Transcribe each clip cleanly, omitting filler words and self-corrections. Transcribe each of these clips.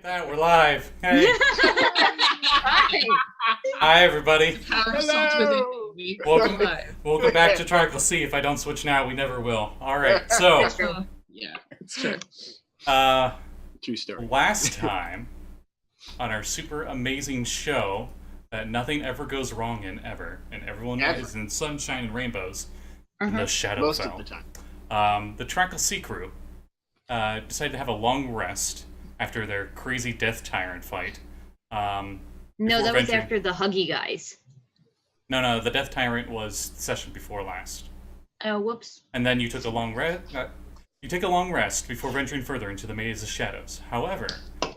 Look at that, we're live. Hey. Hi, everybody. Hello. Welcome back to Trackless. See, if I don't switch now, we never will. All right, so Yeah, it's true. True story. Last time on our super amazing show that nothing ever goes wrong in ever, and everyone is in sunshine and rainbows, in the Shadowfell. Most of the time. The Trackless Sea crew decided to have a long rest after their crazy Death Tyrant fight. No, that was after the Huggy guys. No, the Death Tyrant was the session before last. Oh, whoops. And then you took a long rest. You take a long rest before venturing further into the Maze of Shadows. However,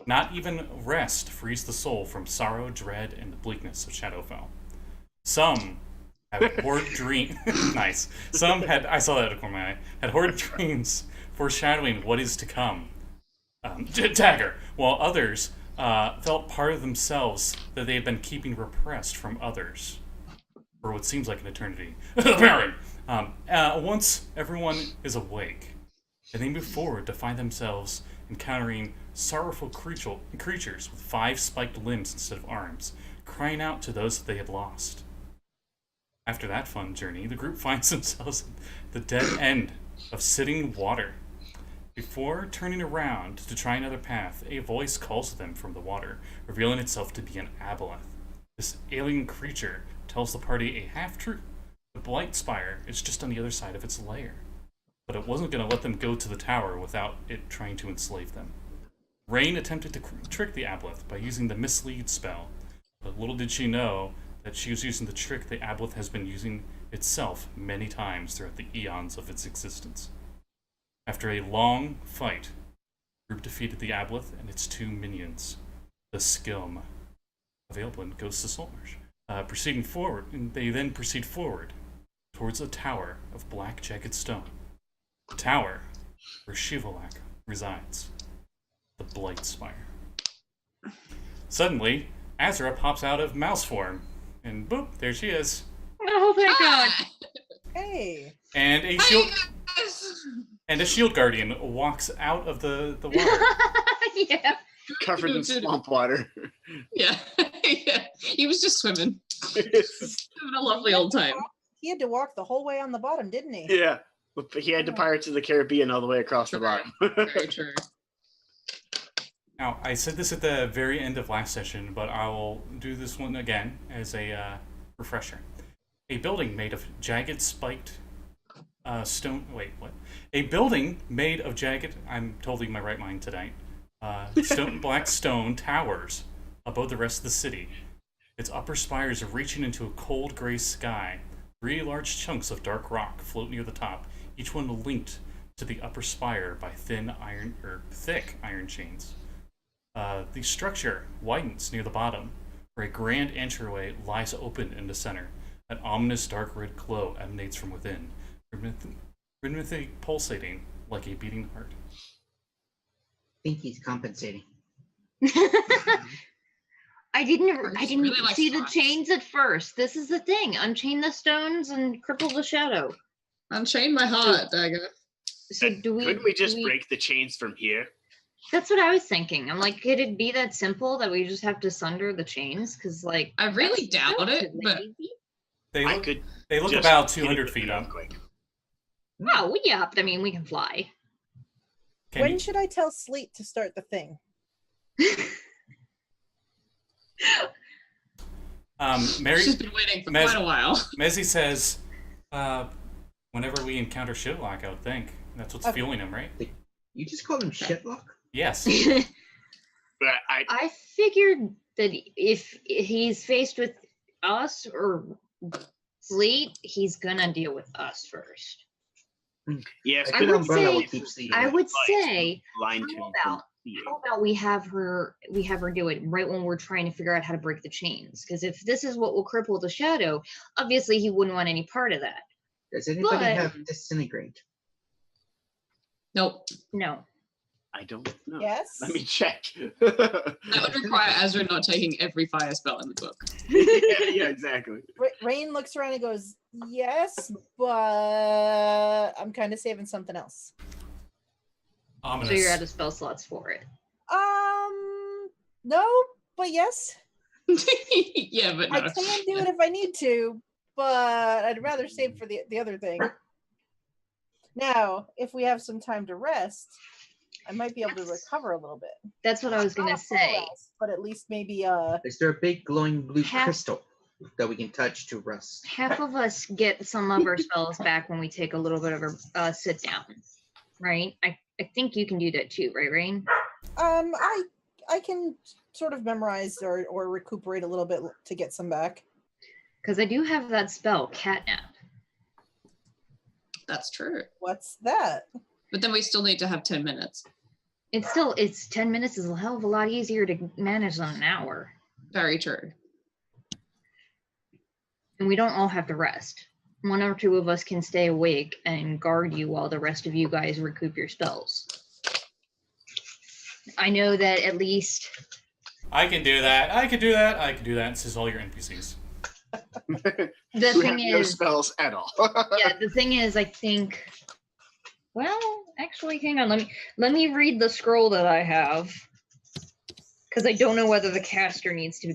not even rest frees the soul from sorrow, dread, and the bleakness of Shadowfell. Some have horrid dreams. Nice. Some had. I saw that out of the corner of my eye. Had horrid dreams foreshadowing what is to come. Dagger. While others felt part of themselves that they had been keeping repressed from others for what seems like an eternity. Baron. Once everyone is awake, and they move forward to find themselves encountering sorrowful creatures with 5 spiked limbs instead of arms, crying out to those that they had lost. After that fun journey, the group finds themselves at the dead end of sitting water. Before turning around to try another path, a voice calls to them from the water, revealing itself to be an aboleth. This alien creature tells the party a half-truth. The Blightspire is just on the other side of its lair. But it wasn't going to let them go to the tower without it trying to enslave them. Rein attempted to trick the aboleth by using the mislead spell, but little did she know that she was using the trick the aboleth has been using itself many times throughout the eons of its existence. After a long fight, the group defeated the aboleth and its 2 minions, the Skilm, available in Ghosts of Saltmarsh. Proceeding forward, and they then proceed forward towards a tower of black jagged stone. The tower where Shivalak resides, the Blightspire. Suddenly, Azra pops out of mouse form, and boop, there she is. Oh my god. Hey. And a shield guardian walks out of the water. Yeah. Covered in swamp water. Yeah. Yeah. He was just swimming. Having a lovely old time. He had to walk the whole way on the bottom, didn't he? Yeah. He had to Pirates of the Caribbean all the way across the bottom. Very true. Now, I said this at the very end of last session, but I will do this one again as a refresher. A building made of jagged spiked stone... Wait, what? A building made of jagged... I'm totally in my right mind tonight. Black stone towers above the rest of the city. Its upper spires are reaching into a cold gray sky. 3 large chunks of dark rock float near the top, each one linked to the upper spire by thick iron chains. The structure widens near the bottom, where a grand entryway lies open in the center. An ominous dark red glow emanates from within, rhythmically pulsating like a beating heart. I think he's compensating. I didn't really like see the spots. chains at first. This is the thing. Unchain the stones and cripple the shadow. Unchain my heart, Dagger. So Couldn't we just break the chains from here? That's what I was thinking. I'm like, could it be that simple that we just have to sunder the chains? Because, like, I really that's doubt it, relatively but easy. They look just about hit it 200 with feet an up. earthquake. Oh, yeah. I mean, we can fly. When should I tell Sleet to start the thing? she's been waiting for quite a while. Mezzy says, whenever we encounter Shitlock, I would think. That's what's fueling him, right? You just called him shitlock? Yes. But I figured that if he's faced with us or Sleet, he's gonna deal with us first. yes, I could would umbrella say- would keep the, I would lights say, line to how him about- from seeing. how about we have her do it right when we're trying to figure out how to break the chains? Because if this is what will cripple the shadow, obviously he wouldn't want any part of that. Does anybody But- have disintegrate? Nope. No. I don't know. Yes. Let me check. That would require Azra not taking every fire spell in the book. yeah, exactly. Rein looks around and goes, yes, but I'm kind of saving something else. Ominous. So you're out of spell slots for it. No, but yes. Yeah, but no. I can do it if I need to, but I'd rather save for the other thing. Now, if we have some time to rest, I might be able to recover a little bit. That's what I was gonna say. Rest, but at least maybe Is there a big glowing blue Half- crystal that we can touch to rest? Half of us get some of our spells back when we take a little bit of a sit down, right? I think you can do that too, right, Rein? I can sort of memorize or recuperate a little bit to get some back. Because I do have that spell, Catnap. That's true. What's that? But then we still need to have 10 minutes. It's 10 minutes is a hell of a lot easier to manage than an hour. Very true. And we don't all have to rest. One or two of us can stay awake and guard you while the rest of you guys recoup your spells. I know that at least... I can do that. I can do that. I can do that. This is all your NPCs. The We have thing no is... spells at all. Yeah, the thing is, I think... Well, actually, hang on. Let me read the scroll that I have. Because I don't know whether the caster needs to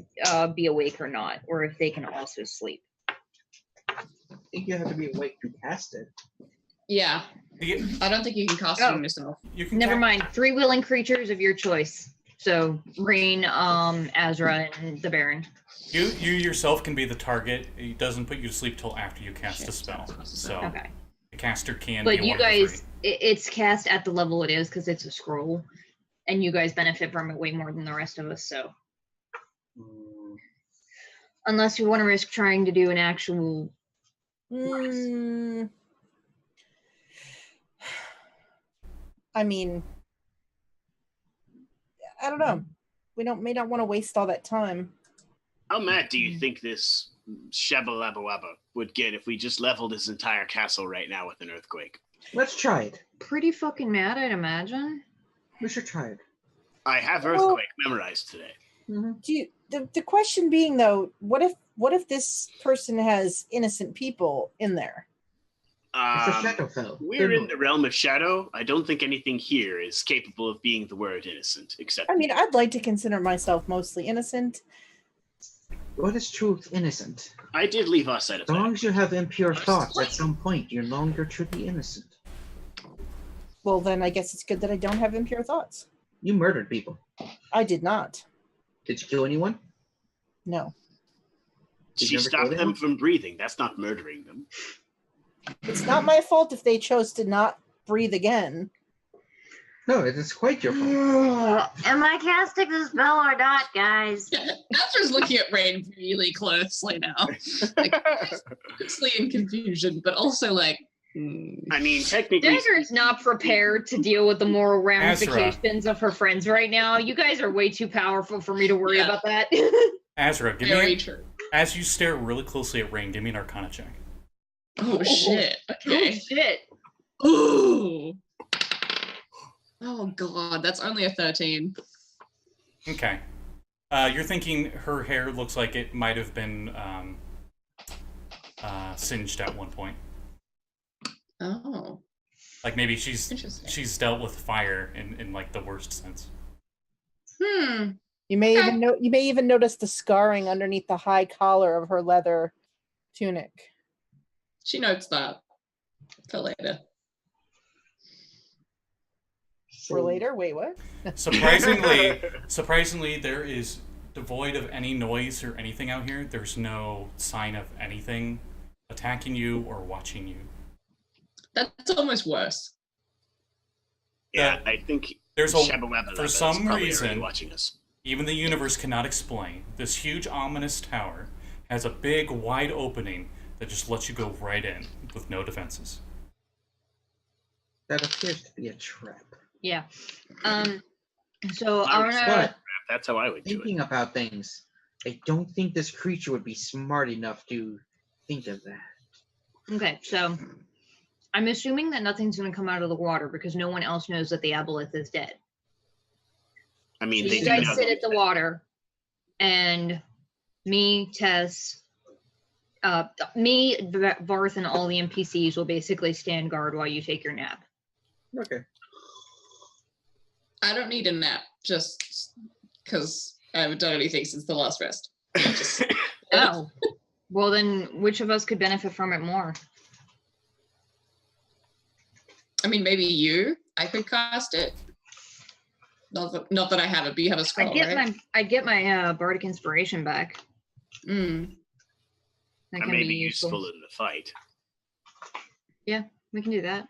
be awake or not, or if they can also sleep. I think you have to be awake to cast it. Yeah. I don't think you can cast it on yourself. You can Never mind. 3 willing creatures of your choice. So, Rein, Azra, and the Baron. You yourself can be the target. It doesn't put you to sleep till after you cast a spell. So Okay. the caster can. But be you one of the guys, three. it's cast at the level it is because it's a scroll. And you guys benefit from it way more than the rest of us, so. Unless you want to risk trying to do an actual... I mean, I don't know. We may not want to waste all that time. How mad do you think this Shabba would get if we just leveled this entire castle right now with an earthquake? Let's try it. Pretty fucking mad, I'd imagine. We should try it. I have earthquake memorized today. Do you, the question being though, what if this person has innocent people in there? It's a Shadowfell. We're in the realm of shadow. I don't think anything here is capable of being the word innocent, except... I mean, I'd like to consider myself mostly innocent. What is truth innocent? I did leave us at a As long as you have impure thoughts, at some point you're no longer truly innocent. Well, then I guess it's good that I don't have impure thoughts. You murdered people. I did not. Did you kill anyone? No. Did She you ever stopped kill them them? from breathing. That's not murdering them. It's not my fault if they chose to not breathe again. No, it is quite your fault. Am I casting the spell or not, guys? Azra's looking at Rein really closely now. Like, mostly in confusion, but also like, I mean, technically... Dagger's not prepared to deal with the moral ramifications of her friends right now. You guys are way too powerful for me to worry about that. Azra, give very me true. as you stare really closely at Rein, give me an Arcana check. Oh shit. Oh, Okay. shit. Ooh. Oh god, that's only a 13. Okay. You're thinking her hair looks like it might have been singed at one point. Oh. Like maybe she's Interesting. dealt with fire in like the worst sense. You may even notice the scarring underneath the high collar of her leather tunic. She notes that for later. For later? Wait, what? Surprisingly, there is devoid of any noise or anything out here. There's no sign of anything attacking you or watching you. That's almost worse. Yeah, I think There's Shabba for is some probably already reason, watching us. even the universe cannot explain, this huge ominous tower has a big wide opening that just lets you go right in with no defenses. That appears to be a trap. Yeah. So I would I'm say gonna... That's how I would do it. Thinking about things, I don't think this creature would be smart enough to think of that. Okay, so I'm assuming that nothing's going to come out of the water because no one else knows that the aboleth is dead. I mean, So they you do guys know sit at the water, and me, Tess, Varth, and all the NPCs will basically stand guard while you take your nap. Okay. I don't need a nap just because I haven't done anything since the last rest. Just, Oh. Well, then which of us could benefit from it more? I mean, maybe you. I could cast it. Not that I have it, but you have a scroll, right? I get my bardic inspiration back. Mm. That Or can maybe be useful useful. in the fight. Yeah, we can do that.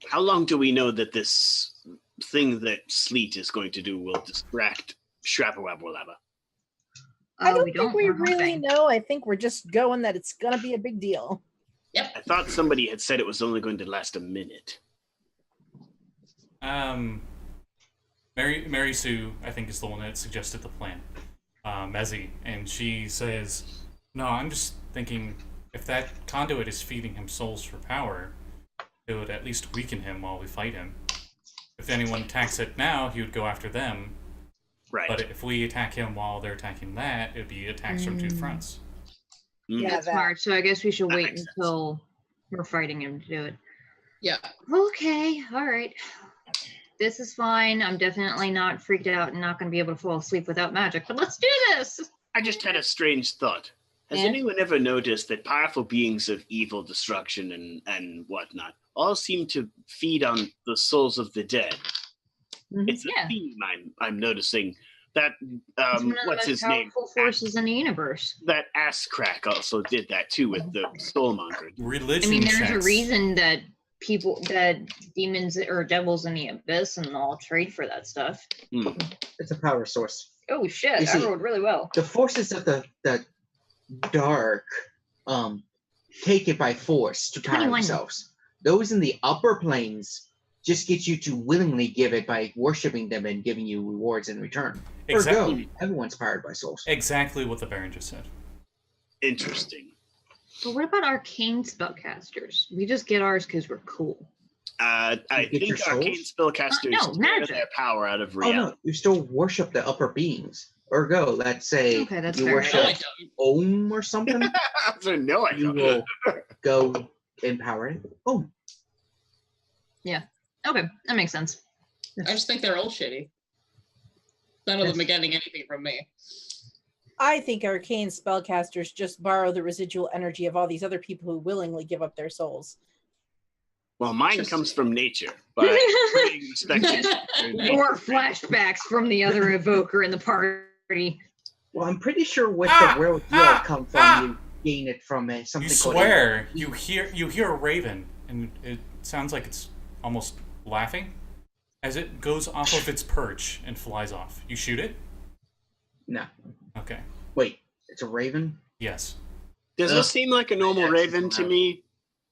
How long do we know that this thing that Sleet is going to do will distract Shrapawabwalaba? I don't we think we We're really hoping. know. I think we're just going that it's gonna be a big deal. I thought somebody had said it was only going to last a minute. Mary Sue, I think, is the one that suggested the plan. Mezzy, and she says, "No, I'm just thinking if that conduit is feeding him souls for power, it would at least weaken him while we fight him. If anyone attacks it now, he would go after them. Right. But if we attack him while they're attacking that, it'd be attacks from two fronts." Yeah, That's that. smart. So I guess we should That wait makes sense. until we're fighting him to do it. Yeah. Okay, all right. This is fine. I'm definitely not freaked out and not going to be able to fall asleep without magic, but let's do this. I just had a strange thought. Has Yeah? anyone ever noticed that powerful beings of evil, destruction, and whatnot all seem to feed on the souls of the dead? It's a Yeah. theme I'm noticing. That It's one of the what's most his name? powerful forces in the universe. That ass crack also did that too with the soulmonger. Religion I mean, there's checks. a reason that demons or devils in the abyss and all trade for that stuff. It's a power source. Oh shit, You I see- rolled really well. The forces of the dark take it by force to power 21. themselves. Those in the upper planes just get you to willingly give it by worshiping them and giving you rewards in return. Exactly. Ergo, everyone's powered by souls. Exactly what the Baron just said. Interesting. But what about arcane spellcasters? We just get ours because we're cool. I You get your think arcane spellcasters No, tear magic. their power out of Oh reality. no, you still worship the upper beings. Ergo, let's say Okay, that's you fair. No, I worship don't. Om or something, So no, I you don't. will go empower it. Om. Okay, that makes sense. I just think they're all shitty. None of them are getting anything from me. I think arcane spellcasters just borrow the residual energy of all these other people who willingly give up their souls. Well, mine Just- comes from nature, but putting respect to More flashbacks from the other evoker in the party. Well, I'm pretty sure with Ah! the world you Ah! all come from, Ah! you gain it from something You called swear you hear a raven, and it sounds like it's almost laughing as it goes off of its perch and flies off. You shoot it? No. Okay. Wait, it's a raven? Yes. Does Ugh. this seem like a normal Yeah, raven to no. me?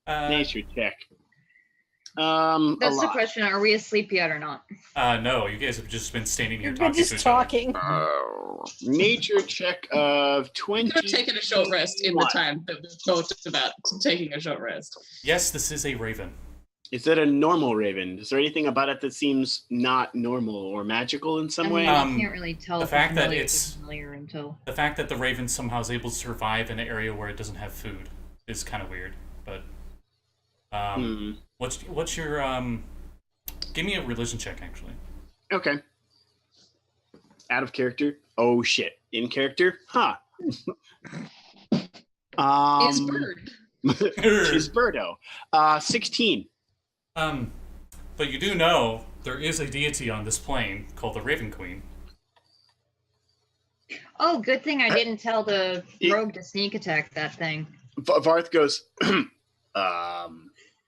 Uh, Nature check. That's the alive. question. Are we asleep yet or not? no, you guys have just been standing here You've talking been to just each other. talking. Nature check of 20. Could have taken a short rest in the time that we talked about taking a short rest. Yes, this is a raven. Is it a normal raven? Is there anything about it that seems not normal or magical in some I way? mean, you can't really tell the if fact it's that familiar, it's- familiar until. The fact that the raven somehow is able to survive in an area where it doesn't have food is kind of weird. But what's your give me a religion check actually. Okay. Out of character. Oh shit. In character. Huh. It's bird. She's Birdo. 16. But you do know there is a deity on this plane called the Raven Queen. Oh, good thing I didn't tell the Yeah. rogue to sneak attack that thing. Varth goes.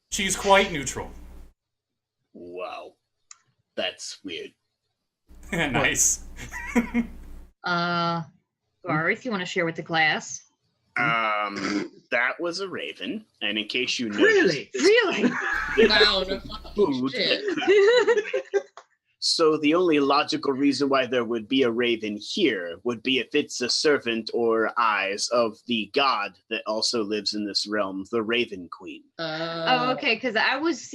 She's quite neutral. Wow. That's weird. Nice. Varth, you want to share with the class? That was a raven, and in case you Really? Really? Wow, no fucking Food. shit. So the only logical reason why there would be a raven here would be if it's a servant or eyes of the god that also lives in this realm, the Raven Queen. Oh, okay. Because I was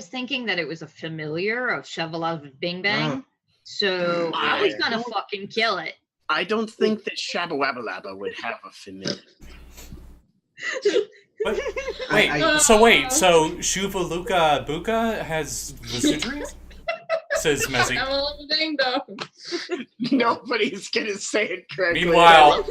thinking that it was a familiar of Chevalov Bing Bang. So I was gonna fucking kill it. I don't think that Shabawabbalaba would have a familiar. But, wait, I- so Shuvaluka Buka has residuaries? says Mezzy. I'm a little ding dong. Nobody's gonna say it correctly. Meanwhile,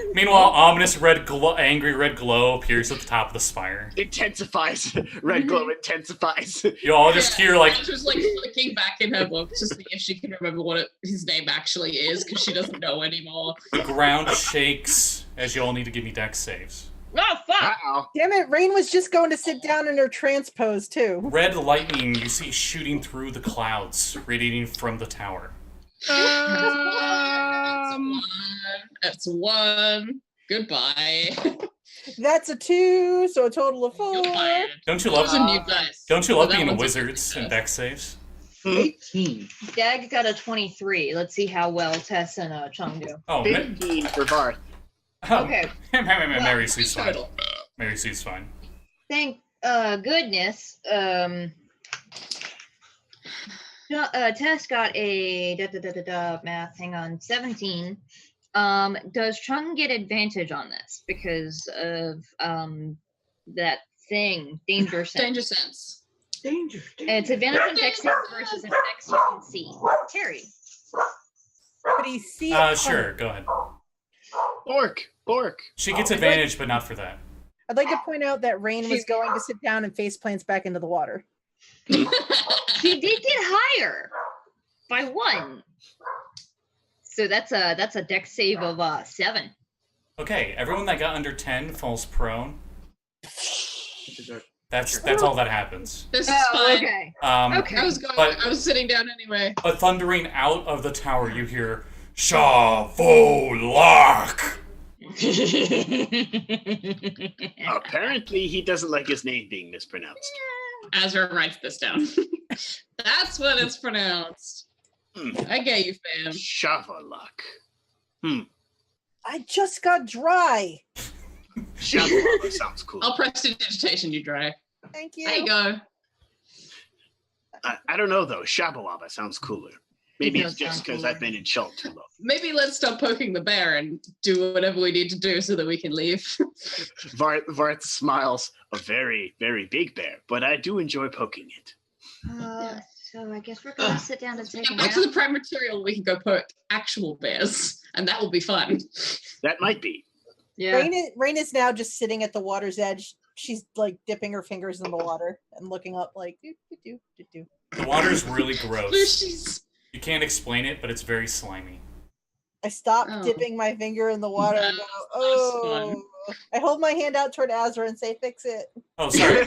ominous angry red glow appears at the top of the spire. Intensifies. Red glow intensifies. You all just hear like She's like flicking back in her book to see if she can remember what his name actually is, because she doesn't know anymore. the ground shakes as you all need to give me dex saves. Oh, fuck! Uh-oh. Damn it, Rein was just going to sit down in her trance pose, too. Red lightning you see shooting through the clouds, radiating from the tower. That's one. Goodbye. That's a 2, so a total of 4. You're fired. Don't you love Those are new dice. Don't you love That being one's a wizards good and dex saves? 18. Dag got a 23. Let's see how well Tess and Chung do. Oh, 15 for Varth. Okay. Mary Sue's fine. Total. Mary Sue's fine. Thank goodness. Tess got a math. Hang on, 17. Does Chung get advantage on this because of that thing, danger sense? Danger sense. Danger. It's advantage on dex saves versus effects you can see. Terry. But he see it Sure, go ahead. Bork. She gets advantage, but not for that. I'd like to point out that Rein was going to sit down and face plants back into the water. She did get higher by 1. So that's a dex save of 7. Okay, everyone that got under 10 falls prone. That's all that happens. This is fine. Okay. Okay. I But- was sitting down anyway. But thundering out of the tower, you hear Shavolok. Apparently, he doesn't like his name being mispronounced. Azra writes this down. That's what it's pronounced. I get you, fam. Shavolok. I just got dry. Shavolok sounds cool. I'll prestidigitation you, Dry. Thank you. There you go. I don't know, though. Shabalaba sounds cooler. Maybe does it's just sound because cooler. I've been in Shult too long. Maybe let's stop poking the bear and do whatever we need to do so that we can leave. Varth smiles. A very, very big bear, but I do enjoy poking it. So I guess we're gonna sit down and take a Back nap. to the prime material, we can go poke actual bears, and that will be fun. That might be. Yeah. Rein is now just sitting at the water's edge. She's like dipping her fingers in the water and looking up like do. The water's really gross. She's- You can't explain it, but it's very slimy. I stop Oh. dipping my finger in the water and go, That's I hold my hand out toward Azra and say, fix it. Oh, sorry.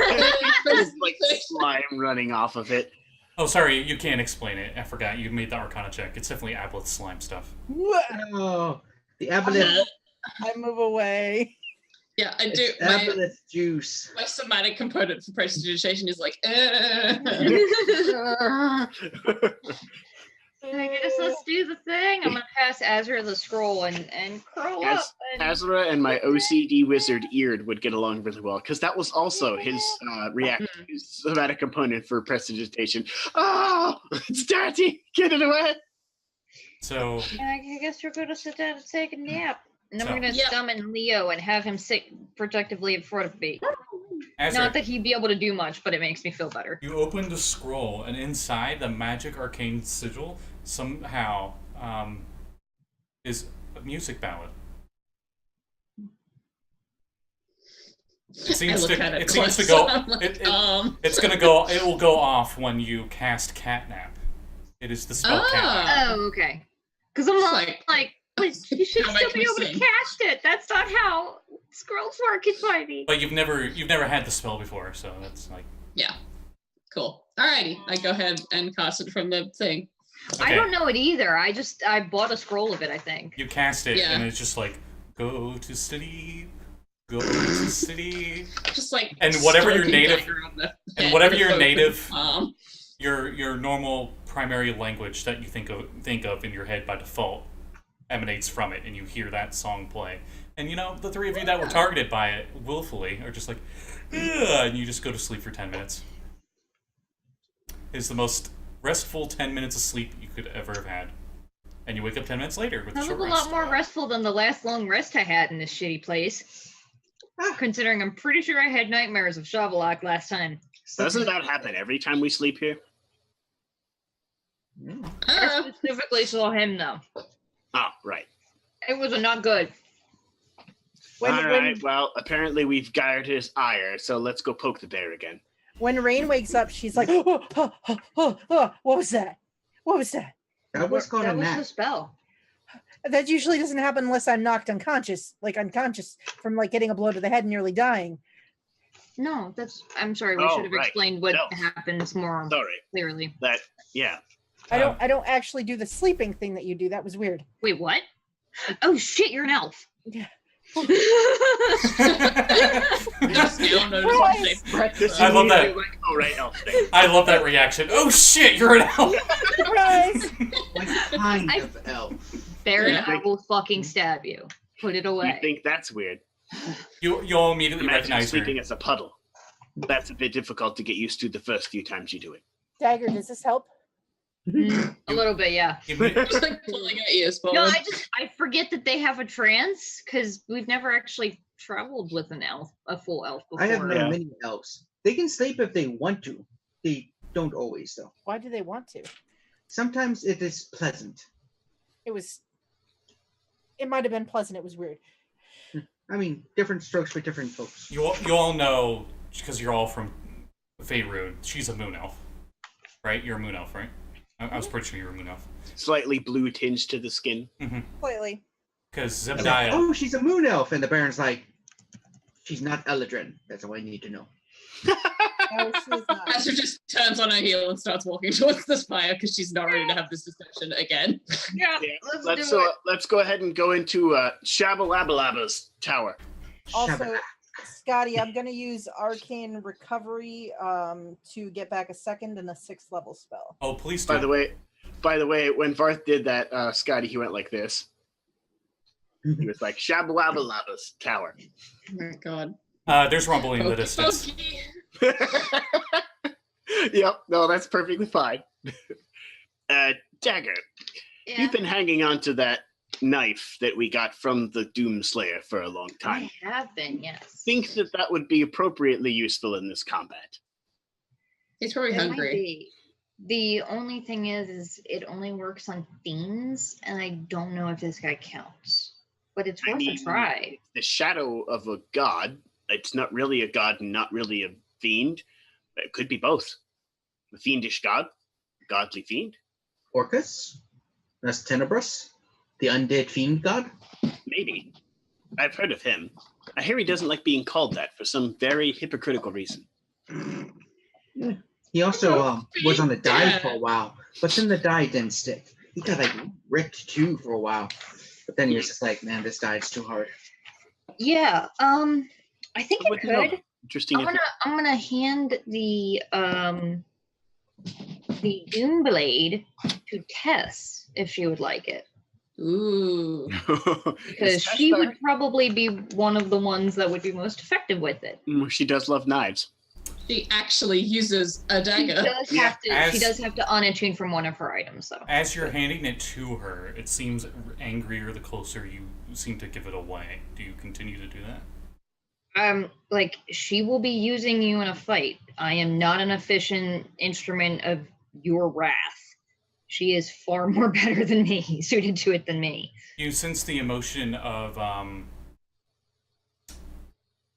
There's like slime running off of it. Oh, sorry. You can't explain it. I forgot. You made the Arcana check. It's definitely Aboleth slime stuff. Oh, the aboleth. I move away. Yeah, I do. It's aboleth juice. My somatic component for prestidigitation is like, I guess let's do the thing. I'm gonna pass Azra the scroll and curl up. And... Azra and my OCD wizard Eard would get along really well because that was also his his somatic component for prestidigitation. Oh, it's dirty! Get it away! So, I guess we're gonna sit down and take a nap. And then So- we're gonna Yeah. summon Leo and have him sit protectively in front of me. Azra, Not that he'd be able to do much, but it makes me feel better. you open the scroll, and inside the magic arcane sigil somehow is a music ballad. It seems look to. at it It seems to close. go. I'm like, It's gonna go. It will go off when you cast Catnap. It is the spell Catnap. Oh, okay. Because I'm like, but you should Don't still make be me able to sing. cast it. That's not how scrolls work in 5e. But you've never had the spell before, so that's like. yeah. Cool. Alrighty, I go ahead and cast it from the thing. I Okay. don't know it either. I bought a scroll of it, I think. You cast it, Yeah. and it's just like, go to sleep, go to sleep. Just like And whatever your stroking native- Dagger on the and head whatever with your both native- arm. Your normal primary language that you think of in your head by default emanates from it, and you hear that song play. And you know, the three of you that were targeted by it willfully are just like, ugh, and you just go to sleep for 10 minutes. It's the most restful 10 minutes of sleep you could ever have had. And you wake up 10 minutes later with a That was short a rest. lot more restful than the last long rest I had in this shitty place. Considering I'm pretty sure I had nightmares of Shavolok last time. Doesn't that happen every time we sleep here? I specifically saw him though. Oh, right. It was not good. When, All when, right. Well, apparently we've guarded his ire, so let's go poke the bear again. when Rein wakes up, she's like, what was that? What was that? That was called That a was the nap. spell. That usually doesn't happen unless I'm knocked unconscious from like getting a blow to the head and nearly dying. No, I'm sorry. We Oh, should have right. explained what No. happens more Sorry. clearly. Yeah. I don't actually do the sleeping thing that you do. That was weird. Wait, what? Oh shit! You're an elf. Yeah. Just now noticing shape breakfast. I love that. Oh, right. Elf thing. I love that reaction. Oh shit, you're an elf. Surprise! What kind I- of elf? Baron, Yeah. I will fucking stab you. Put it away. You think that's weird? You'll immediately Imagine recognize her. sleeping as a puddle. That's a bit difficult to get used to the first few times you do it. Dagger, does this help? A little bit, yeah. Just like pulling at you, Spawn. No, I forget that they have a trance because we've never actually traveled with an elf, a full elf before. I have known Yeah. many elves. They can sleep if they want to. They don't always, though. Why do they want to? Sometimes it is pleasant. It might have been pleasant. It was weird. I mean, different strokes for different folks. You all know, because you're all from Faerun, she's a moon elf. Right? You're a moon elf, right? I was pretty sure you were a moon elf. Slightly blue tinge to the skin. Slightly. Because Like, Zebediah... oh, she's a moon elf. And the Baron's like, she's not Eladrin. That's all I need to know. No, she is not. Azra just turns on her heel and starts walking towards this fire because she's not ready to have this discussion again. Yeah, Yeah, let's do it. let's go ahead and go into Shabalabalaba's tower. Also, Shabba. Scotty, I'm going to use Arcane Recovery to get back a 2nd and a 6th level spell. Oh, please do. By the way, when Varth did that, Scotty, he went like this. He was like Shabalabalaba's tower. Oh my god. There's rumbling in the distance. Yep, no, that's perfectly fine. Dagger, Yeah, you've been hanging on to that knife that we got from the Doomslayer for a long time. I have been, yes. Think that would be appropriately useful in this combat. He's probably It might hungry. be. The only thing is it only works on fiends, and I don't know if this guy counts. But it's I worth mean, a try. The shadow of a god. It's not really a god and not really a fiend. But it could be both. A fiendish god, godly fiend. Orcus? That's Tenebrous? The undead fiend god? Maybe. I've heard of him. I hear he doesn't like being called that for some very hypocritical reason. He also was on the dive for a while, but then the dive didn't stick. He got like ripped too for a while. But then he was just like, man, this dive's too hard. Yeah, I think it Good to know. could. Interesting. I'm gonna hand the Doom Blade to Tess if she would like it. Ooh. Because she would probably be one of the ones that would be most effective with it. She does love knives. She actually uses a She dagger. does, Yeah, she does have to unattune from one of her items, though. As you're handing it to her, it seems angrier the closer you seem to give it away. Do you continue to do that? Like, she will be using you in a fight. I am not an efficient instrument of your wrath. She is far more better than me, suited to it than me. You sense the emotion of,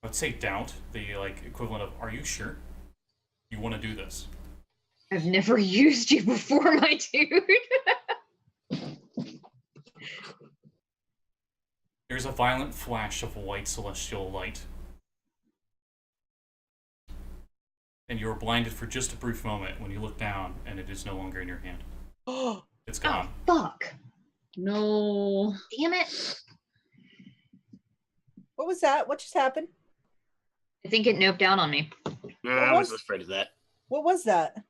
let's say doubt, the like equivalent of, are you sure you want to do this? I've never used you before, my dude. There's a violent flash of white celestial light. And you are blinded for just a brief moment when you look down and it is no longer in your hand. It's gone. Oh, fuck. No. Damn it. What was that? What just happened? I think it noped down on me. I was afraid of that. What was that?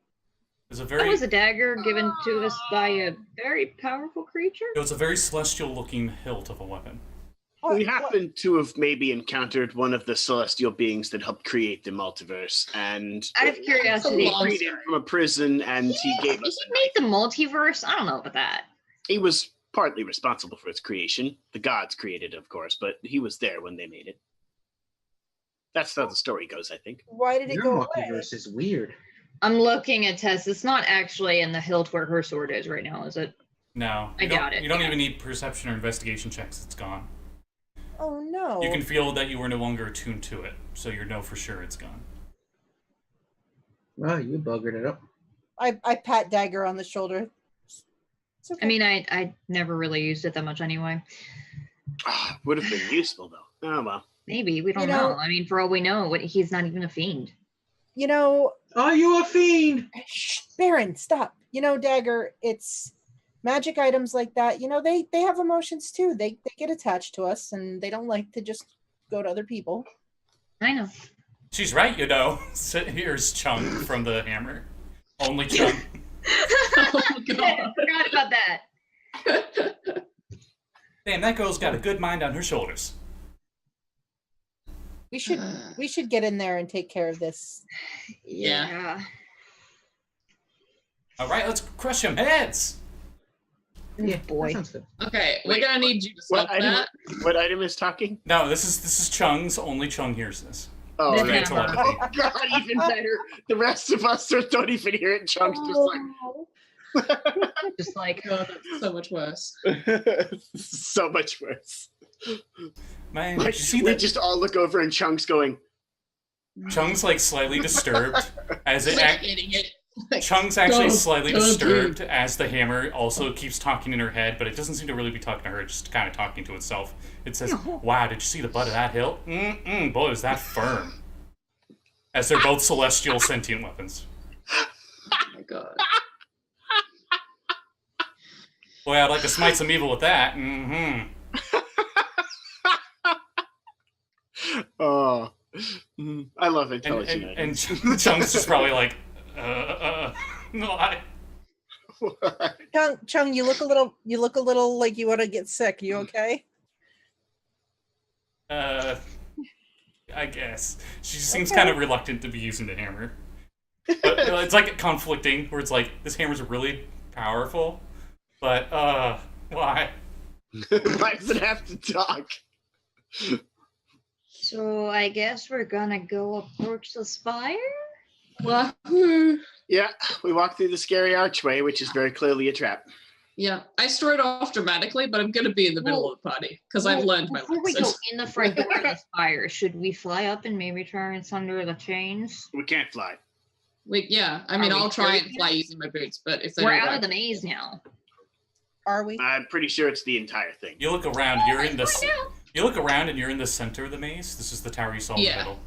It's a That very, was a dagger given to us by a very powerful creature. it was a very celestial looking hilt of a weapon. We happen to have maybe encountered one of the celestial beings that helped create the multiverse, and Out of curiosity, Long freed him from a prison, and he gave us. he made the multiverse? I don't know about that. He was partly responsible for its creation. The gods created it, of course, but he was there when they made it. That's how the story goes, I think. Why did it Your go away? multiverse is weird. I'm looking at Tess. It's not actually in the hilt where her sword is right now, is it? No. I doubt it. You don't even need perception or investigation checks. It's gone. Oh no. You can feel that you were no longer attuned to it, so you know for sure it's gone. Well, you buggered it up. I pat Dagger on the shoulder. It's okay. I mean, I never really used it that much anyway. Would have been useful though. Oh well. Maybe. We don't know. I mean, for all we know, he's not even a fiend. You know, Are you a fiend? shh, Baron, stop. You know, Dagger, it's magic items like that. You know, they have emotions too. They get attached to us, and they don't like to just go to other people. I know. She's right, you know. Here's Chung from the hammer. Only Chung. Oh, God. I forgot about that. Damn, that girl's got a good mind on her shoulders. We should get in there and take care of this. Yeah. All right, let's crush them heads. Yeah, Boy. that sounds good. Okay, we're Wait, gonna need you to What stop item? that. What item is talking? No, this is Chung's. Only Chung hears this. Oh, The right. hammer. Oh God, even better. The rest of us don't even hear it. Chunk's Just like, God, that's so much worse. so much worse. Man, Like, did you see we that? just all look over and Chunk's going. Chung's like slightly disturbed as it. Like hitting it. Like, Chung's actually "Don't, slightly don't do disturbed as the hammer also keeps talking in her head, but it doesn't seem to really be talking to her, just kind of talking to itself. It says, wow, did you see the butt of that hilt? Boy, is that firm. As they're both celestial sentient weapons. Oh my God. Boy, I'd like to smite some evil with that. Oh, I love intelligent And items. Chung's just probably like, no, Chung, you look a little like you want to get sick. You okay? I guess. She seems kind of reluctant to be using the hammer. But it's like conflicting, where it's like, this hammer's really powerful, but, why? Why does it have to talk? so I guess we're gonna go approach the spire? Wahoo! Yeah, we walk through the scary archway, which is very clearly a trap. Yeah, I started off dramatically, but I'm gonna be in the middle of the party because I've learned my Before we go lesson. in the front door of the spire, should we fly up and maybe try and sunder the chains? We can't fly. Yeah, I mean, Are we I'll try sure? and fly using my boots, but if they We're don't out work, of the maze now. Are we? I'm pretty sure it's the entire thing. You look around, you're in the... Find out. You look around and you're in the center of the maze. This is the tower you saw in the Yeah. middle.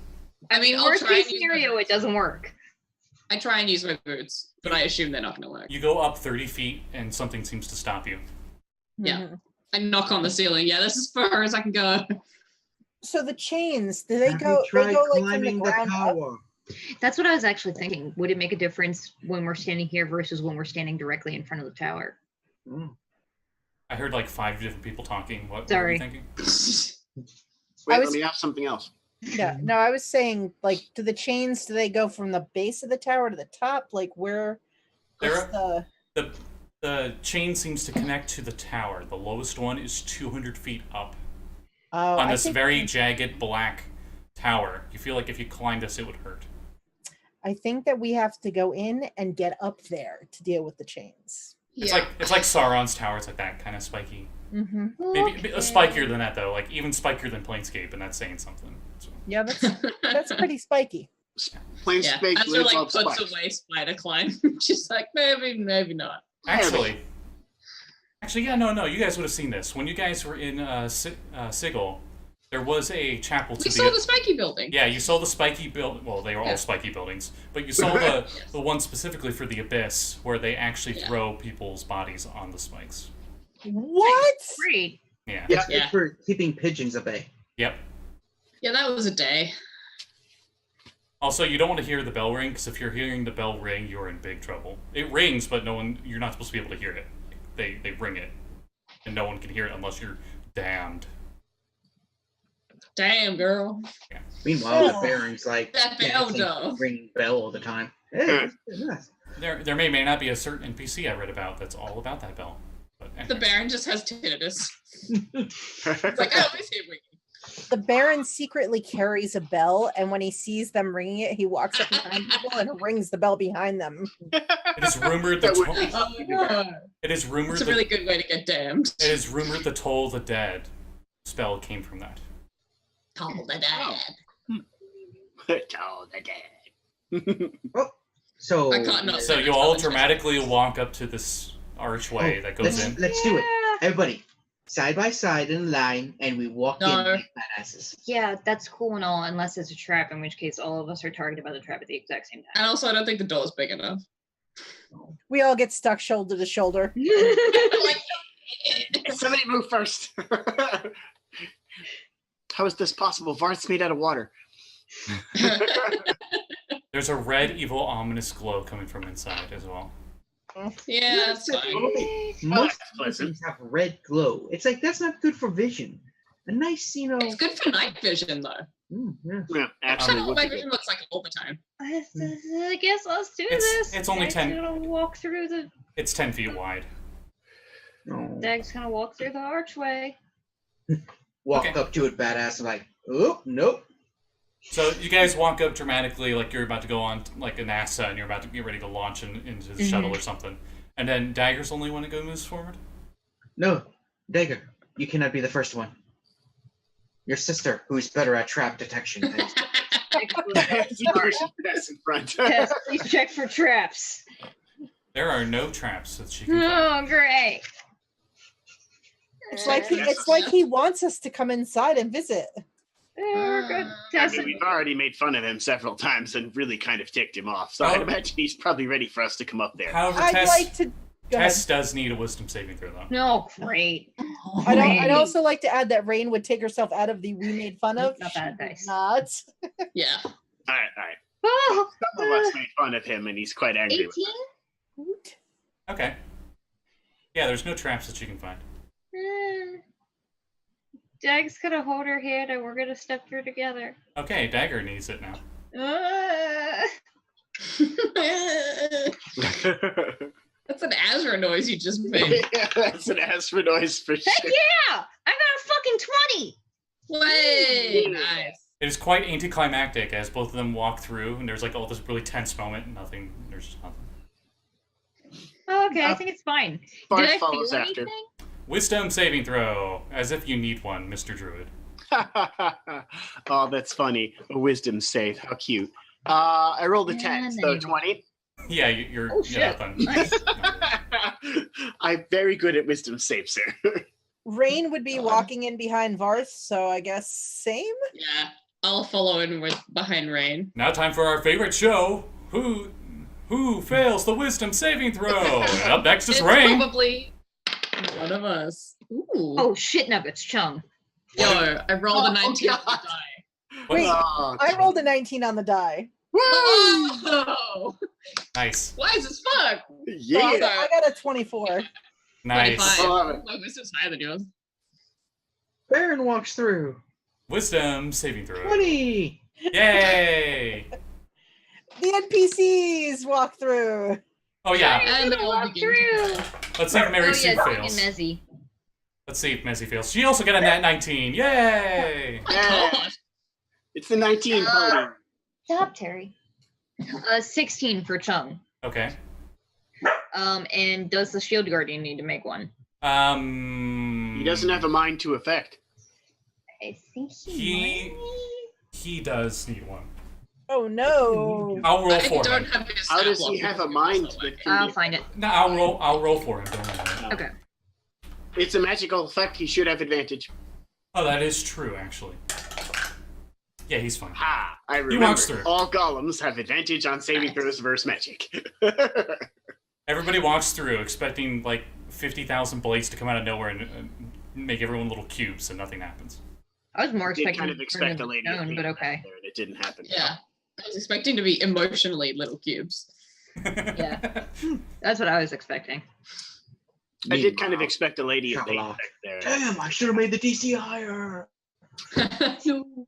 I mean, I'll Worst try case and use my scenario, it boots. doesn't work. I try and use my boots, but I assume they're not gonna work. You go up 30 feet and something seems to stop you. Yeah. Mhm. I knock on the ceiling. Yeah, this is as far as I can go. So the chains, do they Have go? you They tried go like from the climbing the ground up? tower? That's what I was actually thinking. Would it make a difference when we're standing here versus when we're standing directly in front of the tower? Mm. I heard like 5 different people talking. What were Sorry. you thinking? Wait, was- let me ask something else. Yeah. No, I was saying, like, do the chains? Do they go from the base of the tower to the top? Like, where? What's There- the? The chain seems to connect to the tower. The lowest one is 200 feet up Oh, on I this think, very jagged black tower. You feel like if you climbed this, it would hurt. I think that we have to go in and get up there to deal with the chains. It's Yeah. like Sauron's tower. It's like that kind of spiky. Mm-hmm. Maybe spikier than that though. Like even spikier than Planescape, and that's saying something. So. Yeah, that's pretty spiky. Plain Yeah, space Azra live like love puts spikes. away spider climb. She's like, maybe not. Actually, yeah, no. You guys would have seen this when you guys were in Sigil. There was a chapel to We saw the spiky building. Yeah, you saw the spiky build. Well, they were all spiky buildings, but you saw the one specifically for the abyss, where they actually throw people's bodies on the spikes. What? Great. Yeah. Yeah. It's for keeping pigeons at bay. Yep. Yeah, that was a day. Also, you don't want to hear the bell ring, because if you're hearing the bell ring, you're in big trouble. It rings, but you're not supposed to be able to hear it. They ring it, and no one can hear it unless you're damned. Damn, girl. Meanwhile, Oh. the Baron's like That bell, dancing, though. ringing bell all the time. Hey, this is nice. There may not be a certain NPC I read about that's all about that bell. But The anyway. Baron just has tinnitus. It's like, oh, it's here ringing. The Baron secretly carries a bell, and when he sees them ringing it, he walks up behind people and rings the bell behind them. It is rumored the That would toll. be- Oh, God. It is rumored It's a the. really good way to get damned. It is rumored the Toll the Dead spell came from that. Toll the dead. Oh, the dead. So I caught no- So you all dramatically walk up to this archway that goes in. let's do it. Everybody, side by side in line, and we walk in No. like badasses. Yeah, that's cool and all, unless it's a trap, in which case all of us are targeted by the trap at the exact same time. And also, I don't think the door's big enough. We all get stuck shoulder to shoulder. Somebody move first. How is this possible? Varth's made out of water. There's a red, evil, ominous glow coming from inside as well. Yeah, that's fine. Most that's pleasant. things have red glow. It's like that's not good for vision. A nice, It's good for night vision, though. yeah. Yeah, That's actually, not would what my be good. vision looks like all the time. I guess let's do It's- this. it's only Dag's 10. gonna walk through the. It's 10 feet wide. No. Dag's gonna walk through the archway. Walk Okay. up to it, badass, and like, oh, nope. So you guys walk up dramatically like you're about to go on like a NASA and you're about to get ready to launch into the shuttle or something. And then Dagger's the only one to moves forward? No, Dagger, you cannot be the first one. Your sister, who's better at trap detection. than- That's in front. Yes, please check for traps. There are no traps that she can find. Oh, great. It's like he wants us to come inside and visit. We're good. I Tess, mean, we've already made fun of him several times and really kind of ticked him off. So I'd imagine he's probably ready for us to come up there. However, I'd Tess, like to. Go ahead. Tess does need a wisdom saving throw though. No, great. I'd also like to add that Rein would take herself out of the we made fun of. Not bad She dice. did not. Yeah. All right. Oh, Some of us made fun of him, and he's quite angry. 18? with us. Okay. Yeah, there's no traps that she can find. Dag's gonna hold her hand and we're gonna step through together. Okay, Dagger needs it now. That's an Azra noise you just made. Yeah, that's an Azra noise for Heck sure. yeah! I got a fucking 20! Way nice. It is quite anticlimactic as both of them walk through, and there's like all this really tense moment, and nothing. There's just nothing. Oh, okay, I think it's fine. Barth Did I follows feel after. anything? Wisdom saving throw, as if you need one, Mr. Druid. Oh, that's funny. A wisdom save. How cute. I rolled a Yeah, 10, then so you- 20. Yeah, you're Oh, yeah, shit. nothing. Nice. I'm very good at wisdom saves, sir. Rain would be walking in behind Varth, so I guess same. Yeah. I'll follow in with behind Rein. Now time for our favorite show. Who fails the wisdom saving throw? And up next is It's Rein. probably one of us. Ooh. Oh, shit nuggets, chum. Yo, I rolled Oh, a 19 on the God. die. Wait, Oh, I rolled a 19 on the die. woo! Oh, Nice. wise as fuck. Yeah. I got a 24. Nice. 25. I love it. Oh, this is higher than yours. Baron walks through. Wisdom saving throw. 20. Yay! The NPCs walk through. Oh yeah. And Gonna all walk begin through. Let's see if Mary Oh, Sue yeah, fails. Mezzy. Let's see if Mezzy fails. She also got a nat 19. Yay! My Yeah. God. It's the 19 party. Stop, Terry. 16 for Chung. Okay. And does the Shield Guardian need to make one? He doesn't have a mind to affect. I think He- might. He does need one. Oh no. I'll roll I for don't him. have his How does stat he block have a because mind it's so that can I'll be find it. No, I'll roll for him. Don't worry. Okay. It's a magical effect. He should have advantage. Oh, that is true, actually. Yeah, he's fine. Ha! I walks remember. through. All golems have advantage on saving throws versus magic. Everybody walks through expecting like 50,000 blades to come out of nowhere and make everyone little cubes, and nothing happens. I was more Did expecting kind of to expect a turn lady into to stone, be but okay. there, and it didn't happen. Yeah. I was expecting to be emotionally little cubes. Yeah. That's what I was expecting. I did kind of Meanwhile, expect a lady of Travel the off. there. Damn, I should have made the DC higher. No.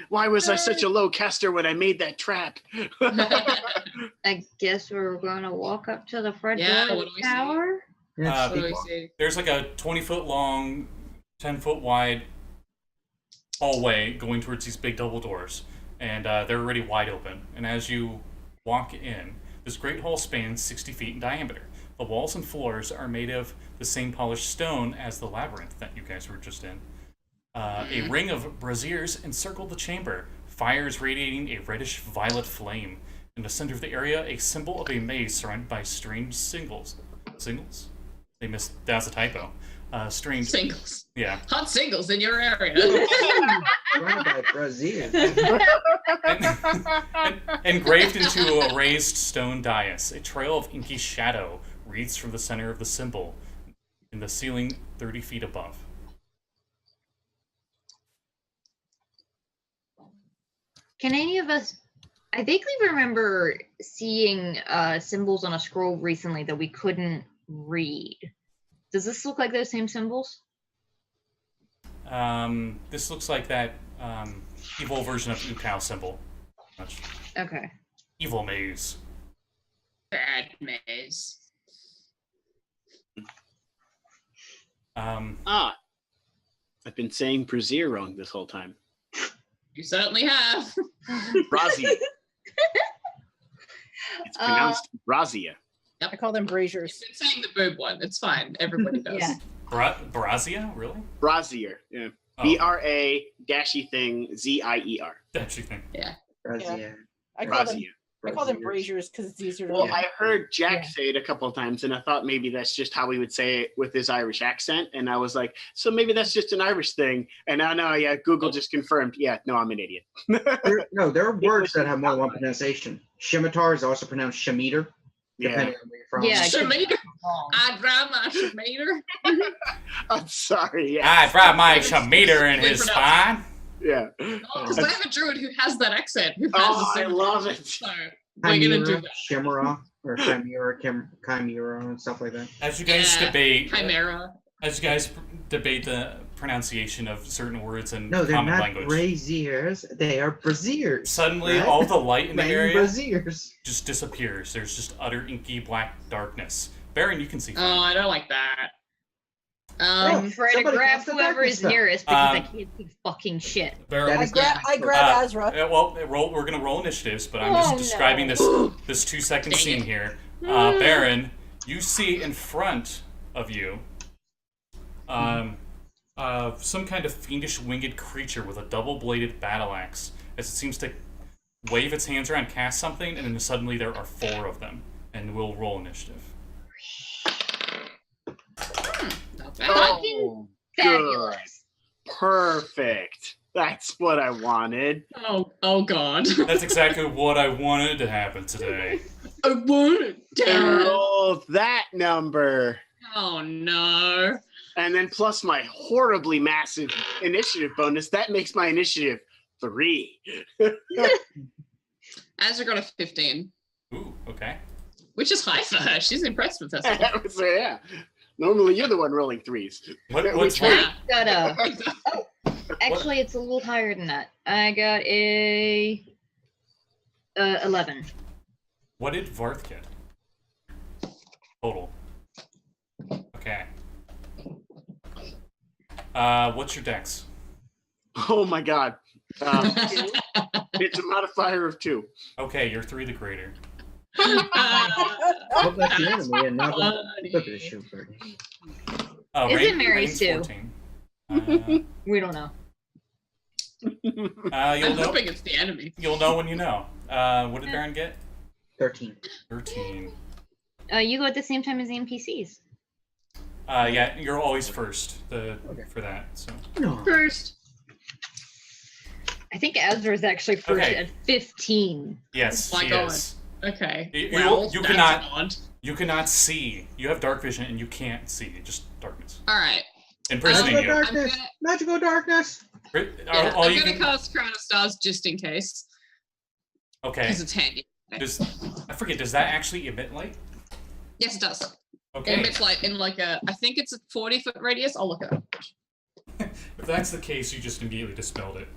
Why was I such a low caster when I made that trap? I guess we're gonna walk up to the front Yeah, door what of do the we see? tower. Yes, What do we people. see? There's like a 20-foot long, 10-foot wide hallway going towards these big double doors, and they're already wide open. And as you walk in, this great hall spans 60 feet in diameter. The walls and floors are made of the same polished stone as the labyrinth that you guys were just in. A ring of braziers encircle the chamber, fires radiating a reddish-violet flame. In the center of the area, a symbol of a maze surrounded by strange singles. Singles? That's a typo. Strange. Singles. Yeah. Hot singles in your area. Surrounded by Brazil. Engraved into a raised stone dais, a trail of inky shadow wreaths from the center of the symbol in the ceiling 30 feet above. Can any of us... I vaguely remember seeing symbols on a scroll recently that we couldn't read. Does this look like those same symbols? This looks like that evil version of Ukao symbol. Much. Okay. Evil maze. Bad maze. I've been saying brazier wrong this whole time. You certainly have. Brazier. It's pronounced Brazia. I call them braziers. You've been saying the boob one. It's fine. Everybody does. Yeah. Brazia? Really? Brazier. Yeah. Oh. BRA dashy thing ZIER. That's your thing. Brazil. I call them Braziers. braziers because it's easier to Well, read. I heard Jack Yeah. say it a couple of times, and I thought maybe that's just how he would say it with his Irish accent. And I was like, so maybe that's just an Irish thing. And now, no, yeah, Google just confirmed. Yeah, no, I'm an idiot. There are words that have more than one pronunciation. Scimitar is also pronounced Shemeter, Yeah, depending on where you're from. Yeah, Shemeter. Wrong. I'd rather my Shemeter. I'm sorry. Yeah, I'd write my Shemeter in his spine. yeah. Because I have a druid who has that accent. Who has Oh, the I same love it. So we're gonna do that. Chimera, or Chimera, and stuff like that. As you guys Yeah, debate, Chimera. as you guys debate the pronunciation of certain words in No, they're common not language, braziers. They are braziers. suddenly right? all the light in the Plain area braziers. just disappears. There's just utter inky black darkness. Baron, you can see. Oh, I don't like that. I'm trying to somebody grab cast the whoever darkness is spell. nearest because I can't see fucking shit. Baron, That is- I grab Azra. we're gonna roll initiatives, but I'm just Oh, describing no. this 2-second Dang scene it. here. Baron, you see in front of you, some kind of fiendish winged creature with a double-bladed battle axe, as it seems to wave its hands around, cast something, and then suddenly there are 4 of them. And we'll roll initiative. Not bad. Oh, Fabulous. perfect. That's what I wanted. Oh God. That's exactly what I wanted to happen today. I want it. Damn. Roll that number. Oh no. And then plus my horribly massive initiative bonus, that makes my initiative 3. Azra got a 15, Ooh, okay. which is high for her. She's impressed with herself. So yeah. Normally you're the one rolling 3s. What's Which- right? I got a... Actually, it's a little higher than that. I got a 11. What did Varth get? Total. Okay. What's your dex? Oh my god. It's a modifier of 2. Okay, you're 3 the greater. Look at the enemy and not look at the Funny. shoot bird. Is it Mary's Rain's too? 14. We don't know. You'll I'm know. hoping it's the enemy. You'll know when you know. What did Baron get? 13. 13. You go at the same time as the NPCs. Yeah, you're always first Okay. for that. So No. First. I think Azra is actually first Okay. at 15. yes, Oh my he God. is. Okay. You- Well, you that's cannot- odd. You cannot see. You have dark vision, and you can't see. Just darkness. All right. Imprisoning Magical you. darkness. I'm gonna- Magical darkness. Yeah, All I'm you gonna can- cast Crown of Stars just in case, Okay. because it's handy. I forget. Does that actually emit light? Yes, it does. It Okay. emits light in like a, I think it's a 40-foot radius. I'll look it up. If that's the case, you just immediately dispelled it.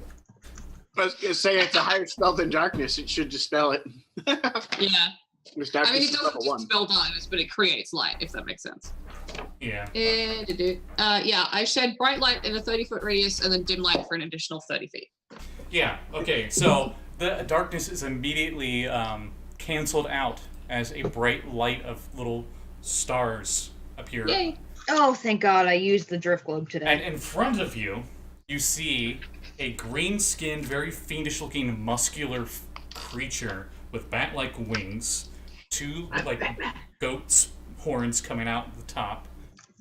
I was gonna say it's a higher spell than darkness. It should dispel it. Yeah. Which I darkness mean, it is doesn't level 1. dispel darkness, but it creates light, if that makes sense. Yeah. Yeah, I shed bright light in a 30-foot radius and then dim light for an additional 30 feet. Yeah, okay, so the darkness is immediately canceled out as a bright light of little stars appear. Yay! Oh, thank God I used the drift globe today. And in front of you, you see a green-skinned, very fiendish-looking, muscular creature with bat-like wings, two, like, goat's horns coming out the top,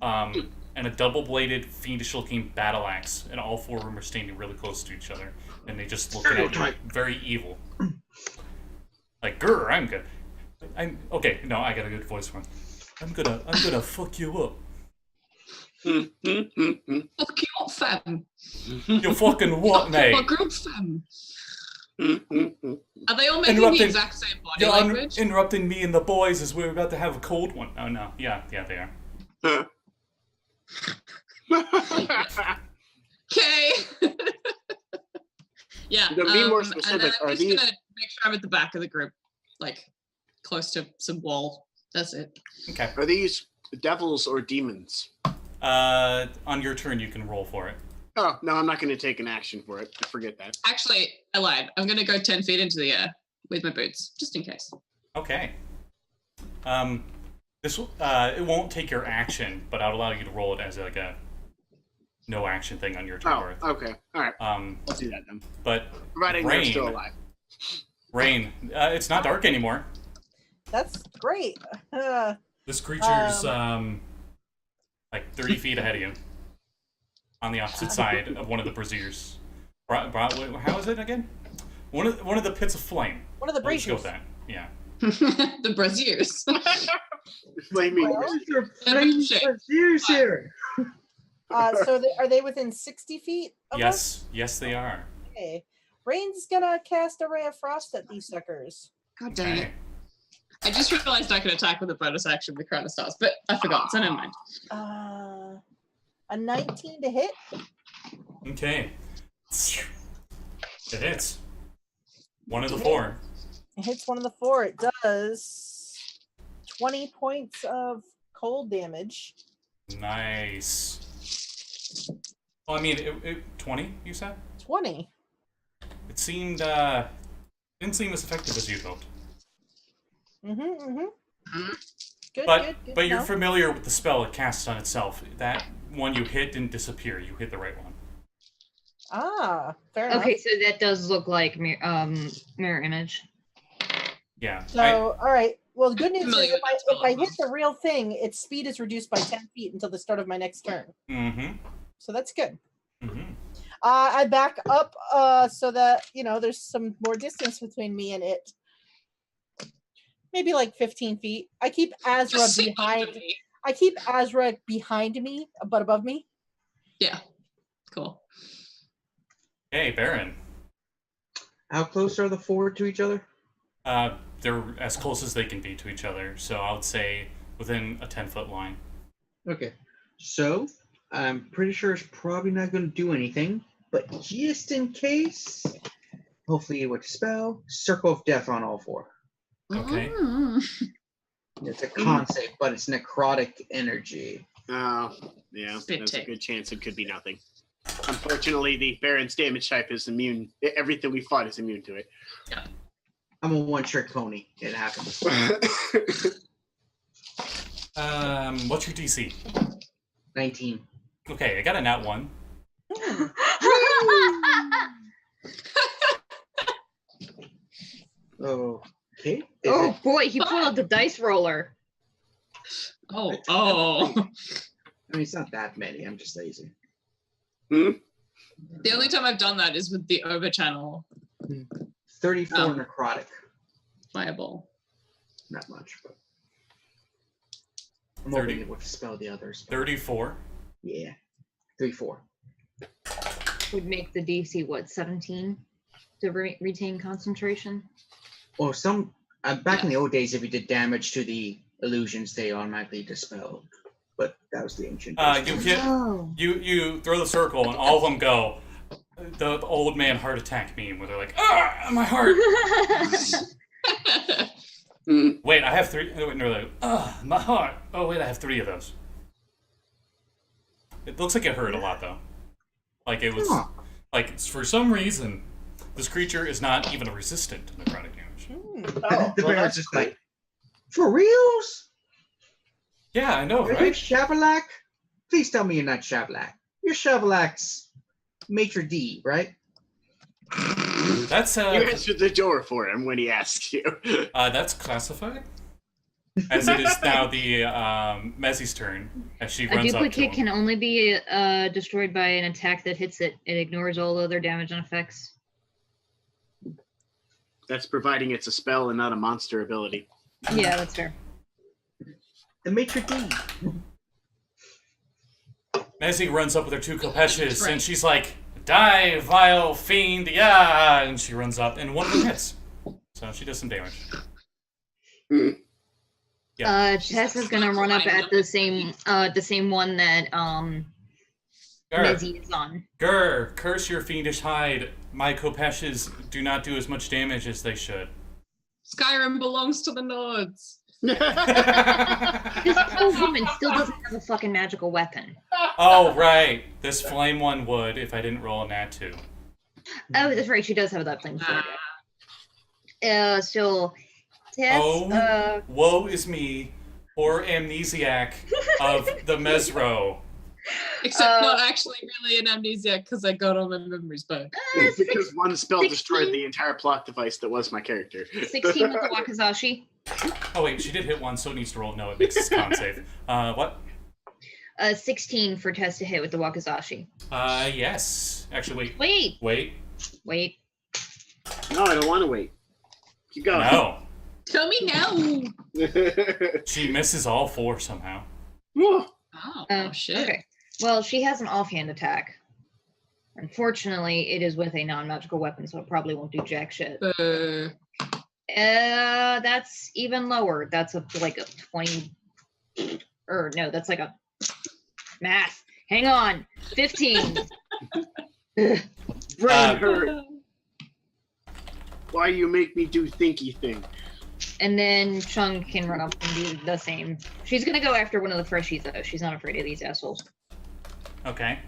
and a double-bladed, fiendish-looking battle axe, and all four of them are standing really close to each other, and they just look at you very evil. Like, grr, I'm good. Okay, no, I got a good voice for him. I'm gonna fuck you up. Fuck you up, fam. You fucking what, mate? Fuck you up, fam. Are they all making the exact same body language? Interrupting me and the boys as we're about to have a cold one. Oh no, yeah, they are. Okay. Yeah. To be more specific, and then I'm are just these gonna make sure I'm at the back of the group, like close to some wall. That's it. Okay. are these devils or demons? On your turn, you can roll for it. Oh no, I'm not going to take an action for it. Forget that. Actually, I lied. I'm gonna go 10 feet into the air with my boots, just in case. Okay. This will, it won't take your action, but I'll allow you to roll it as like a no action thing on your turn. Oh, okay, all right. Um, I'll do that then. but Providing they're still alive. Rein, it's not dark anymore. That's great. This creature's like 30 feet ahead of you, on the opposite side of one of the braziers. How is it again? One of the pits of flame. One of the Let's go with braziers. that. Yeah. The braziers. Flaming. Years here. So are they within 60 feet of us? Yes, they are. Okay. Rain's gonna cast a ray of frost at these suckers. God dang it. Okay. I just realized I could attack with a bonus action with Crown of Stars, but I forgot, so never mind. A 19 to hit. Okay. It hits. One of the four. It hits one of the four. It does 20 points of cold damage. Nice. Well, I mean, 20, you said? 20. It seemed, didn't seem as effective as you'd hoped. Good, But good you're to know. familiar with the spell it casts on itself. That one you hit didn't disappear. You hit the right one. Fair enough. Okay, so that does look like mirror image. Yeah. So, all right. Well, the good news is Familiar if with that I spell. hit the real thing, its speed is reduced by 10 feet until the start of my next turn. Mm-hmm. So that's good. Mm-hmm. I back up so that, there's some more distance between me and it. Maybe like 15 feet. I keep Azra Just sit behind. under me. I keep Azra behind me, but above me. Yeah. Cool. Hey, Baron. How close are the four to each other? They're as close as they can be to each other, so I would say within a 10-foot line. Okay. So, I'm pretty sure it's probably not going to do anything, but just in case, hopefully with spell, Circle of Death on all four. Okay. Mm. It's a con save, but it's necrotic energy. Oh, yeah. Spit There's a take. good chance it could be nothing. Unfortunately, the Baron's damage type is immune. Everything we fought is immune to it. I'm a one-trick pony. It happens. What's your DC? 19. Okay, I got a nat 1. Okay. Oh boy, he pulled out the dice roller. Oh. I mean, it's not that many. I'm just lazy. The only time I've done that is with the over channel 34 Oh. necrotic. fireball. Not much, but I'm 30. hoping it would spell the others. 34. Yeah. 34. Would make the DC what, 17 to retain concentration? Well, back in the old days, if you did damage to the illusions, they automatically dispelled. But that was the ancient. You days. hit. Oh. You throw the circle, and all of them go. The old man heart attack meme, where they're like, "Ah, my heart." Wait, I have 3. Oh, wait, no, like, my heart. Oh wait, I have 3 of those. It looks like it hurt a lot, though. Like it was... Huh. Like, for some reason, this creature is not even resistant to necrotic damage. Oh, The well, bear's that's just great. like, for reals? Yeah, I know, Are you right? Shavalak? Please tell me you're not Shavalak. You're Shavalak's maitre d', right? That's You answered the door for him when he asked you. that's classified. As it is now the Mezzi's turn, as she A runs up to duplicate him. can only be destroyed by an attack that hits it. It ignores all other damage and effects. That's providing it's a spell and not a monster ability. Yeah, that's fair. The maitre d'. Mezzi runs up with her 2 kopeshes, and she's like, "Die, vile fiend, yeah!" And she runs up, and one of them hits. So she does some damage. Tessa's gonna run up at the same one that Grr, Mezzi is on. grr, curse your fiendish hide. My kopeshes do not do as much damage as they should. Skyrim belongs to the Nords. This poor woman still doesn't have a fucking magical weapon. Oh, right. This flame one would if I didn't roll a nat 2. Oh, that's right. She does have that thing. So, Tess, Oh, woe is me, poor amnesiac of the Mesro. Except not actually really an amnesiac because I got all my memories back. Because one spell 16? destroyed the entire plot device that was my character. 16 with the Wakizashi. Oh, wait, she did hit one, so it needs to roll. No, it makes its con save. What? 16 for Tess to hit with the Wakizashi. Yes. Actually, wait. Wait. No, I don't want to wait. Keep going. No. Tell me now. She misses all 4 somehow. Whoa. Oh, shit. Okay. Well, she has an offhand attack. Unfortunately, it is with a non-magical weapon, so it probably won't do jack shit. That's even lower. That's like a 20. Or no, that's like a math. Hang on. 15. Brain hurt. Why you make me do thinky thing? And then Chung can run up and do the same. She's gonna go after one of the freshies though. She's not afraid of these assholes. Okay.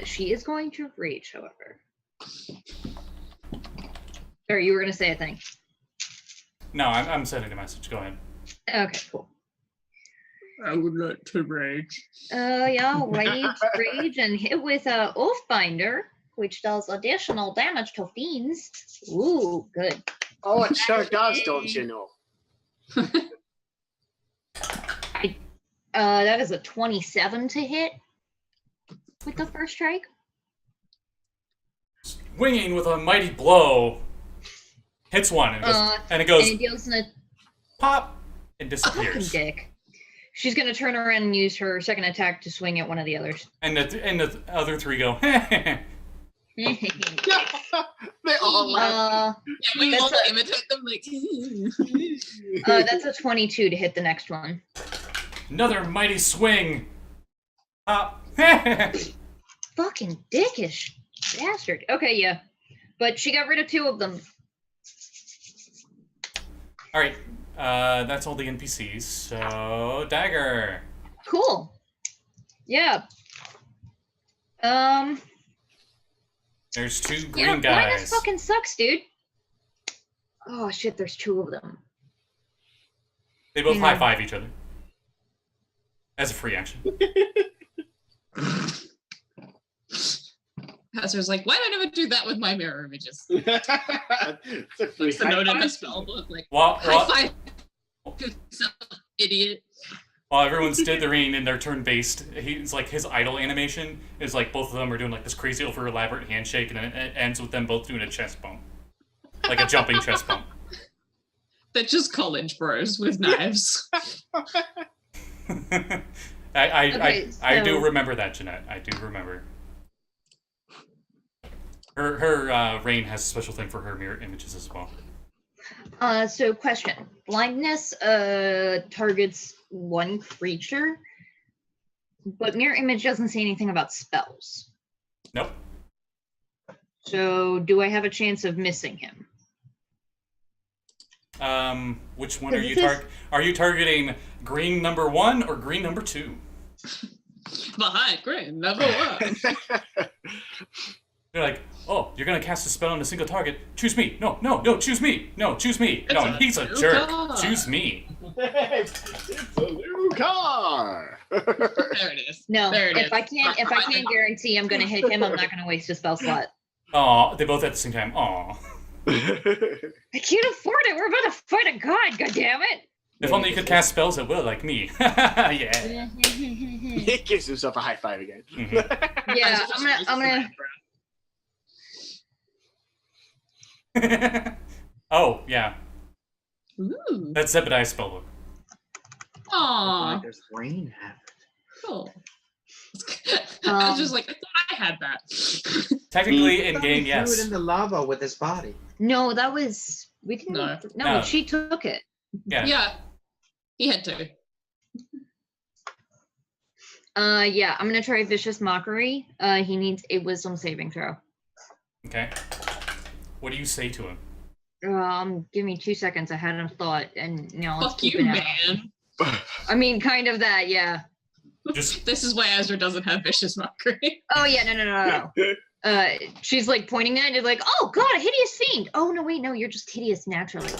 She is going to reach, however. Or you were gonna say a thing. No, I'm sending a message. Go ahead. Okay, cool. I would like to rage. Yeah, rage, and hit with a Oathbinder, which does additional damage to fiends. Ooh, good. Oh, it sure does, don't you know? That is a 27 to hit with the first strike. Swinging with a mighty blow. Hits one and, and it goes And it deals in a pop and fucking disappears. dick. She's gonna turn around and use her second attack to swing at one of the others. And the other 3 go, They all laugh. Yeah, we all That's imitate them like. That's a 22 to hit the next one. Another mighty swing. Pop. Fucking dickish bastard. Okay, yeah. But she got rid of 2 of them. Alright. That's all the NPCs. So, Dagger. Cool. Yeah. There's 2 Yeah, green blindness guys. fucking sucks, dude. Oh shit, there's 2 of them. They both Hang on. high-five each other. As a free action. Azra's like, why did I never do that with my mirror images? It's a free It's a note in high the five. spell book, like, While high five yourself, idiot. everyone's dithering in their turn-based, he's like his idle animation is like both of them are doing like this crazy over elaborate handshake, and it ends with them both doing a chest bump, like a jumping chest bump. They're just college bros with knives. I do so- remember that, Jeanette. I do remember. Her Rein has a special thing for her mirror images as well. So question. Blindness targets one creature, but mirror image doesn't say anything about spells. Nope. So do I have a chance of missing him? Which one are you This is- Are you targeting green number 1 or green number 2? Behind Grin, number one. They're like, oh, you're gonna cast a spell on a single target. Choose me. No, choose me. No, choose me. It's No, a he's a new jerk. car. Choose me. It's a new car. There it is. No, There it if is. I can't guarantee I'm gonna hit him, I'm not gonna waste a spell slot. Aw, they both at the same time. Aw. I can't afford it. We're about to fight a god. God damn it! If only you could cast spells at will like me. Yeah. He gives himself a high five again. Mhm. Yeah, I'm gonna. Oh, yeah. Ooh. That's Zebediah's spellbook. Aw, Why does Rein have it? cool. I was just like, I thought I had that. Technically, in Thought he game, threw yes. it in the lava with his body. No, that was we didn't. No. No. She took it. Yeah. Yeah, he had to. Yeah, I'm gonna try vicious mockery. He needs a wisdom saving throw. Okay. What do you say to him? Give me 2 seconds. I hadn't thought, and now let's Fuck keep you, it out. man. I mean, kind of that, yeah. Just This is why Azra doesn't have vicious mockery. Oh yeah, no. She's like pointing at it, like, oh god, a hideous fiend. Oh no, wait, no, you're just hideous naturally.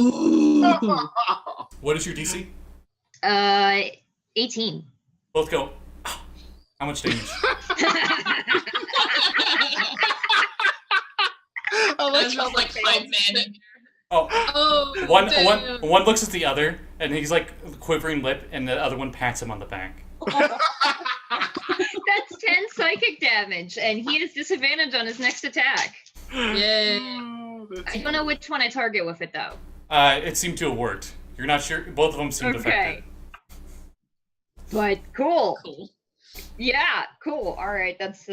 Ooh. what is your DC? 18. Both go. How much damage? Azra's like, oh man. Oh, Oh, one looks at the other, and he's like quivering lip, and the other one pats him on the back. That's 10 psychic damage, and he has disadvantage on his next attack. Yeah. I don't know which one I target with it though. It seemed to have worked. You're not sure. Both of them seemed Okay. affected. But cool. Cool. Yeah, cool. All right, that's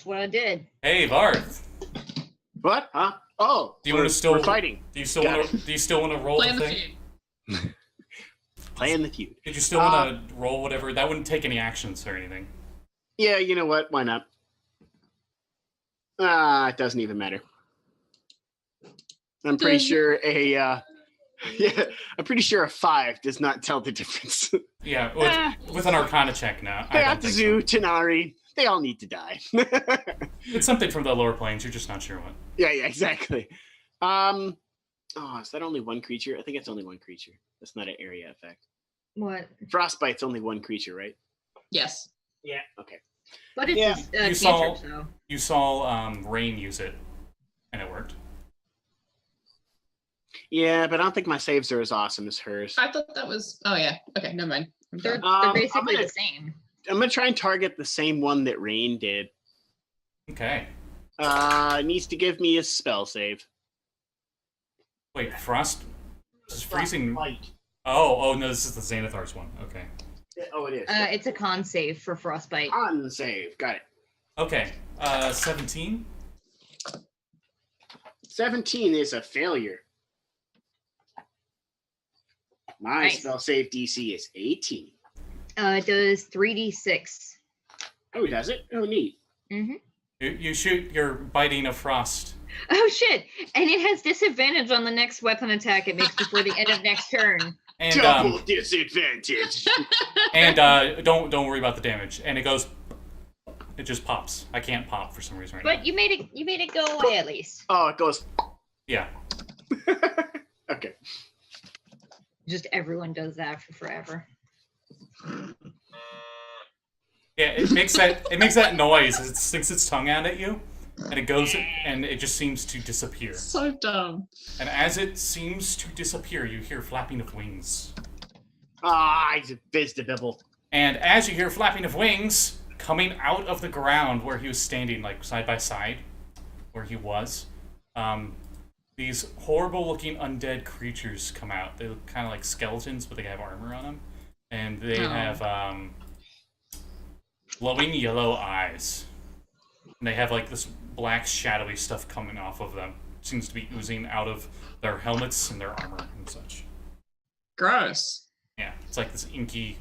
what I did. Hey, Varth. What? Huh? Oh, Do you want to still we're fighting? Do you still Got want to? Do you still want to roll Playing the the thing? feud. Playing the feud. Did you still want to roll whatever? That wouldn't take any actions or anything. Yeah, you know what? Why not? It doesn't even matter. I'm pretty sure I'm pretty sure a 5 does not tell the difference. Yeah, with an Arcana check now. I don't think Baptizu, so. Tanari, they all need to die. It's something from the lower planes. You're just not sure what. Yeah, exactly. Is that only one creature? I think it's only one creature. That's not an area effect. What? Frostbite's only one creature, right? Yes. Yeah. Okay. But it's Yeah, a you saw- cantrip, so. You saw Rein use it, and it worked. Yeah, but I don't think my saves are as awesome as hers. I thought that was. Oh yeah. Okay, never mind. I'm They're, done. they're I'm basically gonna- the same. I'm gonna try and target the same one that Rein did. Okay. It needs to give me a spell save. Wait, Frost is freezing. Light. Oh no, this is the Xanathar's one. Okay. Oh, it is. It's a con save for frostbite. On save. Got it. Okay. 17. 17 is a failure. My Nice. spell save DC is 18. It does 3d6. Oh, does it? Oh, neat. Mm-hmm. You shoot your biting of frost. Oh shit! And it has disadvantage on the next weapon attack it makes before the end of next turn. And Double disadvantage. don't worry about the damage. And it goes. It just pops. I can't pop for some reason right But now. you made it go away at least. Oh, it goes. Yeah. Okay. Just everyone does that for forever. Yeah, it makes that noise as it sticks its tongue out at you, and it goes and it just seems to disappear. So dumb. And as it seems to disappear, you hear flapping of wings. It's a Bizdabibble. And as you hear flapping of wings coming out of the ground where he was standing, like side by side, where he was, these horrible-looking undead creatures come out. They look kind of like skeletons, but they have armor on them, and they have glowing yellow eyes. And they have like this black, shadowy stuff coming off of them. It seems to be oozing out of their helmets and their armor and such. Gross. Yeah, it's like this inky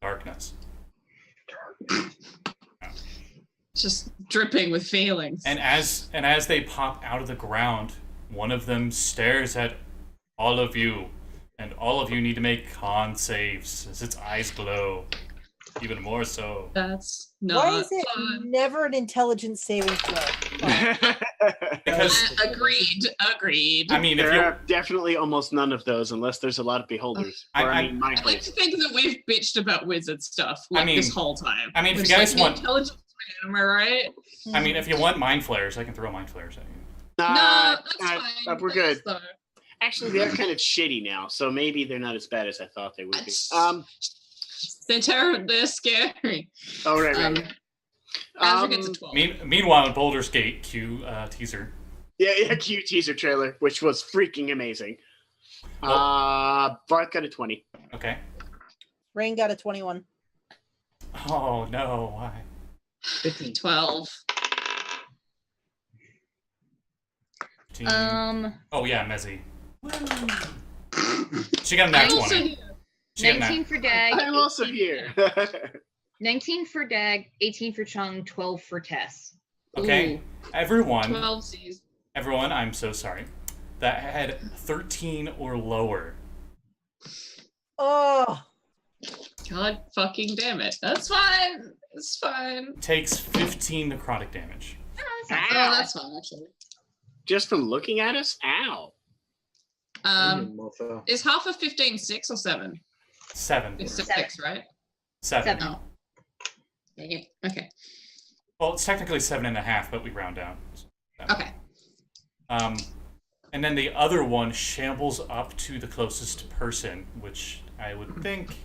darkness. Just dripping with feelings. And as they pop out of the ground, one of them stares at all of you, and all of you need to make con saves as its eyes glow. Even more so. That's Why not is it fun. never an intelligence saving throw? Because Agreed. I mean, if there you are definitely almost none of those unless there's a lot of beholders. Or, I mean, mind I'd like flayers. to think that we've bitched about wizard stuff like mean- this whole time. I mean, if It's you guys like, want- intelligence, am I right? I mean, if you want mind flares, I can throw mind flares at you. No, that's fine. We're good. Thanks, though. Actually, they're kind of shitty now, so maybe they're not as bad as I thought they would be. They're terrible. They're scary. Oh, right, right. Azra gets a 12. Meanwhile, in Boulder's Gate, cue teaser. Yeah, cute teaser trailer, which was freaking amazing. Varth got a 20. Okay. Rein got a 21. Oh no, why? 15. 12. 15. Oh yeah, Mezzy. She got a I'm nat also 20. here. She got a 19 nat. for Dag. I'm also 18 here. 19 for Dag, 18 for Chung, 12 for Tess. Okay, Ooh, everyone, 12 C's. I'm so sorry. That had 13 or lower. Oh, God fucking damn it. That's fine. It's fine. Takes 15 necrotic damage. Oh, that's not Oh, bad. that's fine, actually. Just from looking at us? Ow. Mofo. Is half of 15 6 or 7? 7. It's Seven. 6, right? 7. Oh. Dang it. Okay. Well, it's technically 7.5, but we round down. Okay. And then the other one shambles up to the closest person, which I would think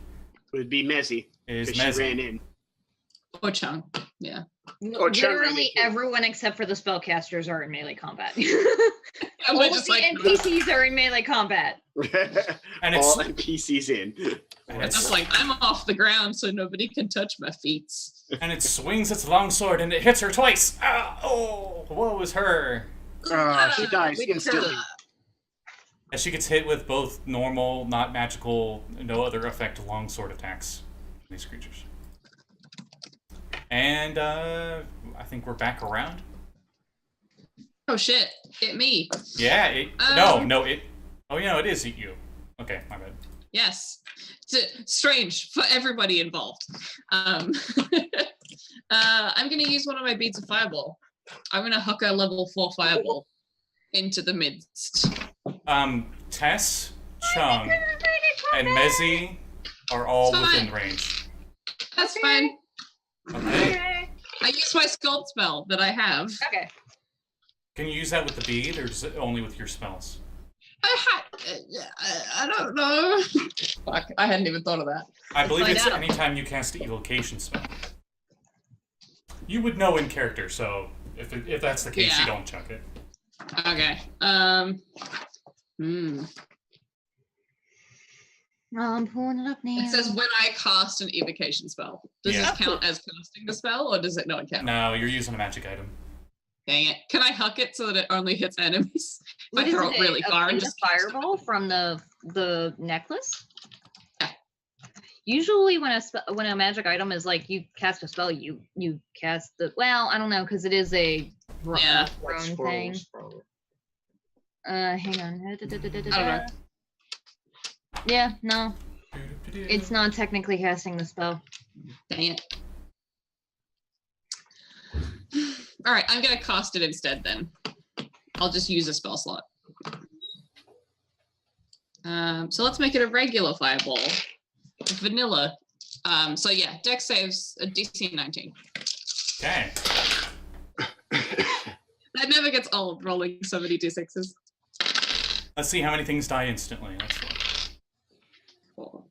Would be Mezzy. is Because she ran Mezzy. in. Or Chung. Yeah. Or Chung ran Literally in. everyone except for the spellcasters are in melee combat. And All we're of just the like, NPCs are in melee combat. And All it's, NPCs in. and, just it's, like, I'm off the ground so nobody can touch my feet. and it swings its long sword and it hits her twice. Ah, oh, woe is her. She dies Wait, instantly. As she gets hit with both normal, not magical, no other effect longsword attacks from these creatures. And I think we're back around. Oh shit. Hit me. Yeah, it is you. Okay, my bad. Yes. It's strange for everybody involved. I'm going to use one of my beads of fireball. I'm going to hook a level 4 fireball into the midst. Tess, Chung, and Mezzy are all Fine. within range. That's fine. Okay. Okay. I use my sculpt spell that I have. Okay. Can you use that with the bead, or is it only with your spells? I don't know. Fuck, I hadn't even thought of that. I believe find it's out. anytime you cast an evocation spell. You would know in character, so if that's the case, Yeah. you don't chuck it. Okay. I'm pulling it up now. It says when I cast an evocation spell. Does Yeah. this count as casting the spell, or does it not count? No, you're using a magic item. Dang it. Can I huck it so that it only hits enemies? If What I is throw it? it really far and A just cast it? fireball from the necklace. Yeah. Usually, when a magic item is like you cast a spell, you cast the. Well, I don't know because it is a Yeah. thrown thing. Scrolls, probably. Hang on. I don't know. Yeah, no, it's not technically casting the spell. Dang it. All right, I'm gonna cast it instead then. I'll just use a spell slot. So let's make it a regular fireball. Vanilla. So yeah, Dex saves a DC 19. Okay. That never gets old, rolling so many D6s. Let's see how many things die instantly. That's one. 4.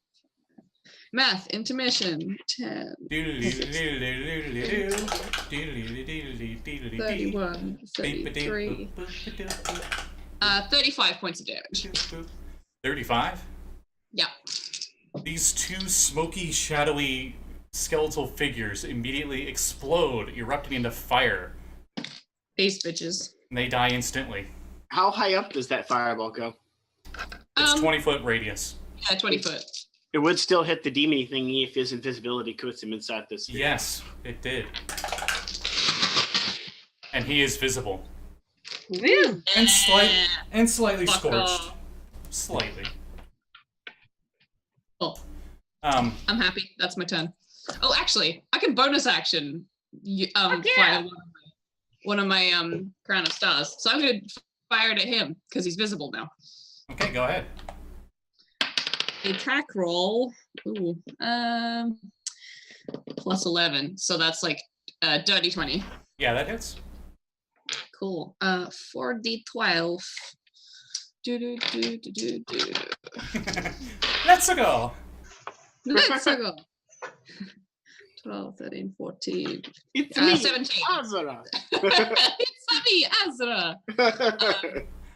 Math, intermission, 10, 31, 33, 35 points of damage. 35? Yeah. These two smoky, shadowy, skeletal figures immediately explode, erupting into fire. These bitches. And they die instantly. How high up does that fireball go? It's 20-foot radius. Yeah, 20 foot. It would still hit the demon thingy if his invisibility puts him inside this. Yes, it did. And he is visible. Woo! And slightly Fuck scorched. off. Slightly. Oh, Um, I'm happy. That's my turn. Oh, actually, I can bonus action. Fire one of my crown of stars. So I'm gonna fire it at him because he's visible now. Okay, go ahead. Attack roll. Ooh. Plus 11. So that's like dirty 20. Yeah, that hits. Cool. 4d12. Do. Let's go. Let's go. 12, 13, 14. It's me, 17. Azra. It's me, Azra.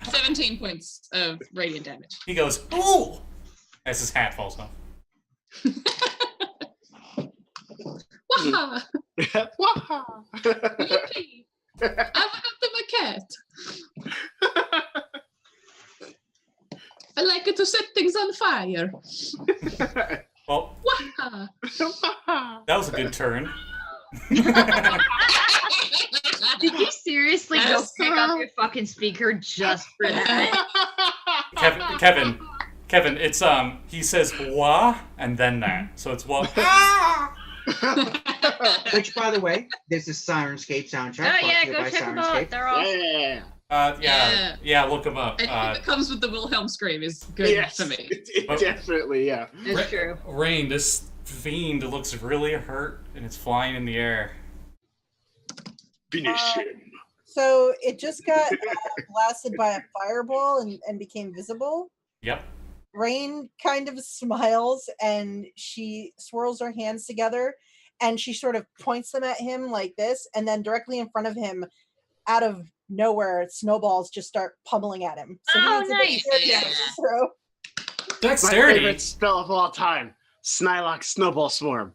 17 points of radiant damage. He goes, ooh! As his hat falls off. Waha! Yippee! I've got the maquette. I like it to set things on fire. Well, Waha! that was a good turn. Did you seriously go Yes. pick up your fucking speaker just for that? Kevin, it's he says wah and then that. So it's wah. Which, by the way, there's a Sirenscape soundtrack. Oh yeah, brought to you go by check them out. Sirenscape. They're all. Yeah, look him up. Anything that comes with the Wilhelm scream is good Yes, for me. definitely, yeah. It's true. Rein, this fiend looks really hurt and it's flying in the air. Finish him. So it just got blasted by a fireball and became visible. Yep. Rein kind of smiles and she swirls her hands together and she sort of points them at him like this, and then directly in front of him, out of nowhere, snowballs just start pummeling at him. So Oh, he needs a nice. dexterity Yeah. saving throw. My Dexterity. favorite spell of all time. Snylock Snowball Swarm.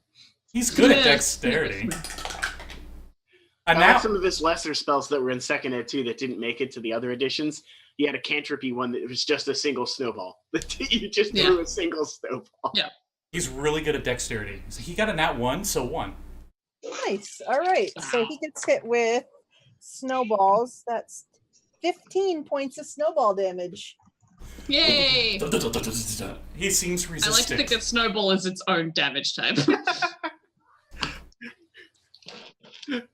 He's good at Yeah. dexterity. And I now, like some of his lesser spells that were in second ed too that didn't make it to the other editions. You had a cantripy one that was just a single snowball. You just threw a single snowball. Yeah. he's really good at dexterity. So he got a nat 1, so 1. Nice. All right. So he gets hit with snowballs. That's 15 points of snowball damage. Yay! He seems I like to resistant. think that snowball is its own damage type.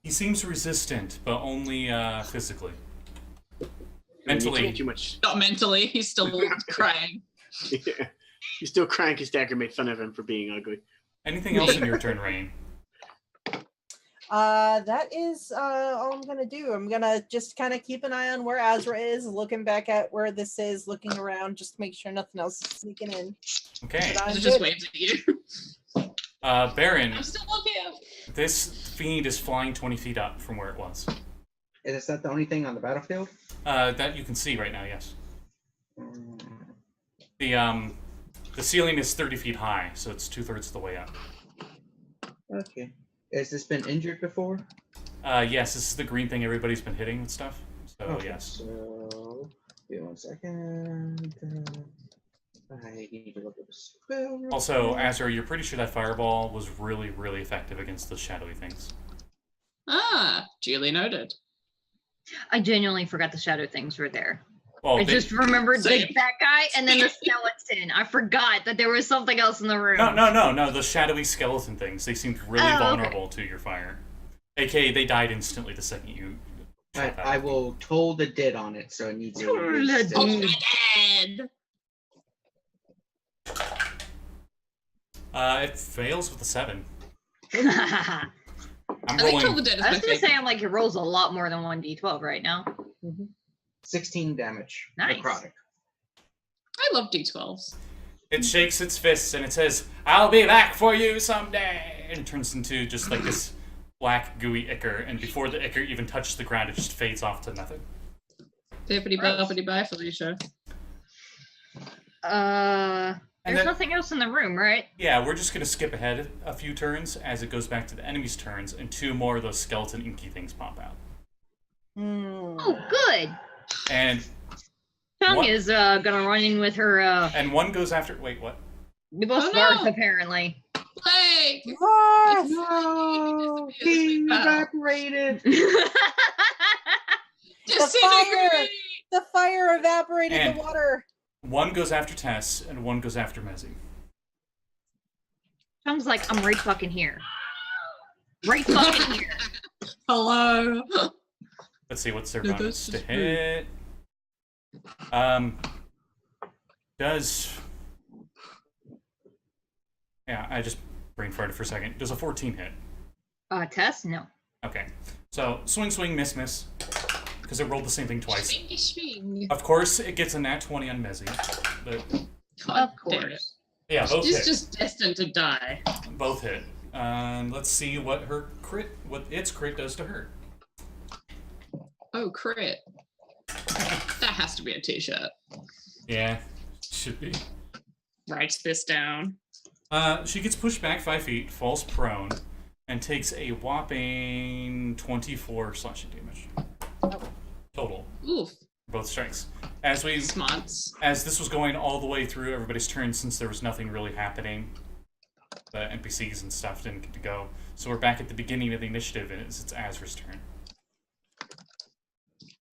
He seems resistant, but only physically. And you Mentally. can't too much. Not mentally, he's still crying. Yeah. He's still crying because Dagger made fun of him for being ugly. Anything else in your turn, Rein? That is all I'm gonna do. I'm gonna just kind of keep an eye on where Azra is, looking back at where this is, looking around, just to make sure nothing else is sneaking in. Okay. But I'm It just good. waves at you. Baron, I'm still up here. this fiend is flying 20 feet up from where it was. Is that the only thing on the battlefield? That you can see right now, yes. The ceiling is 30 feet high, so it's 2/3 of the way up. Okay. Has this been injured before? Yes, this is the green thing everybody's been hitting with stuff. So Okay, yes. So, give me 1 second. I need to look at the spell. real Also, quick. Azra, you're pretty sure that fireball was really, really effective against those shadowy things. Ah, duly noted. I genuinely forgot the shadow things were there. Well, I just remembered Same. like that guy and then the skeleton. I forgot that there was something else in the room. no, the shadowy skeleton things. They seemed really Oh, okay. vulnerable to your fire. AKA, they died instantly the second you shot that. I will toll the dead on it, so it needs a Toll the resist. dead. It fails with a 7. I I'm I think Toll rolling. the Dead is was my gonna favorite. say I'm like it rolls a lot more than 1d12 right now. 16 damage. Nice. Necrotic. I love D12s. It shakes its fists and it says, "I'll be back for you someday," and it turns into just like this black gooey ichor. And before the ichor even touches the ground, it just fades off to nothing. Bippity boppity bye, Felicia. And There's then- nothing else in the room, right? Yeah, we're just gonna skip ahead a few turns as it goes back to the enemy's turns, and 2 more of those skeleton inky things pop out. Oh, good. And Tongue What? is gonna run in with her. and one goes after. Wait, what? We lost Oh, Varth no. apparently. Plague! Varth! No! He evaporated! The Disintegrate! The fire evaporated And- the water. One goes after Tess, and one goes after Mezzy. Sounds like I'm right fucking here. Right fucking here. Hello. Let's see, what's their Yeah, bonus that's to just rude. hit? Does... Yeah, I just brain farted for a second. Does a 14 hit? Test? No. Okay. So, swing, swing, miss, miss. Because it rolled the same thing twice. Swingy swing. Of course, it gets a nat 20 on Mezzy. But, God Of damn it. course. yeah, both She's hit. just destined to die. Both hit. Let's see what its crit does to her. Oh, crit. That has to be a t-shirt. Yeah, should be. Write this down. She gets pushed back 5 feet, falls prone, and takes a whopping 24 slashing damage. Total. Oof. Both strikes. Smarts. As this was going all the way through everybody's turn, since there was nothing really happening, the NPCs and stuff didn't get to go. So we're back at the beginning of the initiative, and it's Azra's turn.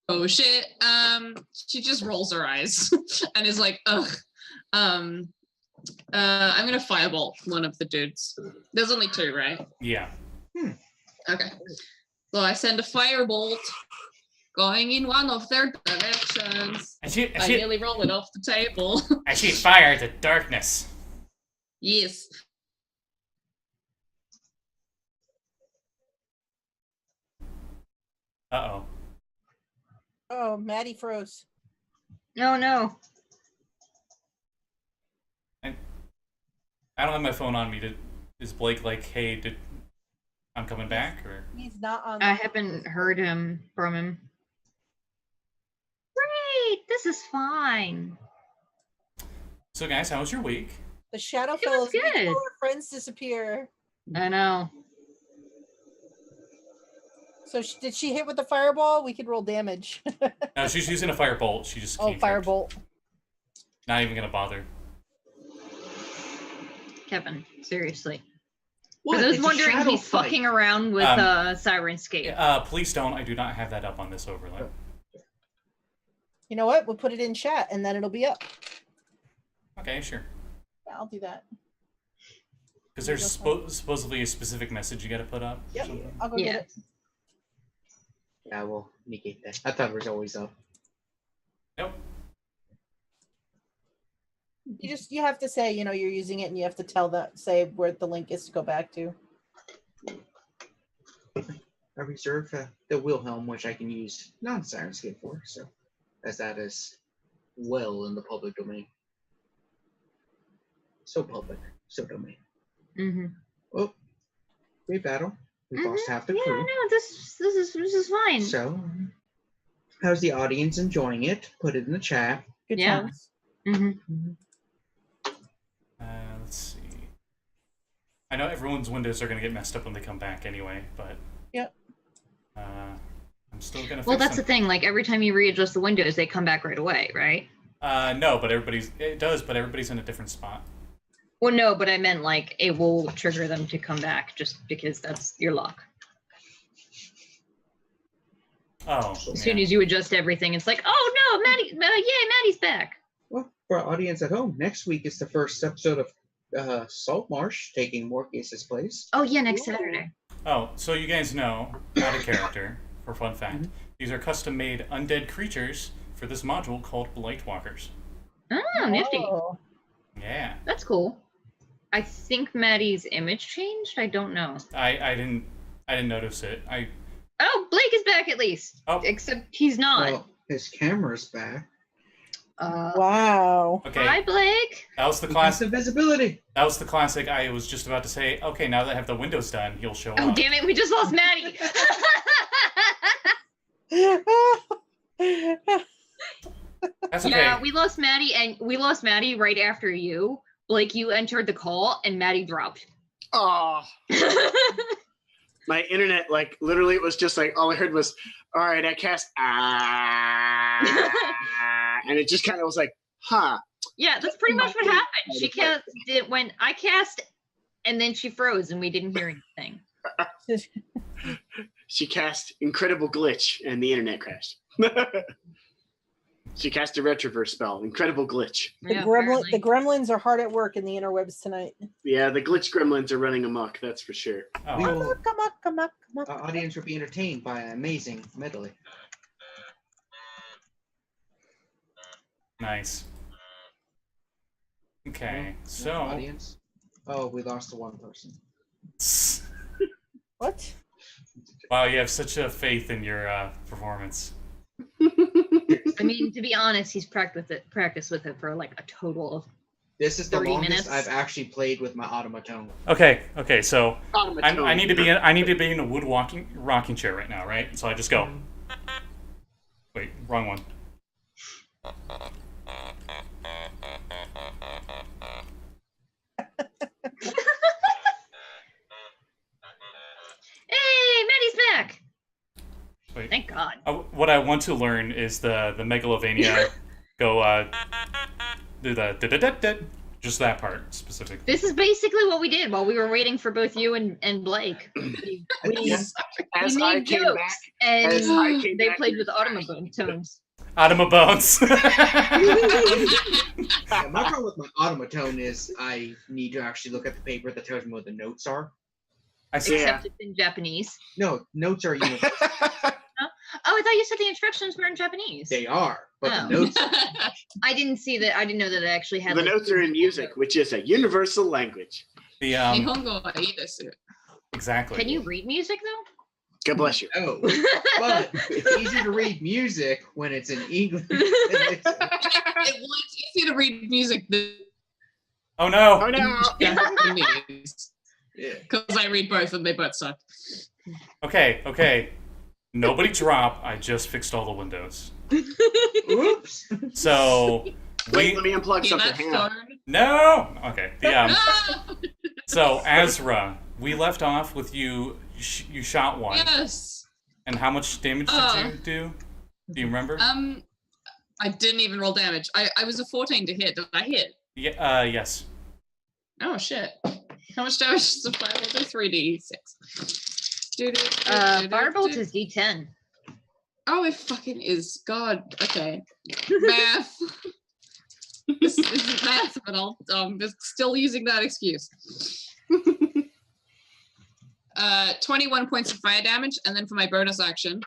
Oh shit. She just rolls her eyes and is like, ugh. I'm gonna firebolt one of the dudes. There's only 2, right? Yeah. Okay. So I send a firebolt going in one of their directions. I nearly roll it off the table. I see fire to darkness. Yes. Uh-oh. Oh, Madi froze. No, no. I don't have my phone on me. Is Blake like, hey, I'm coming back? Or He's not on. I haven't heard from him. Great, this is fine. So guys, how was your week? The shadow It fellows was make good. all our friends disappear. I know. So did she hit with the fireball? We could roll damage. No, she's using a firebolt. She just Oh, can't. firebolt. Not even gonna bother. Kevin, seriously. What? I was It's a wondering shadow he's fight. fucking around with Sirenscape. Please don't. I do not have that up on this overlay. You know what? We'll put it in chat and then it'll be up. Okay, sure. Yeah, I'll do that. Because there's supposedly a specific message you got to put up. or Yep. something. I'll go Yeah. get it. Yeah, we'll negate that. I thought it was always up. Nope. You have to say, you're using it and you have to say where the link is to go back to. I reserve the Wilhelm, which I can use non-Sirenscape for, so as that is well in the public domain. So public, so domain. Mm-hmm. Oh, great battle. We lost half the crew. Yeah, no, this is fine. So, how's the audience enjoying it? Put it in the chat. Good Yeah. times. Mm-hmm. Let's see. I know everyone's windows are going to get messed up when they come back anyway, but... Yep. I'm still going to fix Well, that's the them. thing. Like, every time you readjust the windows, they come back right away, right? No, but it does, but everybody's in a different spot. Well, no, but I meant, like, it will trigger them to come back just because that's your luck. Oh, As soon as you adjust everything, it's like, oh, no, Maddie, yay, Maddie's back. Well, for our audience at home, next week is the first episode of Salt Marsh taking Morcase's place. Oh, yeah, next Saturday. Oh, so you guys know, out of character, for fun fact, these are custom-made undead creatures for this module called Blightwalkers. Oh, nifty. Oh. Yeah. That's cool. I think Maddie's image changed. I don't know. I didn't notice it. Oh, Blake is back at least. Oh. Except he's not. Well, his camera's back. Wow. Okay. Hi, Blake. That was the Lost classic. the visibility. That was the classic. I was just about to say, okay, now that I have the windows done, he'll show Oh, up. damn it. We just lost Maddie. That's okay. Yeah, we lost Maddie, and we lost Maddie right after you. Blake, you entered the call, and Maddie dropped. Oh, my internet, literally, it was just all I heard was, all right, I cast, and it just kind of was like, huh. Yeah, that's pretty much what happened. She cast it when I cast, and then she froze, and we didn't hear anything. She cast incredible glitch, and the internet crashed. She cast a retroverse spell. Incredible glitch. The, Yeah, the apparently. gremlins are hard at work in the interwebs tonight. Yeah, the glitch gremlins are running amok, that's for sure. Oh, We will, Come on. our audience will be entertained by an amazing medley. nice. Okay, so Audience. Oh, we lost to one person. What? wow, you have such a faith in your performance. I mean, to be honest, he's practiced with it for like a total of. This is the 30 longest minutes. I've actually played with my automaton. Okay, so Automaton. I need to be in a wood rocking chair right now, right? So I just go. Wait, wrong one. Hey, Maddie's back! Wait. Thank God. What I want to learn is the Megalovania go do the just that part specifically. This is basically what we did while we were waiting for both you and Blake. We As made I came jokes, back, and as I came they back played to with the automotones. Automa bones. Yeah, my problem with my automaton is I need to actually look at the paper that tells me what the notes are. I see. Yeah. Except it's in Japanese. No, notes are universal. Oh, I thought you said the instructions were in Japanese. They are, but Oh. the notes. I didn't see that. I didn't know that it actually had. the like, notes are in music, which is a universal language. The 日本語はいいです。 exactly. Can you read music though? God bless you. Oh, but it's easy to read music when it's in English. It's easier to read music than Oh no! Oh no! Japanese. Yeah. Because I read both and they both suck. Okay. Nobody drop. I just fixed all the windows. Oops. So Wait, let me unplug Yeah, something. that's Hang on. phone. no. Okay. No! So Azra, we left off with you. You shot one. Yes. And how much damage did you do? Do you remember? I didn't even roll damage. I was a 14 to hit. Did I hit? Yeah. Yes. Oh shit. How much damage does a firebolt do? 3d6. Firebolt is D10. Oh, it fucking is. God. Okay. Math. This isn't math, but I'll just still using that excuse. 21 points of fire damage, and then for my bonus action,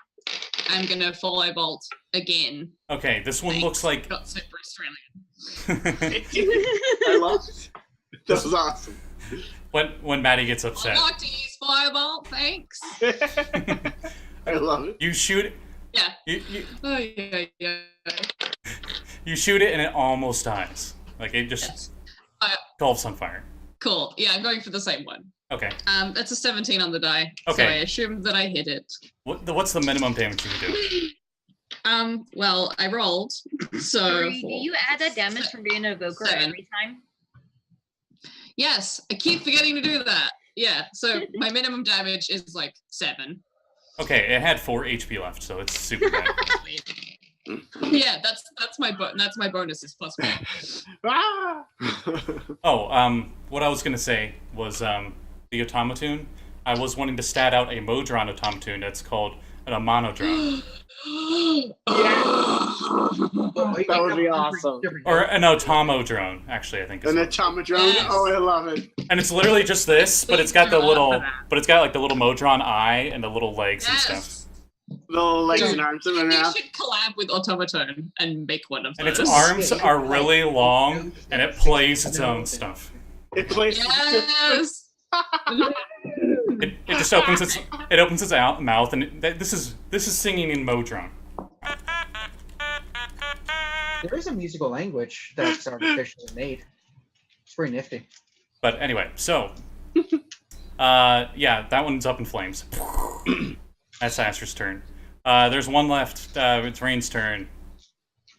I'm gonna firebolt again. Okay. This one looks like. Got super Australian. I love it. That was awesome. when Maddie gets I'd upset, like to use firebolt, thanks. I love it. you shoot. Yeah. You Oh yeah. you shoot it and it almost dies. Like it just Yes. gulps on fire. Cool. Yeah, I'm going for the same one. Okay. That's a 17 on the die. So Okay. I assume that I hit it. What's the minimum damage you can do? Well, I rolled. So Do you add that damage from being an evoker 7. every time? Yes, I keep forgetting to do that. Yeah, so my minimum damage is like 7. Okay, it had 4 HP left, so it's super bad. Yeah, that's my bonus is plus 1. Ah! Oh, what I was gonna say was the automaton. I was wanting to stat out a Modron automaton that's called an Monodron. That would be awesome. Or an Automodrone, actually, I think. Is An what- automadrone? Yes. Oh, I love it. And it's literally just this, but it's got the little, but it's got like the little Modron eye and the little legs and stuff. Yes. The little legs Dude, and arms in You my mouth. should collab with Automaton and make one of And those. its arms are really long, and it plays its own stuff. It plays. Yes. It just opens its mouth, and this is singing in Modron. There is a musical language that's artificially made. It's pretty nifty. But anyway, so yeah, that one's up in flames. That's Azra's turn. There's one left. It's Rein's turn.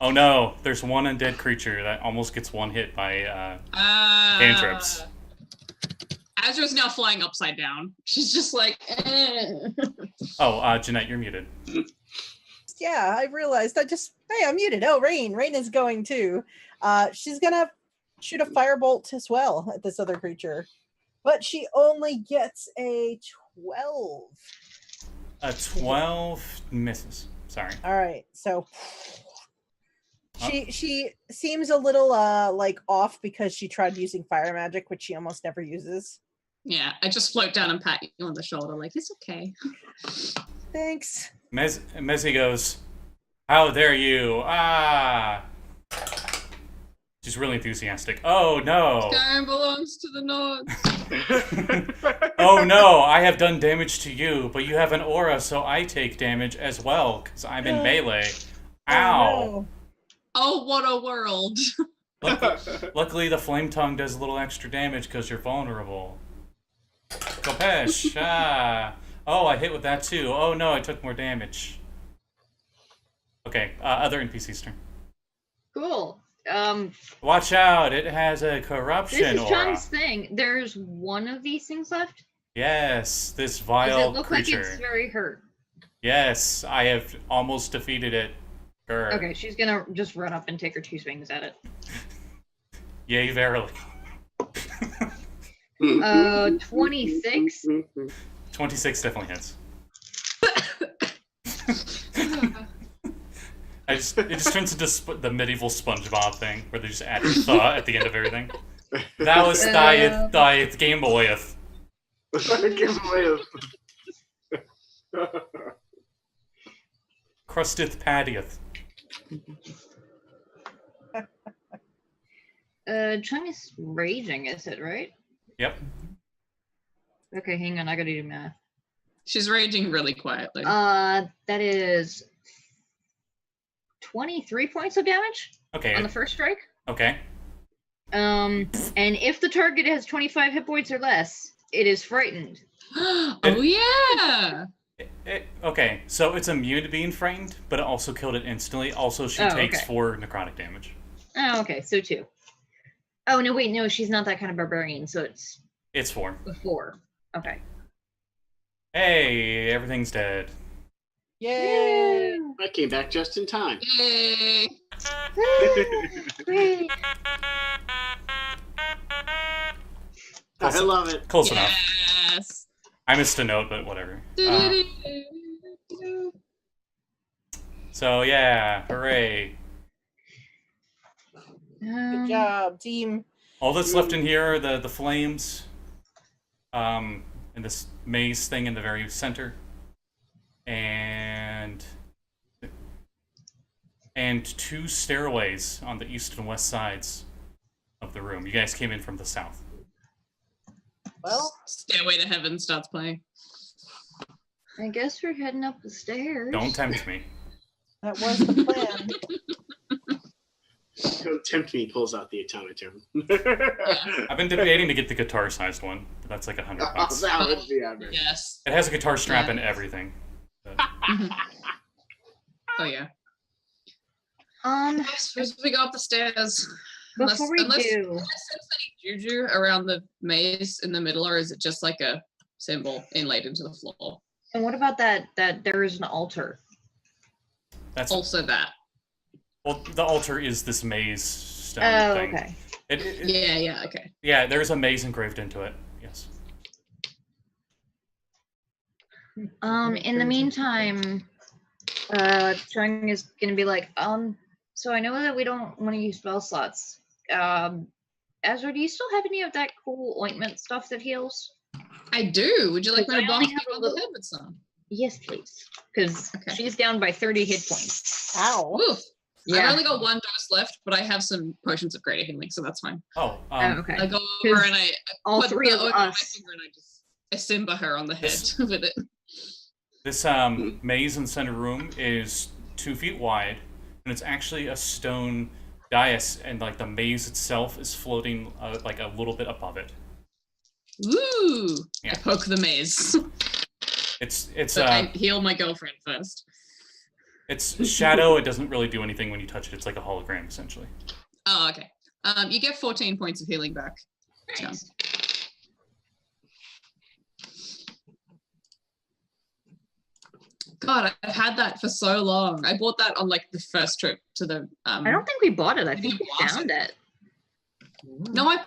Oh no, there's one undead creature that almost gets one hit by cantrips. Azra's now flying upside down. She's just like, Oh, Jeanette, you're muted. Yeah, I realized. Hey, I'm muted. Oh, Rein is going too. She's gonna shoot a firebolt as well at this other creature, but she only gets a 12. A 12 misses. Sorry. All right, so She seems a little like off because she tried using fire magic, which she almost never uses. Yeah, I just float down and pat you on the shoulder, like it's okay. Thanks. Mezzy goes, "How dare you? Ah!" She's really enthusiastic. Oh no! Skyrim belongs to the Nords. Oh no! I have done damage to you, but you have an aura, so I take damage as well because I'm in melee. Ow! Oh, what a world! Luckily, the flame tongue does a little extra damage because you're vulnerable. Kopesh! Ah! Oh, I hit with that too. Oh no, I took more damage. Okay, other NPC's turn. Cool. Watch out! It has a corruption This is aura. Chung's thing. There's one of these things left. Yes, this Does vile it look creature. like it's very hurt? Yes, I have almost defeated it. Grr. Okay, she's gonna just run up and take her 2 swings at it. Yay, verily. 26. 26 definitely hits. It just turns into the medieval SpongeBob thing, where they just add the at the end of everything. That was Dieth Game Boyeth. Crusteth Pattieth. Chung is raging, is it right? Yep. Okay, hang on, I gotta do math. She's raging really quietly. That is 23 points of damage Okay. on the first strike. Okay. And if the target has 25 hit points or less, it is frightened. Oh yeah! Okay, so it's immune to being frightened, but it also killed it instantly. Also, she takes okay. 4 necrotic damage. Oh, okay, so 2. Oh, no, wait, no, she's not that kind of barbarian, so it's It's 4. 4. Okay. Hey, everything's dead. Yay! I came back just in time. Yay! Great. I love it. Close enough. Yes. I missed a note, but whatever. So yeah, hooray. Good job, team. All that's left in here are the flames, and this maze thing in the very center, and 2 stairways on the east and west sides of the room. You guys came in from the south. Well, Stairway to Heaven starts playing. I guess we're heading up the stairs. Don't tempt me. that was the plan. Don't tempt me, pulls out the automaton. I've been debating to get the guitar-sized one, but that's like $100. That would be average. Yes. It has a guitar strap Yeah. and everything. But Oh yeah. Um, I suppose we go up the stairs. before we Unless do, sense any juju around the maze in the middle, or is it just like a symbol inlaid into the floor? and what about that there is an altar? that's Also that. well, the altar is this maze stone Oh, thing. okay. Yeah, okay. Yeah, there's a maze engraved into it. Yes. In the meantime, Chung is gonna be like, so I know that we don't want to use spell slots. Azra, do you still have any of that cool ointment stuff that heals? I do. Would you like me to I bomb only you have a on the little- head with some? Yes, please. Because Okay. she's down by 30 hit points. Ow. Oof. Yeah. I've only got 1 dose left, but I have some potions of greater healing, so that's fine. Oh, Okay. I go 'Cause over and I all put 3 the of ointment on my us. finger and I just Simba her on the head This- with it. this maze in the center room is 2 feet wide, and it's actually a stone dais, and like the maze itself is floating like a little bit above it. Ooh! Yeah. I poke the maze. It's But I heal my girlfriend first. it's shadow. It doesn't really do anything when you touch it. It's like a hologram essentially. Oh, okay. You get 14 points of healing back. Nice. God, I've had that for so long. I bought that on like the first trip to the. I don't think we bought it. I You think we lost found it. No, I'm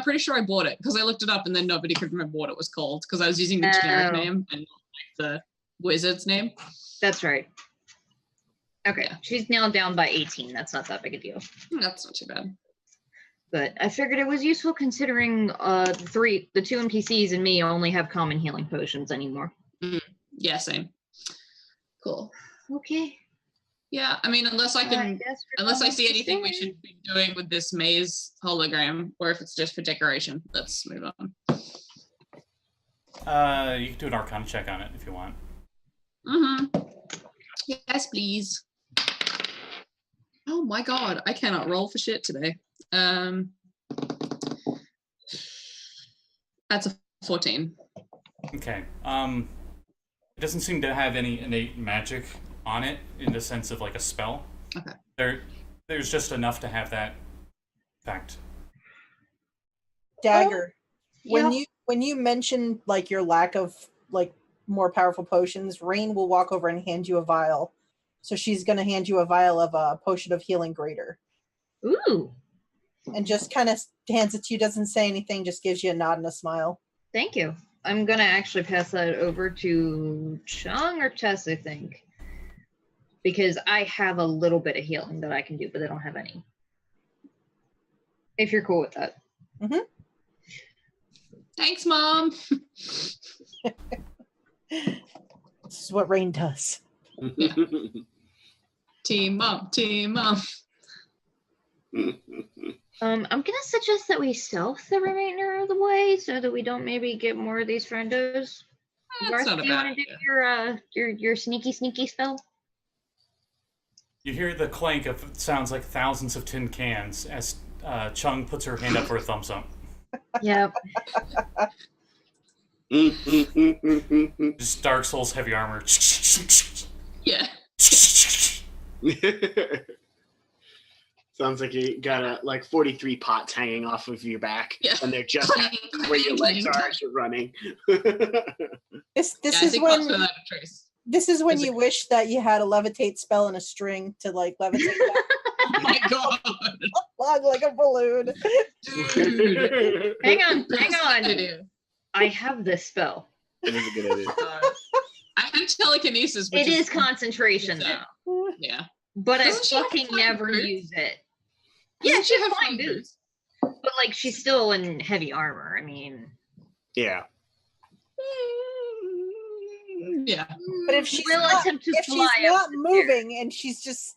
pretty sure I bought it because I looked it up and then nobody could remember what it was called because I was using the generic Oh. name and not like the wizard's name. That's right. Okay, Yeah. she's now down by 18. That's not that big a deal. That's not too bad. But I figured it was useful considering the two NPCs and me only have common healing potions anymore. Yeah, same. Cool. Okay. Yeah, I mean, unless I can, guess we're unless I going see up the anything we stairs. should be doing with this maze hologram, or if it's just for decoration, let's move on. You can do an Arcana check on it if you want. Yes, please. Oh my god, I cannot roll for shit today. That's a 14. Okay. It doesn't seem to have any innate magic on it in the sense of like a spell. Okay. There's just enough to have that fact. Dagger. Yeah. When you mentioned like your lack of like more powerful potions, Rein will walk over and hand you a vial. So she's gonna hand you a vial of a potion of healing greater. Ooh, And just kind of hands it to you, doesn't say anything, just gives you a nod and a smile. thank you. I'm gonna actually pass that over to Chung or Tess, I think. Because I have a little bit of healing that I can do, but I don't have any. If you're cool with that. Thanks, Mom. This is what Rein does. Team Mom, Team Mom. I'm gonna suggest that we stealth the remainder of the way so that we don't maybe get more of these friendos. That's Varth, not a do you bad want to idea. do your sneaky spell? You hear the clank of it sounds like thousands of tin cans as Chung puts her hand up for a thumbs up. Yep. Just Dark Souls heavy armor. Yeah. Sounds like you got like 43 pots hanging off of your back, Yeah. and they're just where your legs are as you're running. This Yeah, I is think when that's without a trace. this is when Is it- you wish that you had a levitate spell and a string to like levitate that Oh my god. along like a balloon. Dude. Hang on. Idea. I have this spell. It is a good idea. I have telekinesis. Which It is concentration Yeah. though, Yeah. but I Doesn't she have fucking flying never boots? use it. Doesn't Yeah, she she's have flying flying boots, but like she's still in heavy armor. I mean, Yeah. Yeah. But if she's we'll not, attempt to if fly she's up not the moving and she's just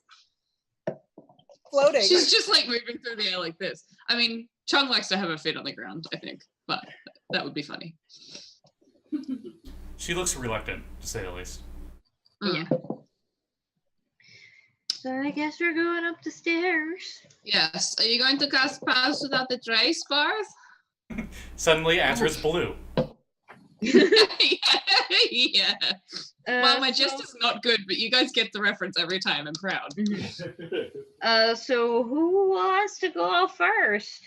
floating, She's just like moving through the air like this. I mean, Chung likes to have her feet on the ground, I think, but that would be funny. She looks reluctant, to say the least. Yeah. So I guess we're going up the stairs. Yes. Are you going to cast Pass Without the Trace, Varth? Suddenly, Azra's blue. Yeah. Well, my so, gist is not good, but you guys get the reference every time. I'm proud. So who wants to go first?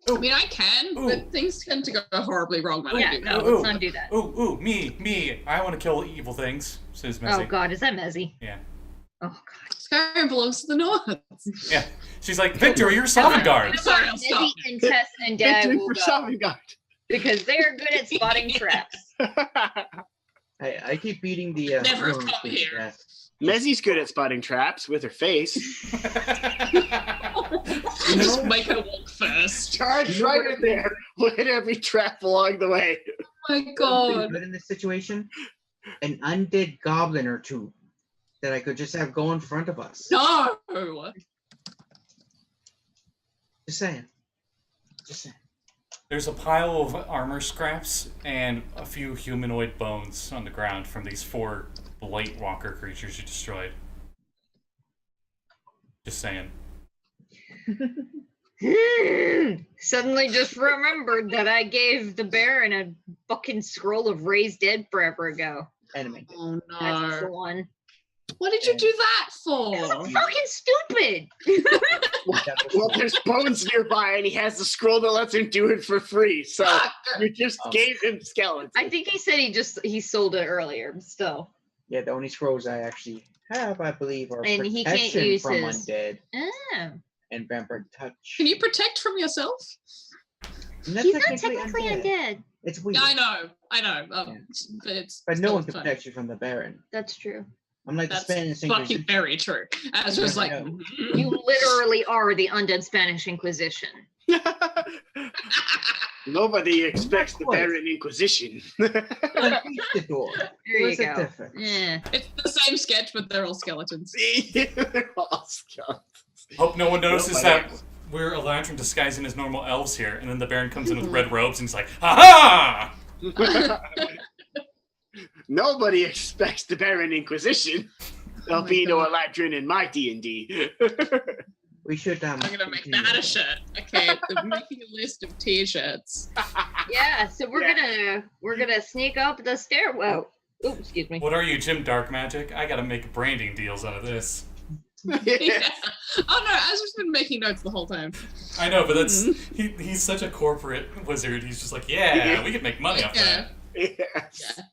I mean, I can, Ooh. but things tend to go horribly wrong when I Yeah, do no, that. Ooh. let's not do that. Ooh, me. I want to kill evil things, says Messi. Oh god, is that Mezzy? Yeah. Oh god. Skyrim belongs to the North. Yeah. She's like, Victor, you're Sovngarde. Sorry, I'll stop. Mezzy and Tess and Dad Victory will for go Sovngarde. because they're good at spotting traps. I keep beating the Never room come to here. death. Mezzy's good at spotting traps with her face. Just make her walk first. Charge right in there. We'll hit every trap along the way. Oh my Pretty god. good in this situation. An undead goblin or two that I could just have go in front of us. No. Just saying. Just saying. There's a pile of armor scraps and a few humanoid bones on the ground from these 4 Blight Walker creatures you destroyed. Just saying. Suddenly just remembered that I gave the Baron a fucking scroll of raised dead forever ago. Enemy. Oh That's the no. one. What did you do that for? Fucking stupid. Well, there's bones nearby, and he has the scroll that lets him do it for free. So you just gave him skeletons. I think he said he sold it earlier, but still. Yeah, the only scrolls I actually have, I believe, are And he can't protection use from his- undead Oh. and vampire touch. Can you protect from yourself? And that's He's not technically undead. It's weird. Yeah, I know. Yeah. But it's. But no still one can fun. protect you from the Baron. That's true. I'm like That's the Spanish fucking Inquisition. very true. Azra's like, know. You literally are the undead Spanish Inquisition. Nobody expects the quite. Baron Inquisition. Conquistador. There you What's the go. difference? Yeah. it's the same sketch, but they're all skeletons. Hope no one notices Nobody that we're Eladrin disguised in his normal elves here, and then the Baron comes in with red robes and he's like, "Ha ha!" Nobody expects the Baron Inquisition. There'll my be no God. Eladrin in my D&D. We should. I'm gonna make that a shirt. Okay, I'm making a list of t-shirts. Yeah, so we're Yeah. gonna sneak up the stairwell. Oh, excuse me. What are you, Jim Dark Magic? I gotta make branding deals out of this. Yeah. Oh no, Azra's been making notes the whole time. I know, but that's he's such a corporate wizard. He's just like, yeah, we could make money off Yeah. that. Yes. Yeah.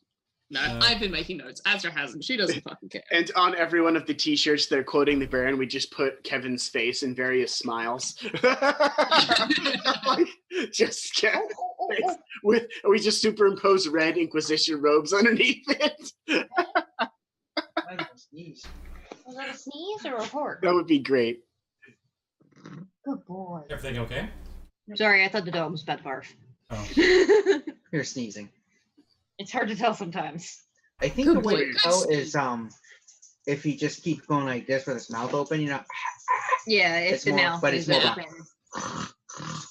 No, I've been making notes. Azra hasn't. She doesn't fucking care. And on every one of the t-shirts that are quoting the Baron, we just put Kevin's face in various smiles. Like, just Kevin's face with, we just superimpose red Inquisition robes underneath it. Was that a sneeze or a fart? That would be great. Good boy. Everything okay? Sorry, I thought the dog was about to barf. Oh. You're sneezing. It's hard to tell sometimes. I think Good the way boy. to tell is if he just keeps going like this with his mouth open, you know, Yeah, if It's the more- mouth but is it's more open.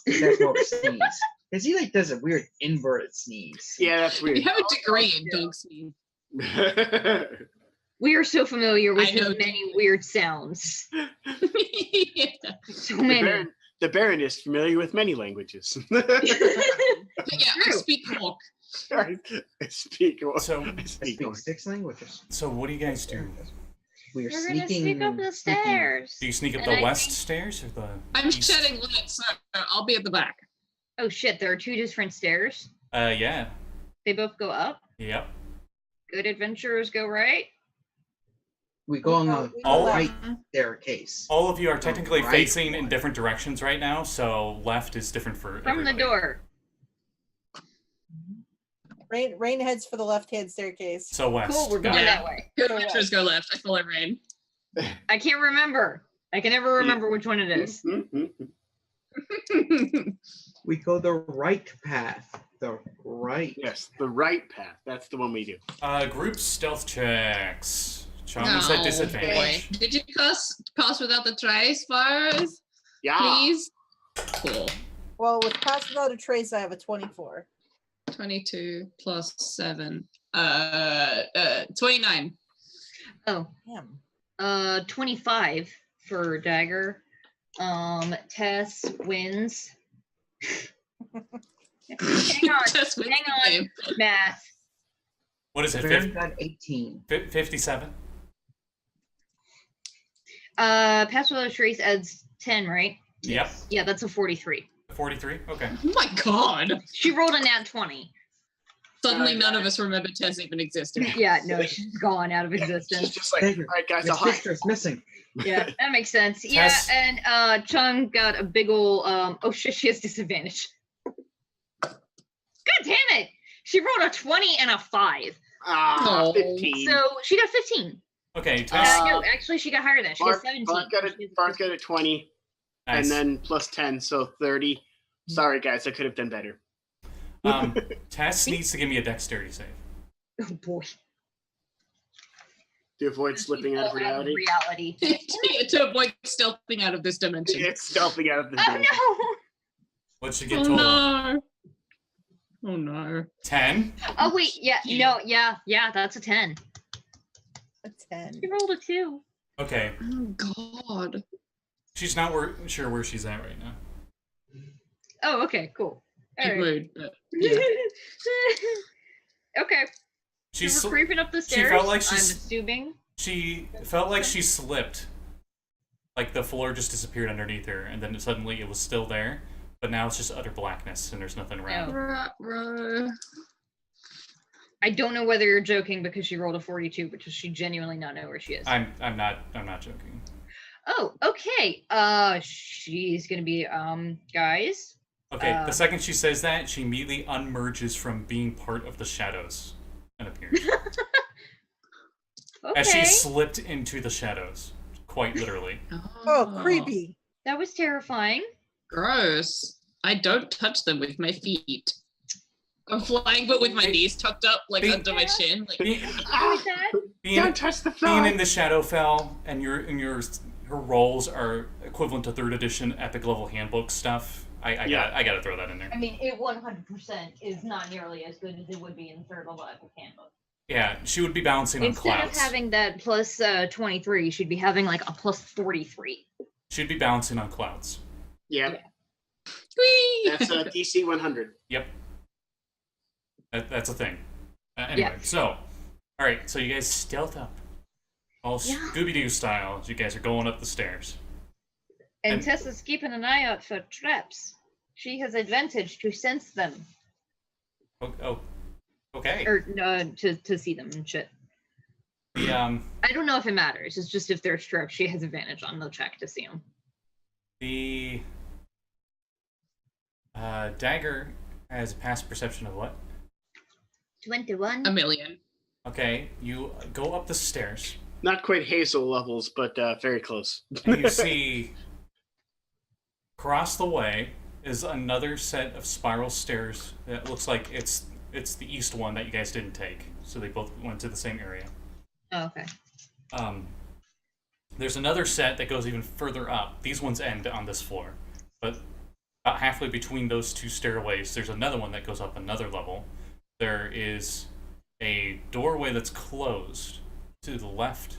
that's more of a sneeze. Because he like does a weird inverted sneeze. Yeah, that's You weird. have a degree in dog sneeze. We are so familiar with I know. your many weird sounds. Yeah. So the, many. Baron is familiar with many languages. But yeah, I True. speak hawk. I speak. So, I I speak. speak 6 languages. so what do you guys do? We are We're gonna sneaking. sneak up the sneaking- stairs. Do you sneak up And the I west think- stairs or the I'm east? shedding light, so I'll be at the back. Oh shit, there are 2 different stairs. Yeah. They both go up. Yep. Good adventurers go right. We go on the We All- go right left. staircase. All of you are technically right facing in one. different directions right now, so left is different for From the everybody. door. Rain heads for the left-hand staircase. So west. Cool, we're got going it. that way. Good adventures go left. I follow Rain. I can't remember. I can never remember which one it is. We go the right path. The right. Yes, the right path. That's the one we do. Group stealth checks. Shaman's at No, disadvantage. boy. Did you pass without the trace, Varth? Yeah. Please? Cool. Well, with pass without a trace, I have a 24. 22 plus 7. 29. Oh, Damn. 25 for Dagger. Tess wins. Hang on, Just win hang the on. game. Math. What is it? Baron got 18. 57? Pass without a trace adds 10, right? Yep. Yeah, that's a 43. 43? Okay. Oh my god. She rolled a nat 20. Suddenly none of us remember Tess even existed. Yeah, no, she's gone out of She's existence. just like, Dagger. all right, guys, Your I'll hide. sister's missing. Yeah, that makes sense. Yeah, Tess. and Chung got a big ol' oh shit, she has disadvantage. God damn it! She rolled a 20 and a 5. Ah, Oh. 15. So she got 15. Okay, Tess. No, actually she got higher than that. She got Bart 17. got a 20, Nice. and then plus 10, so 30. Sorry, guys, I could have done better. Tess needs to give me a dexterity save. Oh boy. To avoid slipping out of reality. To avoid stealthing out of this dimension. It's stealthing out of the Oh dimension. no! What'd she get Oh total? no. Oh no. 10? Oh wait, yeah, no, yeah, that's a 10. A 10. She rolled a 2. Okay. Oh god. She's not sure where she's at right now. Oh, okay, cool. All Big right. mood. but- Okay, She's so sl- we're creeping up the she stairs. felt like I'm she's- assuming. she felt like she slipped. Like the floor just disappeared underneath her, and then suddenly it was still there. But now it's just utter blackness, and there's nothing around. Ruh-roh. I don't know whether you're joking because she rolled a 42, but does she genuinely not know where she is? I'm not joking. Oh, okay. She's gonna be guys. Okay, the second she says that, she immediately unmerges from being part of the shadows and appears. Okay. As she slipped into the shadows, quite literally. Oh, creepy. That was terrifying. Gross. I don't touch them with my feet. I'm flying, but with my knees tucked up, like under my chin. Like, Being, Don't touch the fly. being in the Shadowfell and her roles are equivalent to 3rd edition epic level handbook stuff. I gotta throw that in there. I mean, it 100% is not nearly as good as it would be in 3rd level epic handbook. Yeah, she would be balancing on Instead clouds. of having that plus 23, she'd be having like a plus 43. She'd be balancing on clouds. Yeah, whee! that's DC 100. Yep. That's a thing. Anyway, so, alright, so you guys stealth up. All Scooby-Doo style as you guys are going up the stairs. And Tessa's keeping an eye out for traps. She has advantage to sense them. Oh okay. Or to see them and shit. The, I don't know if it matters. It's just if there's traps, she has advantage on the check to see them. The Dagger has a past perception of what? 21. A million. Okay, you go up the stairs, Not quite Hazel levels, but very close. and you see across the way is another set of spiral stairs that looks like it's the east one that you guys didn't take. So they both went to the same area. Oh, okay. There's another set that goes even further up. These ones end on this floor. But about halfway between those two stairways, there's another one that goes up another level. There is a doorway that's closed to the left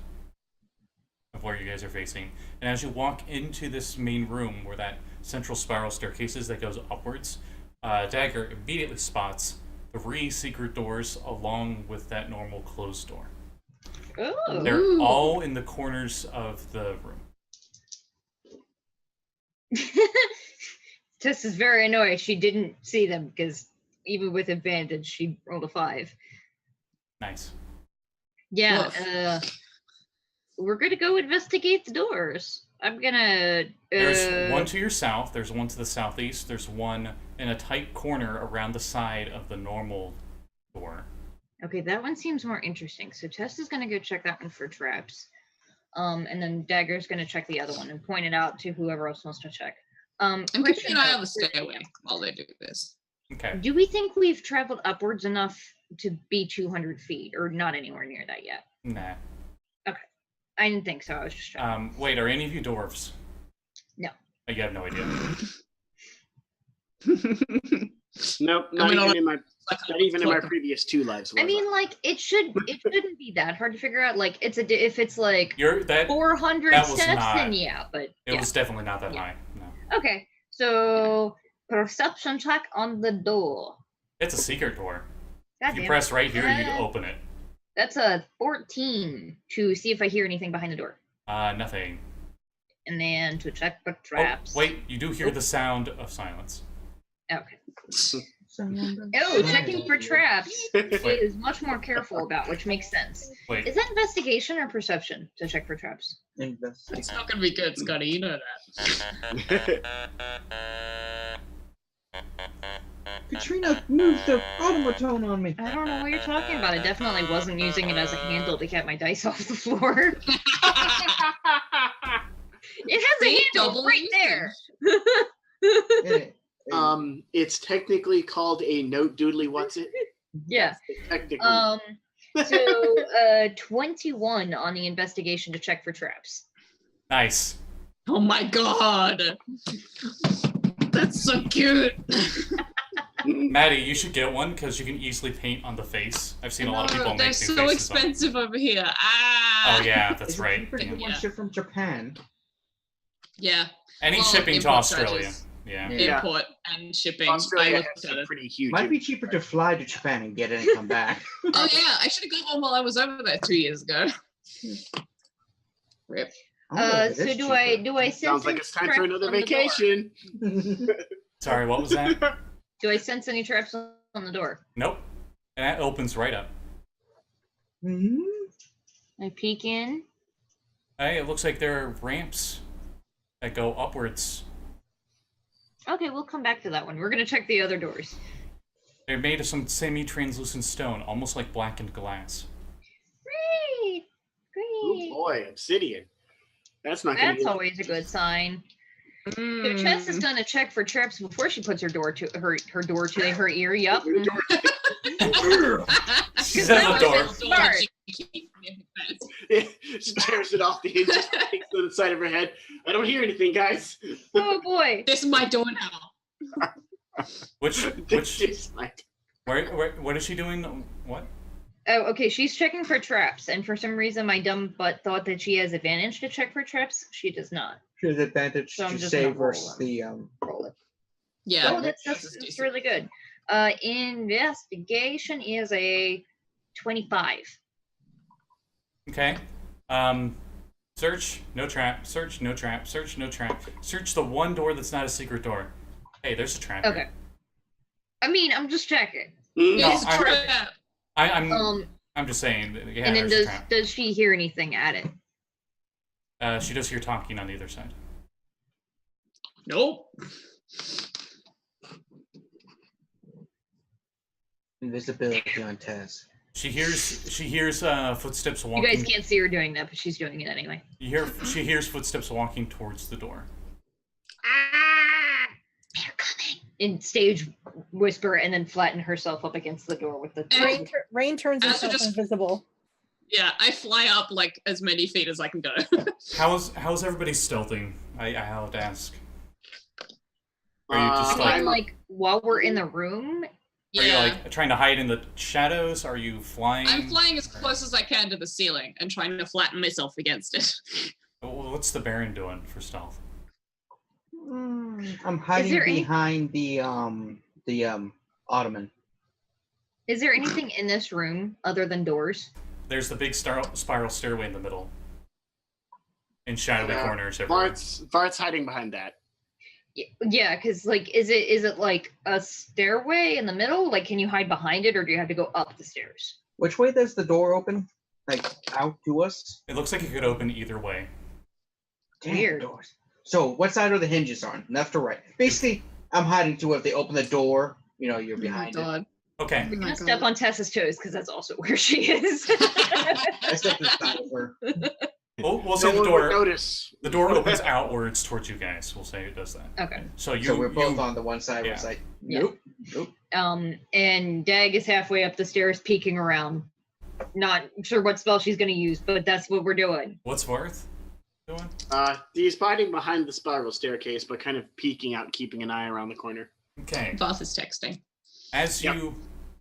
of where you guys are facing. And as you walk into this main room where that central spiral staircase is that goes upwards, Dagger immediately spots 3 secret doors along with that normal closed door. Oh. They're all in the corners of the room. Tess is very annoyed. She didn't see them because even with advantage, she rolled a 5. Nice. Yeah. We're gonna go investigate the doors. I'm gonna. There's one to your south. There's one to the southeast. There's one in a tight corner around the side of the normal door. Okay, that one seems more interesting. So Tess is gonna go check that one for traps. And then Dagger's gonna check the other one and point it out to whoever else wants to check. I'm keeping an eye on the stairway while they do this. Okay. Do we think we've traveled upwards enough to be 200 feet, or not anywhere near that yet? Nah. I didn't think so. I was just checking. Wait, are any of you dwarves? No. Oh, you have no idea. Nope, not even in my previous 2 lives. I mean, like it shouldn't be that hard to figure out. Like if it's like 400 that was steps, not- then yeah. But It was definitely not that high. No. okay. So perception check on the door. It's a secret door. God If you damn press it. right here, you open it. That's a 14 to see if I hear anything behind the door, Nothing. and then to check for Oh, traps. wait, you do hear the sound of silence. Okay. Oh, checking for traps is much more careful about, which makes sense. Wait, Is that investigation or perception to check for traps? It's not gonna be good, Scotty. You know that. Katrina moved the automaton on me. I don't know what you're talking about. I definitely wasn't using it as a handle to get my dice off the floor. It has a See? handle Double right usage. there. It's technically called a note doodly. What's it? Yeah. Technically. So 21 on the investigation to check for traps. nice. Oh my god. That's so cute. Maddie, you should get one because you can easily paint on the face. I've seen a lot of people They're make new so faces on. expensive over here. Ah. Oh yeah, that's Is it right. cheaper to get Yeah. one shipped from Japan? Yeah. Any Well, shipping to import Australia. charges. Yeah. Yeah. Import and shipping. Australia I has looked at some it. pretty huge. Might be cheaper to fly to Japan and get it and come back. Oh yeah, I should have got one while I was over there 2 years ago. Rip. So do I sense Sounds like any it's time traps for another on the door? vacation. Sorry, what was that? Do I sense any traps on the door? Nope. And that opens right up. Mhm. I peek in. Hey, it looks like there are ramps that go upwards. Okay, we'll come back to that one. We're gonna check the other doors. They're made of some semi-translucent stone, almost like blackened glass. Great! Oh Great! boy, obsidian. That's not going to That's be... always a good sign. So Chess has done a check for traps before she puts her door to her door to her ear. Yup. She says the door. Smart. She tears it off the hinges, takes it to the side of her head. I don't hear anything, guys. Oh boy. This is my door now. Which It's like- what is she doing? What? Oh, okay. She's checking for traps, and for some reason, my dumb butt thought that she has advantage to check for traps. She does not. She has advantage So I'm to just save gonna roll versus them. the Roll it. Yeah. Oh, that's really good. Investigation is a 25. Okay. Search, no trap. Search, no trap. Search, no trap. Search the one door that's not a secret door. Hey, there's a trap. Okay. I mean, I'm just checking. No, It's I'm- trap. I'm just saying. Yeah, And then there's a trap. does she hear anything at it? She does hear talking on the other side. Nope. invisibility on Tess. She hears footsteps You walking. guys can't see her doing that, but she's doing it anyway. She hears footsteps walking towards the door. Ah! They're coming. In stage whisper, and then flatten herself up against the door with the. Rein turns Azra himself just- invisible. Yeah, I fly up like as many feet as I can go. How's everybody stealthing? I have to ask. Are you just I mean, like, like while we're in the room. are you like trying to hide in the shadows? Are you flying? I'm flying as close as I can to the ceiling and trying to flatten myself against it. What's the Baron doing for stealth? I'm hiding there any- behind the ottoman. Is there anything in this room other than doors? There's the big spiral stairway in the middle. In shadowy corners everywhere. Varth's hiding behind that. Yeah, because like, is it like a stairway in the middle? Like, can you hide behind it, or do you have to go up the stairs? Which way does the door open? Like out to us? It looks like it could open either way. Damn Weird. doors. So what side are the hinges on? Left or right? Basically, I'm hiding to if they open the door, you're behind it. God. Okay. I'm gonna step on Tessa's toes because that's also where she is. I stepped inside of her. We'll say No the one would door. notice. The door opens outwards towards you guys. We'll say it does that. Okay. So you. So we're both you, on the one side where it's like, nope, nope. And Dag is halfway up the stairs, peeking around. Not sure what spell she's gonna use, but that's what we're doing. What's Varth doing? He's hiding behind the spiral staircase, but kind of peeking out and keeping an eye around the corner. Okay. Varth is texting. As Yep. you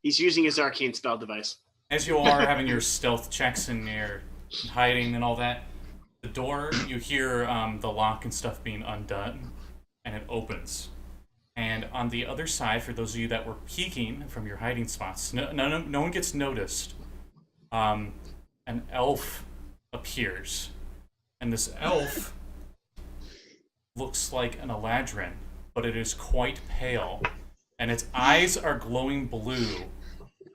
He's using his arcane spell device. As you all are having your stealth checks and your hiding and all that, the door, you hear the lock and stuff being undone, and it opens. And on the other side, for those of you that were peeking from your hiding spots, no one gets noticed. An elf appears. And this elf looks like an Eladrin, but it is quite pale. And its eyes are glowing blue.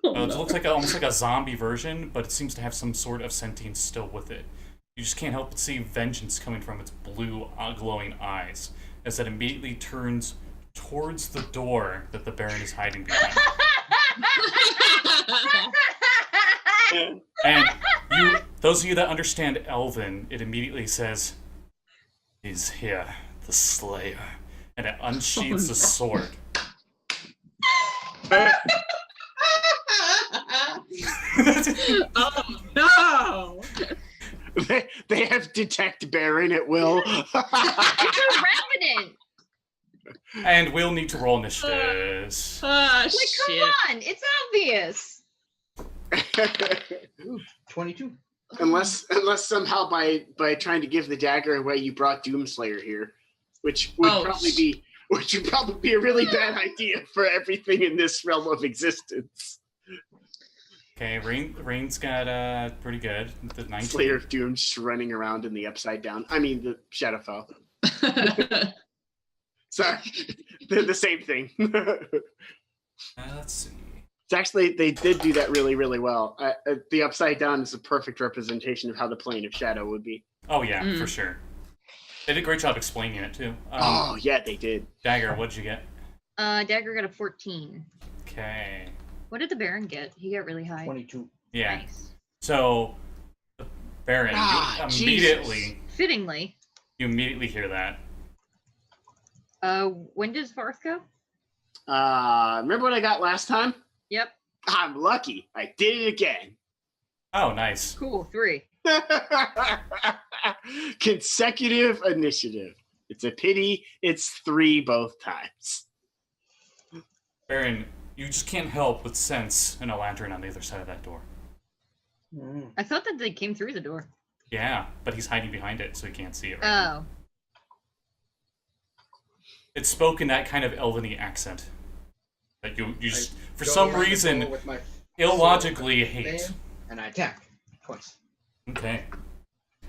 It looks like almost like a zombie version, but it seems to have some sort of sentience still with it. You just can't help but see vengeance coming from its blue, glowing eyes, as it immediately turns towards the door that the Baron is hiding behind. And those of you that understand Elven, it immediately says, "He's here, the Slayer," and it unsheathes the sword. Oh no! They have detect Baron at will. It's a revenant. And we'll need to roll initiatives. Ah, Like, shit. come on, it's obvious. 22. unless somehow by trying to give the dagger away, you brought Doomslayer here, which would probably be a really bad idea for everything in this realm of existence. Okay, Rein's got pretty good. The 19. Slayer of Doom just running around in the upside down. I mean, the Shadowfell. Sorry, they're the same thing. Let's see. It's actually, they did do that really, really well. The upside down is a perfect representation of how the plane of shadow would be. Oh yeah, Mm. for sure. They did a great job explaining it too. Oh yeah, they did. Dagger, what'd you get? Dagger got a 14. Okay. What did the Baron get? He got really high. 22. Yeah. Nice. So, the Baron, Jesus. Fittingly. you immediately hear that. When does Varth go? Remember what I got last time? Yep. I'm lucky. I did it again. Oh, nice. Cool. 3. Consecutive initiative. It's a pity it's 3 both times. Baron, you just can't help but sense an Eladrin on the other side of that door. I thought that they came through the door. Yeah, but he's hiding behind it, so he can't see it right now. Oh. It's spoken that kind of elven-y accent that you just, for Go some around the reason, door with my illogically sword, hate. bam, and I attack twice. Okay.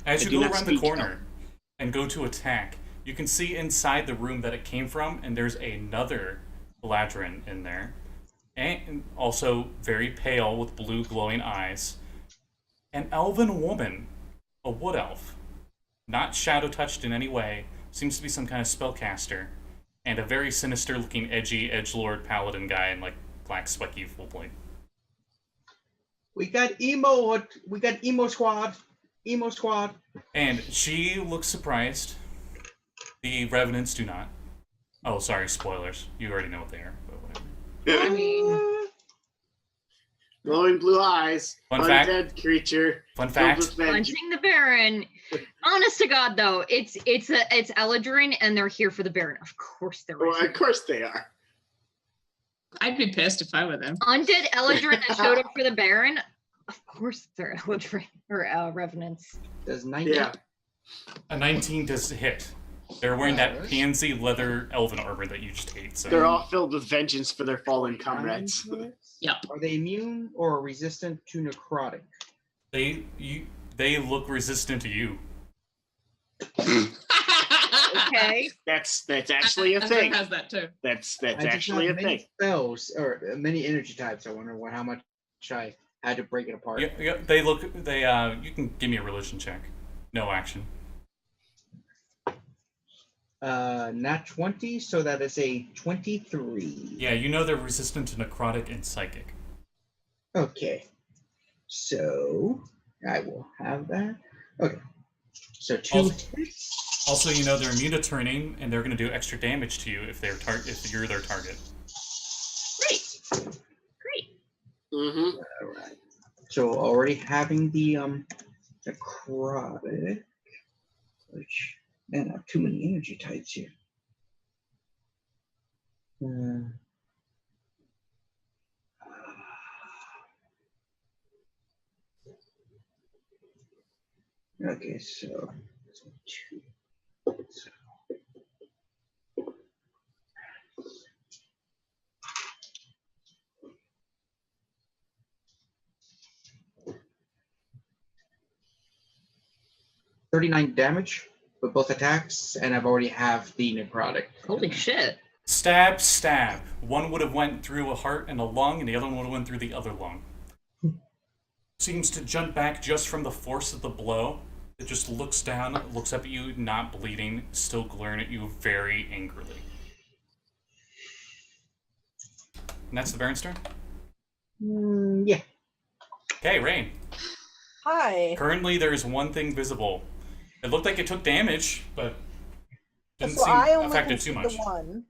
As I you do go not around the speak corner and go to attack, you can see inside the room that it came from, and there's another Eladrin in there. And also very pale with blue glowing eyes. An elven woman, a wood elf. Not shadow touched in any way, seems to be some kind of spellcaster. And a very sinister looking edgy edgelord paladin guy in like black sweaty full plate. We got emo squad. Emo squad. And she looks surprised. The revenants do not. Oh, sorry, spoilers. You already know what they are, but whatever. I mean, Glowing blue eyes. Fun fact. Undead creature. Fun filled fact. with vengeance. punching the Baron. Honest to God, though, it's Eladrin, and they're here for the Baron. Of course they're. Well, of course they are. I'd be pissed if I were them. Undead Eladrin that showed up for the Baron. Of course they're Eladrin or revenants. Does 19? Yeah. A 19 does hit. They're wearing that pansy leather elven armor that you just hate. So. They're all filled with vengeance for their fallen comrades. Yep. Are they immune or resistant to necrotic? They look resistant to you. Okay. That's actually a Azra thing. has that too. That's I just actually have a many thing. spells or many energy types. I wonder how much I had to break it apart. Yeah, they look. You can give me a religion check. No action. Nat 20, so that is a 23. Yeah, you know they're resistant to necrotic and psychic. Okay. So I will have that. Okay. So 2 hits. Also, you know they're immune to turning, and they're going to do extra damage to you if you're their target. Great. Great. Mm-hmm. All right. So already having the necrotic, which man, I have too many energy types here. Okay, so 2. So. $39 damage with both attacks, and I've already have the necrotic. Holy shit. Stab, stab. One would have went through a heart and a lung, and the other one would have went through the other lung. Seems to jump back just from the force of the blow. It just looks down, looks up at you, not bleeding, still glaring at you very angrily. And that's the Baron's turn? Yeah. Okay, Rein. Hi. Currently, there is one thing visible. It looked like it took damage, but didn't So seem I only affected can too see much. the one.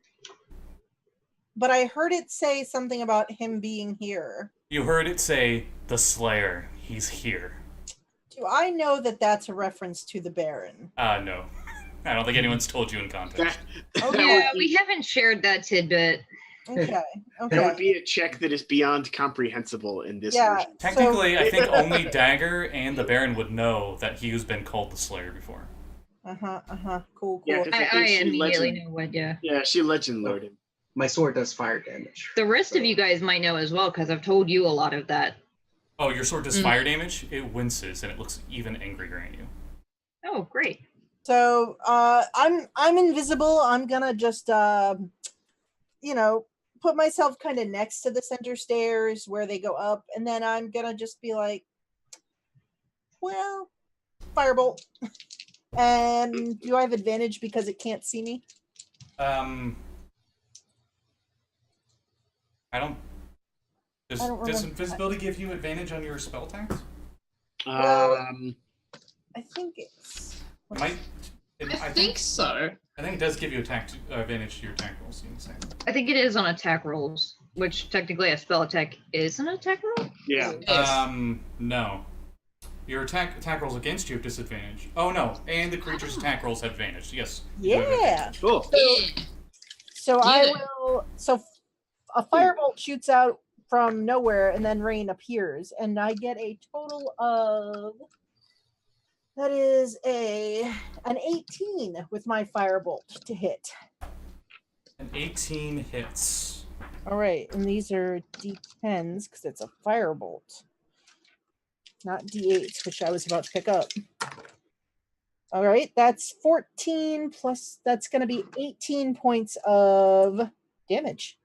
But I heard it say something about him being here. You heard it say, "The Slayer, he's here." Do I know that that's a reference to the Baron? No. I don't think anyone's told you in context. That Yeah, would we be, haven't shared that tidbit. Okay. that would Okay. be a check that is beyond comprehensible in this Yeah. version. Technically, I think only Dagger and the Baron would know that he has been called the Slayer before. Cool. Yeah, 'cause I I think she immediately legend. know what, yeah. Yeah, she legend loaded him. My sword does fire damage. The rest of you guys might know as well, because I've told you a lot of that. Oh, your sword does fire damage? It winces, and it looks even angrier at you. Oh, great. So I'm invisible. I'm gonna just put myself kind of next to the center stairs where they go up, and then I'm gonna just be like, well, firebolt. And do I have advantage because it can't see me? I don't. Does remember. invisibility give you advantage on your spell attacks? Um, I think it's. It might. I think so. I think it does give you advantage to your attack rolls. I think it is on attack rolls, which technically a spell attack is an attack roll. yeah. No. Your attack rolls against you have disadvantage. Oh no, and the creature's attack rolls have advantage. Yes. you do have Yeah. advantage. Cool. So I Yeah. will. So a firebolt shoots out from nowhere, and then Rein appears, and I get a total of. That is an 18 with my firebolt to hit. An 18 hits. All right, and these are D10s because it's a firebolt, not D8s, which I was about to pick up. All right, that's 14 plus. That's going to be 18 points of damage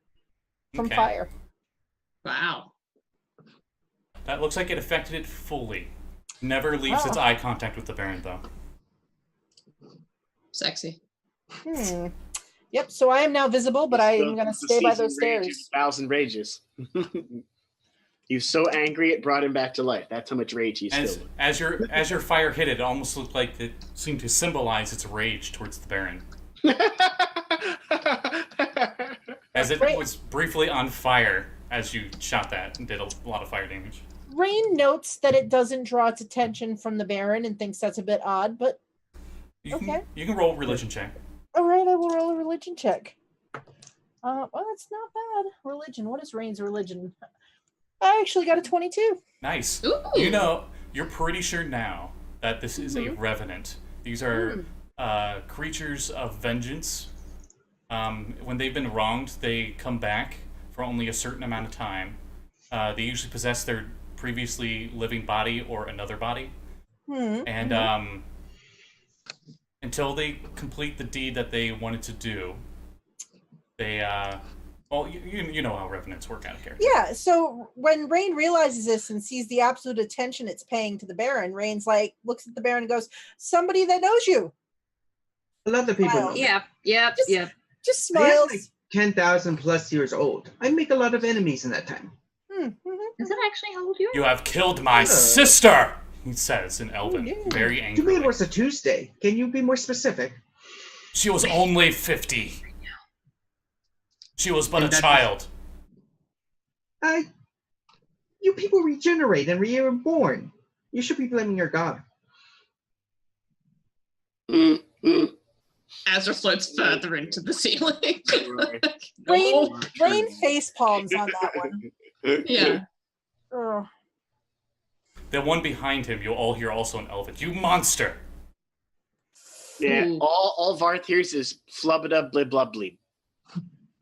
from Okay. fire. Wow. That looks like it affected it fully. Never leaves its eye contact with the Baron, though. Sexy. Yep. So I am now visible, but I am going to It's the stay by season those rage of stairs. 1,000 rages. He was so angry it brought him back to life. That's how much rage he's still. As your fire hit it almost looked like it seemed to symbolize its rage towards the Baron. As it was briefly on fire as you shot that and did a lot of fire damage. Rein notes that it doesn't draw its attention from the Baron and thinks that's a bit odd, but You okay. can roll a religion check. All right, I will roll a religion check. Well, that's not bad. Religion. What is Rein's religion? I actually got a 22. Nice. Ooh. You know, you're pretty sure now that this is a revenant. These are creatures of vengeance. When they've been wronged, they come back for only a certain amount of time. They usually possess their previously living body or another body. And until they complete the deed that they wanted to do, they well, you know how revenants work out of character. Yeah, so when Rein realizes this and sees the absolute attention it's paying to the Baron, Rein's like, looks at the Baron and goes, somebody that knows you. A lot of people. Wow. know me. Yeah. Just I am smiles. like 10,000 plus years old. I make a lot of enemies in that time. Is that actually how old you are? You have killed my sister, he says in Elven, yeah. very To me, angrily. it was a Tuesday. Can you be more specific? She was only 50. She was but And a that- child. You people regenerate and reborn. You should be blaming your god. Azra floats further into the ceiling. Rein face palms on that one. Yeah. Ugh. The one behind him, you'll all hear also in Elven. You monster! Yeah, Ooh. all Varth hears is flubba blib blub bleep.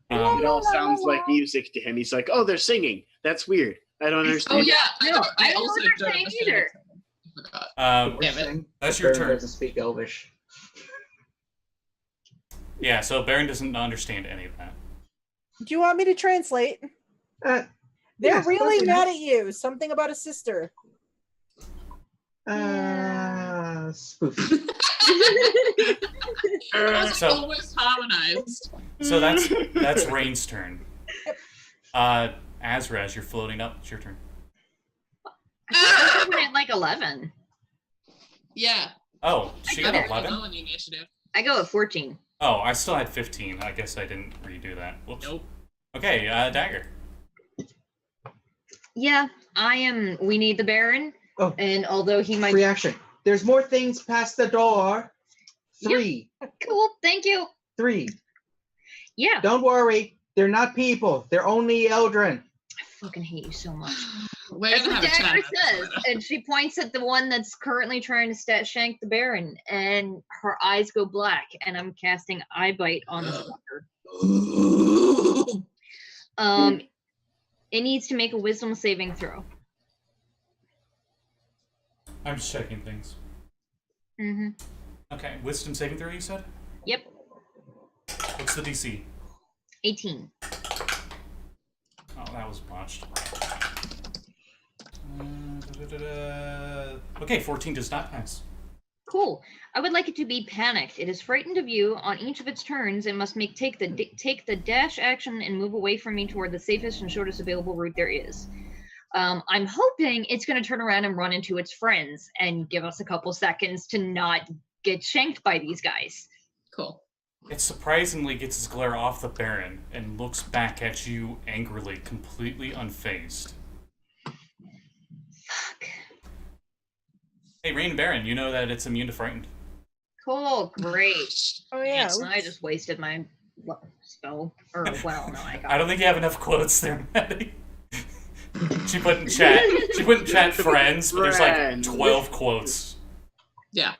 It all sounds like music to him. He's like, oh, they're singing. That's weird. I don't understand. Oh yeah. No, I don't also understand don't understand either. I forgot. Um, Damn it. That's The your Baron turn. doesn't speak Elvish. Yeah, so Baron doesn't understand any of that. Do you want me to translate? They're Yes, really okay. mad at you. Something about a sister. Spoof. It's So- almost harmonized. So that's Rain's turn. Azra, as you're floating up, it's your turn. I went at like 11. Yeah. Oh, she got Very 11? low in the initiative. I go at 14. Oh, I still had 15. I guess I didn't redo that. Whoops. Nope. Okay, Dagger. Yeah, we need the Baron. Oh. And although he might... Reaction. There's more things past the door. Three. Cool, thank you. 3. Yeah. Don't worry. They're not people. They're only Eldrin. I fucking hate you so much. We're That's gonna what have a chat Dagger about this says. later. And she points at the one that's currently trying to shank the Baron. And her eyes go black. And I'm casting Eye Bite on the fucker. It needs to make a wisdom saving throw. I'm just checking things. Mm-hmm. Okay, wisdom saving throw, you said? Yep. What's the DC? 18. Oh, that was botched. Okay, 14 does not pass. cool. I would like it to be panicked. It is frightened of you. On each of its turns, it must take the dash action and move away from me toward the safest and shortest available route there is. I'm hoping it's going to turn around and run into its friends and give us a couple seconds to not get shanked by these guys. Cool. It surprisingly gets its glare off the Baron and looks back at you angrily, completely unfazed. Fuck. Hey, Rein and Baron, you know that it's immune to frightened. Cool, great. Oh yeah. I just wasted my spell. Or, well, no, I got I don't think you have enough quotes there, Madi. She put in chat friends, but there's like 12 quotes. Yeah.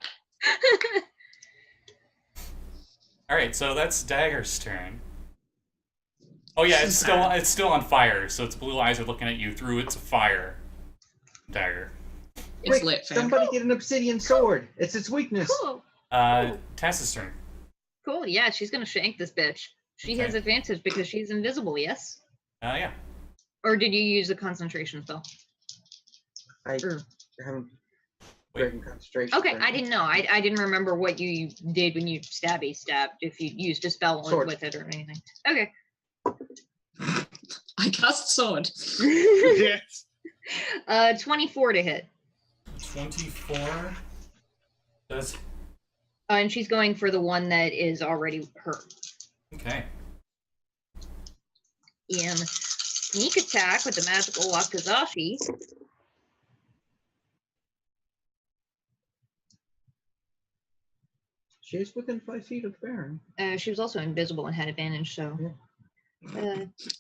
Alright, so that's Dagger's turn. Oh yeah, it's still on fire, so its blue eyes are looking at you through its fire. Dagger. It's Quick, lit, fam. somebody get an obsidian sword. It's its weakness. Cool. Tess's turn. Cool, yeah, she's gonna shank this bitch. She has advantage because she's invisible, yes? Yeah. Or did you use the concentration spell? I Or- haven't breaking concentration. Okay, I didn't know. I didn't remember what you did when you stabbed, if you used a spell Sword. with it or anything. Okay. I cast sword. Yes. 24 to hit. 24. Does. And she's going for the one that is already hurt. Okay. And sneak attack with the magical Wakizashi. She's within 5 feet of the Baron. She was also invisible and had advantage, so.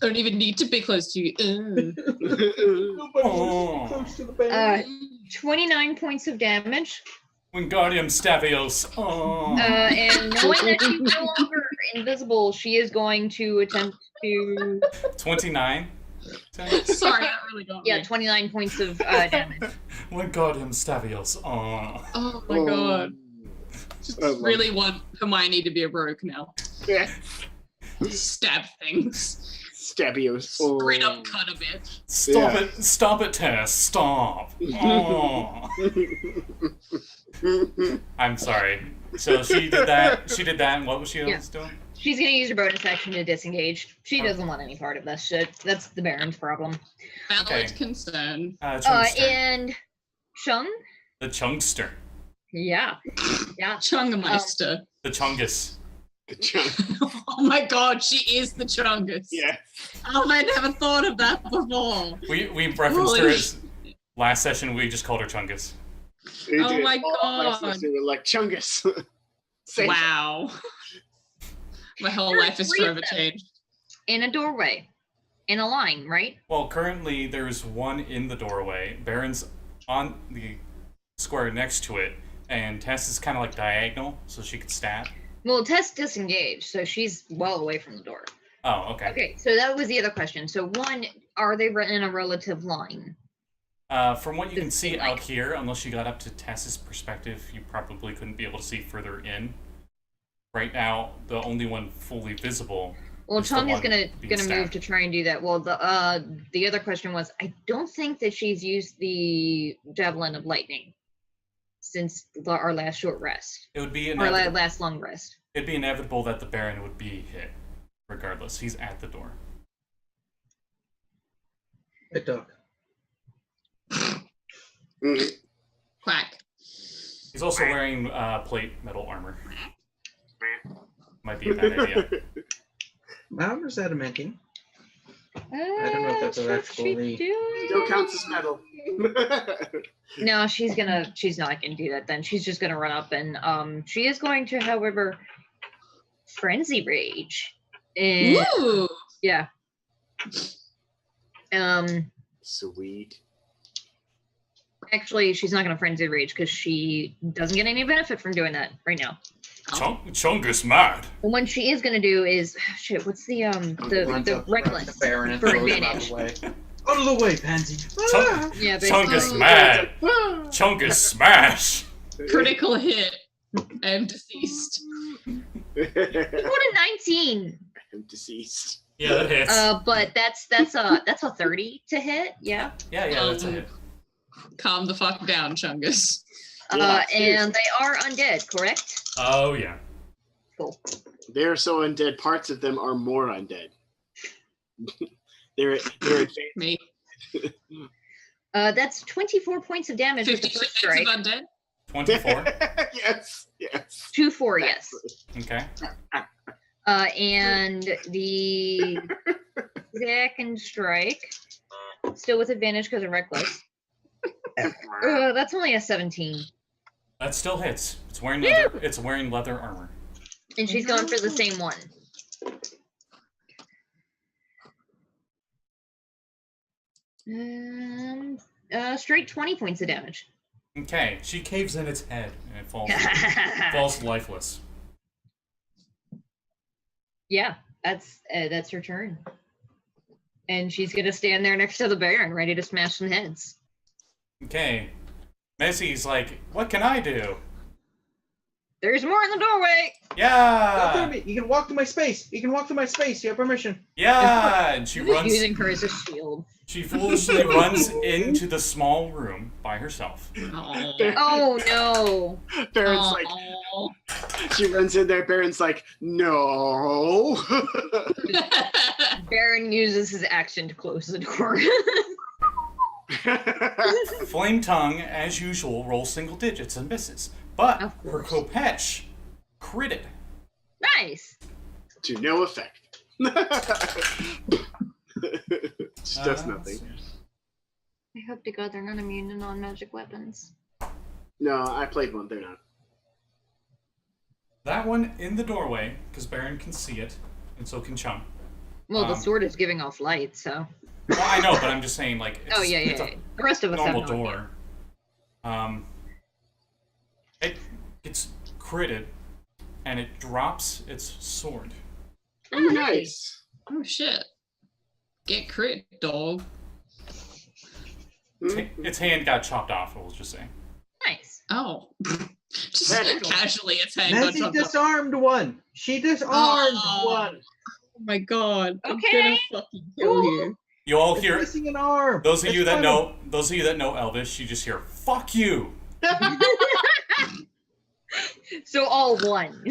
Don't even need to be close to you. Nobody Oh. wants to be close to the Baron. 29 points of damage. Wingardium Stavios. Oh. And knowing that she's no longer invisible, she is going to attempt to. 29. Sorry, that really got Yeah, me. 29 points of damage. Wingardium Stavios. Oh. Oh my god. Just really want Hermione to be a rogue now. Yeah. Stab things. Stabios. Straight up cut a bitch. Stop Yeah. it. Stop it, Tess. Stop. Oh. I'm sorry. So she did that. And what was she else doing? She's gonna use her bonus action to disengage. She doesn't want any part of that shit. That's the Baron's problem. Valid Okay. concern. Chungster. And Chung? The Chungster. Yeah. Chungmeister. The Chungus. The chunk. Oh my god, she is the Chungus. Yeah. Oh, I never thought of that before. We referenced Holy her as last session. We just called her Chungus. They Oh did. my All of us God. They were like Chungus. Same. Wow. My whole life is forever changed. In a doorway. In a line, right? Well, currently there's one in the doorway. Baron's on the square next to it, and Tess is kind of like diagonal, so she could stab. Well, Tess disengaged, so she's well away from the door. Oh, okay. Okay, so that was the other question. So one, are they in a relative line? From what you can see out here, unless you got up to Tess's perspective, you probably couldn't be able to see further in. Right now, the only one fully visible. Well, is the Chung is one gonna being move stabbed. to try and do that. Well, the other question was, I don't think that she's used the Javelin of Lightning since our last short rest, It would be or inevitable. last long rest. It'd be inevitable that the Baron would be hit, regardless. He's at the door. A duck. Mhm. Quack. He's also wearing plate metal armor. Might be a bad idea. My armor's adamantine. I don't know if that's actually- Still counts as metal. No, she's not gonna do that then. She's just gonna run up and she is going to, however, Frenzy Rage. And Ooh. yeah. Sweet. Actually, she's not gonna Frenzy Rage because she doesn't get any benefit from doing that right now. Chungus mad. The one she is gonna do is shit. What's the Runs the up, grabs reckless the Baron and for throws him advantage? out of the way. Out of the way, pansy. Ah! Yeah, basically. Chungus mad. Chungus smash. Critical hit. I am deceased. What a 19. I'm deceased. Yeah, that hits. But that's a 30 to hit. Yeah. yeah, that's a hit. Calm the fuck down, Chungus. Yeah, And they are undead, correct? Oh, yeah. Cool. They're so undead, parts of them are more undead. they're advanced. Me. That's 24 points of damage with 50 the first shades of strike. undead. 24. yes. 2-4, yes. Okay. And the second strike, still with advantage because of reckless. That's only a 17. That still hits. It's wearing Woo! leather. It's wearing leather armor. And she's going for the same one. Straight 20 points of damage. Okay. She caves in its head and it falls lifeless. Yeah, that's her turn. And she's gonna stand there next to the Baron, ready to smash some heads. Okay. Messy's like, what can I do? There's more in the doorway. Yeah. You can walk to my space. You have permission. Yeah. And she I'm just runs. using her as a shield. She foolishly runs into the small room by herself. Oh no. Baron's like, she runs in there. Baron's like, no. Baron uses his action to close the door. Flame Tongue, as usual, rolls single digits and misses. But Of her course. Kopech critted. Nice. To no effect. She does let's nothing. see. I hope to God they're not immune to non-magic weapons. No, I played one. They're not. That one in the doorway, because Baron can see it, and so can Chung. Well, the sword is giving off light, so. Well, I know, but I'm just saying, like, it's, it's yeah. The rest of a us have normal no idea. door. It gets critted, and it drops its sword. Oh, nice. Oh shit. Get crit, dog. Its hand got chopped off, we'll just say. Nice. Oh. Just Medical. casually its hand got Messi chopped off. disarmed one. She disarmed one. Oh my god. I'm Okay. gonna fucking kill you. You all It's hear, missing an arm. those of you It's that funny. know Elvish, you just hear, fuck you! So all one.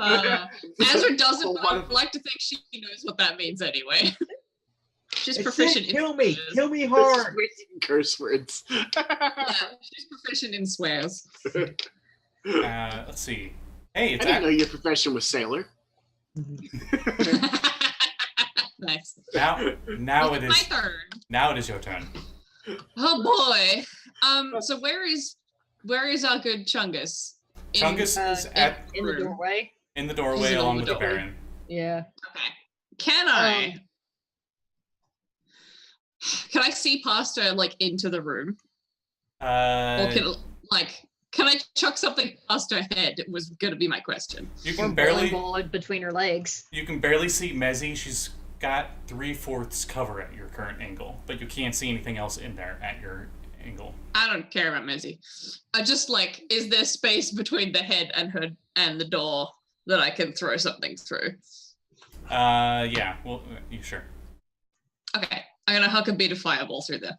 Azra doesn't, Oh, but I one would like to think she knows what that means anyway. She's It proficient said, in kill me. swears. Kill me hard. Curse words. Yeah, she's proficient in swears. Let's see. Hey, I it's didn't know your profession was sailor. Nice. now it It's is my turn. now it is your turn. Oh boy. So where is our good Chungus? Chungus is at in the room. doorway. in the doorway He's in along the with the doorway. Baron. Yeah. Okay. Can I see past her like into the room? Or can I chuck something past her head? It was gonna be my question. You Or can barely ball between her legs. see Mezzy. She's got 3/4 cover at your current angle, but you can't see anything else in there at your angle. I don't care about Mezzy. I just like, is there space between the head and her and the door that I can throw something through? Yeah. Well, you sure? Okay, I'm gonna huck a bead of fireball through there.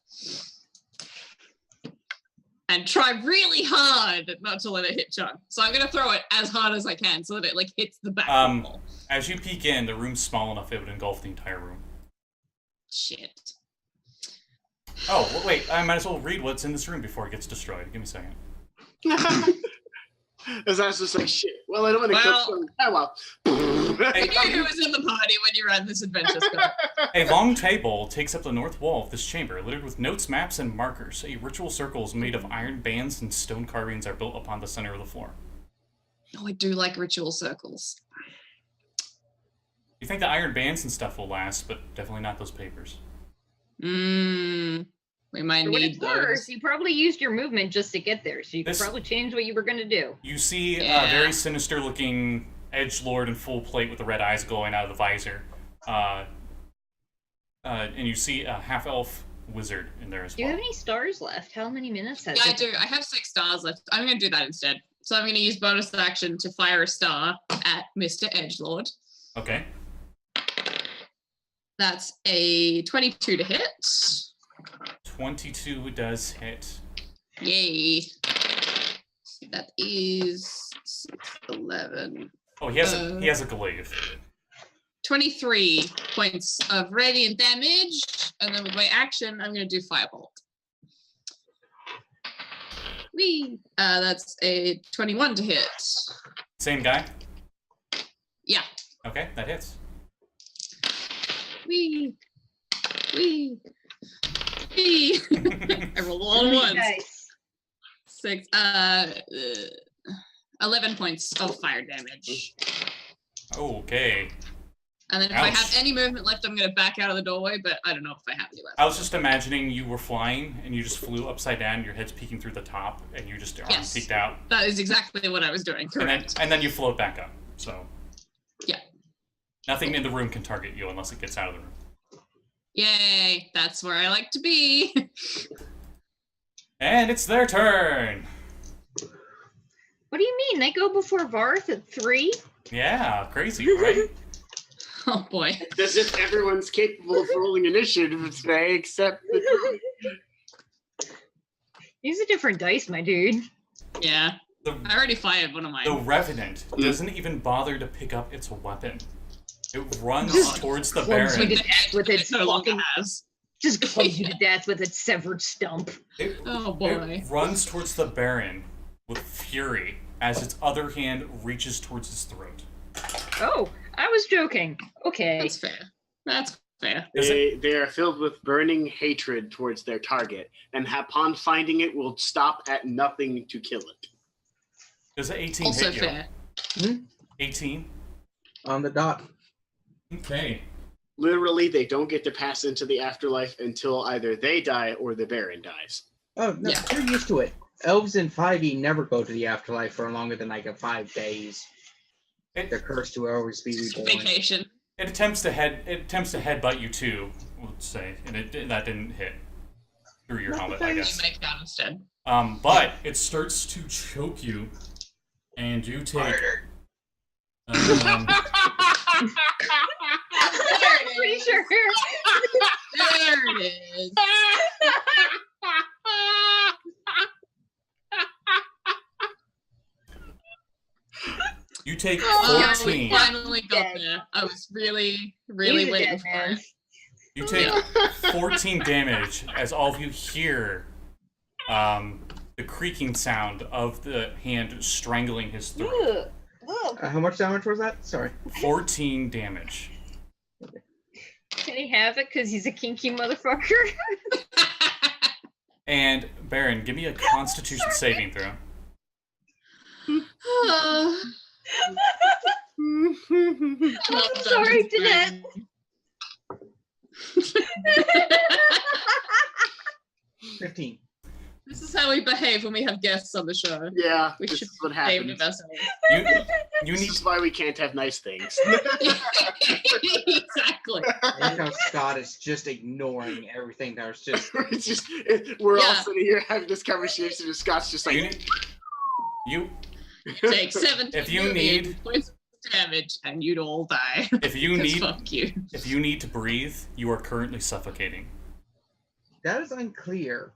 And try really hard not to let it hit Chung. So I'm gonna throw it as hard as I can so that it like hits the back of the wall. As you peek in, the room's small enough it would engulf the entire room. Shit. Oh, well, wait. I might as well read what's in this room before it gets destroyed. Give me a second. As I was just like, shit. Well, I don't want to Well- cook some. Oh, well. I knew who was in the party when you ran this adventure, Scott. A long table takes up the north wall of this chamber, littered with notes, maps, and markers. A ritual circle is made of iron bands and stone carvings are built upon the center of the floor. Oh, I do like ritual circles. You think the iron bands and stuff will last, but definitely not those papers. We might For what need it's worth, those. you probably used your movement just to get there, so you could This- probably change what you were going to do. You see Yeah. a very sinister-looking edgelord in full plate with the red eyes glowing out of the visor. And you see a half-elf wizard in there as Do you well. have any stars left? How many minutes has Yeah, I it? do. I have 6 stars left. I'm going to do that instead. So I'm going to use bonus action to fire a star at Mr. Edgelord. Okay. That's a 22 to hit. 22 does hit. Yay. That is 11. Oh, he has a glaive. 23 points of radiant damage, and then with my action, I'm going to do Firebolt. Whee! That's a 21 to hit. Same guy? Yeah. Okay, that hits. Whee! Whee! Whee! I rolled all ones. Nice. 6, 11 points of fire damage. Okay. And then if I Ouch. have any movement left, I'm going to back out of the doorway, but I don't know if I have any left. I was just imagining you were flying and you just flew upside down, your head's peeking through the top, and you just arms peeked out. That is exactly what I was doing, correct. And then you float back up. So Yeah. nothing in the room can target you unless it gets out of the room. Yay, that's where I like to be. And it's their turn. What do you mean? They go before Varth at 3? Yeah, crazy, right? Oh boy. As if everyone's capable of rolling initiative today, except the Druid. Use a different dice, my dude. Yeah. The, I already fired one of mine. the Revenant doesn't even bother to pick up its weapon. It runs God. towards the Clubs Baron. you to death with its no longer fucking, has. just clubs you to death with its severed stump. Oh boy. It runs towards the Baron with fury as its other hand reaches towards his throat. Oh, I was joking. Okay. That's fair. That's fair. They are filled with burning hatred towards their target, and upon finding it, will stop at nothing to kill it. Does an 18 Also hit you? fair. 18? On the dot. Okay. Literally, they don't get to pass into the afterlife until either they die or the Baron dies. Oh, no, Yeah. they're used to it. Elves in 5e never go to the afterlife for longer than like 5 days. They're cursed to always be reborn. Vacation. It attempts to headbutt you too, let's say, and that didn't hit through your helmet, I guess. Make down instead. But it starts to choke you, and you take. I'm pretty sure. There it is. You take Oh, we 14. finally got Dead. there. I was really He's a waiting dead for man. it. You take 14 damage as all of you hear the creaking sound of the hand strangling his throat. Ugh. Ugh. How much damage was that? Sorry. 14 damage. Can he have it because he's a kinky motherfucker? And Baron, give me a Constitution saving throw. I'm sorry, Jeanette. 15. This is how we behave when we have guests on the show. Yeah, We this should is what behave happens. with ourselves. You This need is why we can't have nice things. Exactly. I like how Scott is just ignoring everything that was just. It's just we're all Yeah. sitting here having this conversation, and Scott's just you, like, you Take 17 If you need- points of damage and you'd all die. if you 'Cause need fuck you. if you need to breathe, you are currently suffocating. That is unclear.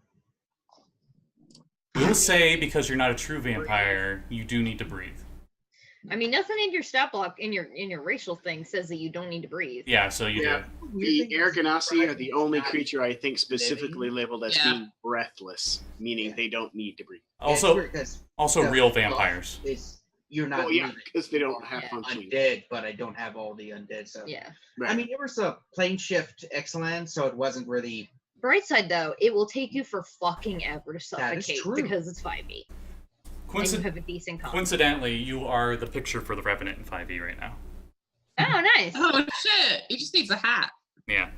We'll say because you're not a true vampire, you do need to breathe. I mean, nothing in your stat block in your racial thing says that you don't need to breathe. Yeah, so you Yeah. do. the air Genasi are the only creature I think specifically labeled as Yeah. being breathless, meaning they don't need to breathe. Also, Because real vampires. you're not Oh yeah, breathing. because they don't have Yeah. functioning. Undead, but I don't have all the undead stuff. Yeah. Right. I mean, it was a plane shift Ixalian, so it wasn't really. Bright side though, it will take you for fucking ever to That is suffocate true. because it's 5e. And you have a decent con. Coincidentally, you are the picture for the Revenant in 5e right now. Oh, nice. Oh shit! He just needs a hat. Yeah.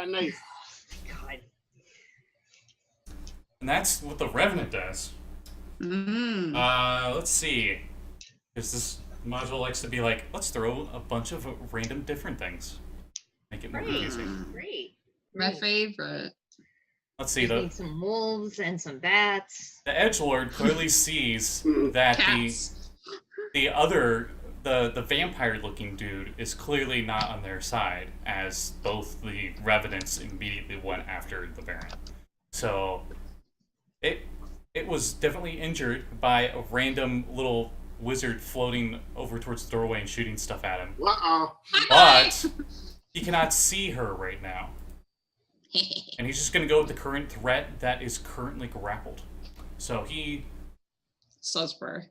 Nice. God. And that's what the Revenant does. Let's see. Because this module likes to be like, let's throw a bunch of random different things. Make it more Great. confusing. Great. My Great. favorite. Let's see. We The need some wolves and some bats. Edgelord clearly sees that Cats. the vampire looking dude is clearly not on their side, as both the Revenants immediately went after the Baron. So It was definitely injured by a random little wizard floating over towards the doorway and shooting stuff at him. Uh-oh. But he cannot see her right now. And he's just going to go with the current threat that is currently grappled. So he Suspect.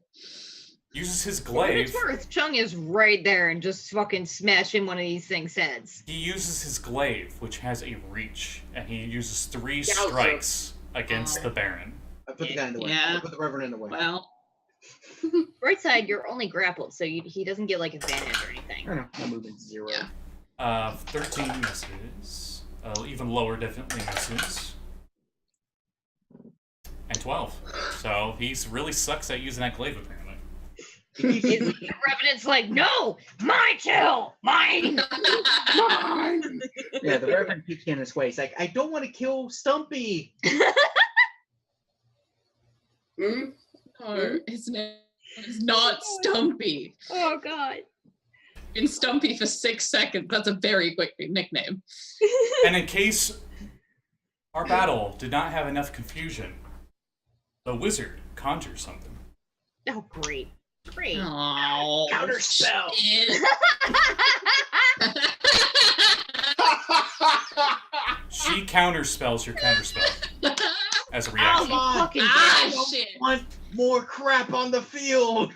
uses his For what it's glaive. worth, Chung is right there and just fucking smashing one of these things' heads. He uses his glaive, which has a reach, and he uses 3 Yowza. strikes against the Baron. I put the guy in the way. Yeah. I put the Reverend in the way. Well, Right side, you're only grappled, so he doesn't get like advantage or I anything. don't know. My movement's 0. Yeah. 13 misses. Even lower definitely misses. And 12. So he really sucks at using that glaive, apparently. The Revenant's like, no, my kill, mine. Mine. Yeah, the Reverend keeps getting in his way. He's like, I don't want to kill Stumpy. Hmm? no, his name is not Stumpy. Oh god. Been Stumpy for 6 seconds. That's a very quick nickname. And in case our battle did not have enough confusion, the wizard conjures something. Oh great, great. Oh, Counterspell. shit. She counterspells your counterspell as a Oh, reaction. you fucking Ah, bitch. shit. Want more crap on the field.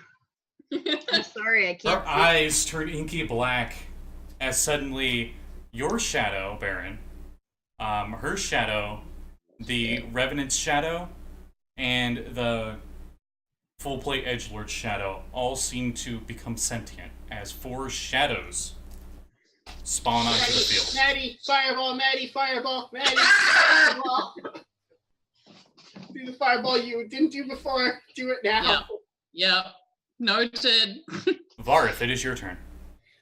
I'm sorry, I Her can't. eyes turn inky black as suddenly your shadow, Baron, her shadow, the Revenant's shadow, and the full plate Edgelord's shadow all seem to become sentient as 4 shadows spawn onto the field. Maddie, fireball, Maddie, fireball, Maddie, fireball. Do the fireball you didn't do before. Do it now. Yep. Noted. Varth, it is your turn.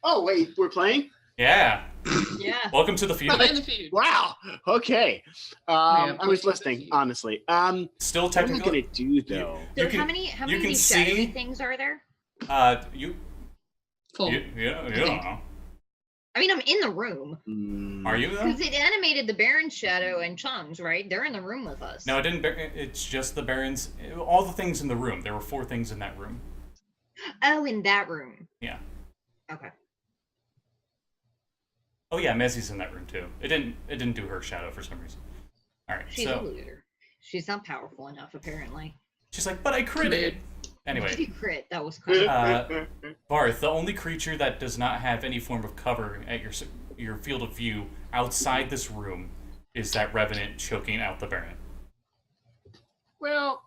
Oh, wait, we're playing? Yeah. Yeah. Welcome to the field. Play in the feud. Wow. Okay. Yeah, I was play listening, feud. honestly. Still What am I technically, going to do, though? You So can- how many you of can these shadowy see- things are there? you Full. know. I mean, I'm in the room Hmm. Are you though? because it animated the Baron's shadow and Chung's, right? They're in the room with us. No, it didn't. It's just the Baron's. All the things in the room. There were 4 things in that room. Oh, in that room. Yeah. Okay. Oh yeah, Mezzi's in that room too. It didn't do her shadow for some reason. All right, She's a so loser. She's not powerful enough, apparently. she's like, but I critted. Anyway, Did you crit? That was kind of. Varth, the only creature that does not have any form of cover at your field of view outside this room is that Revenant choking out the Baron. Well,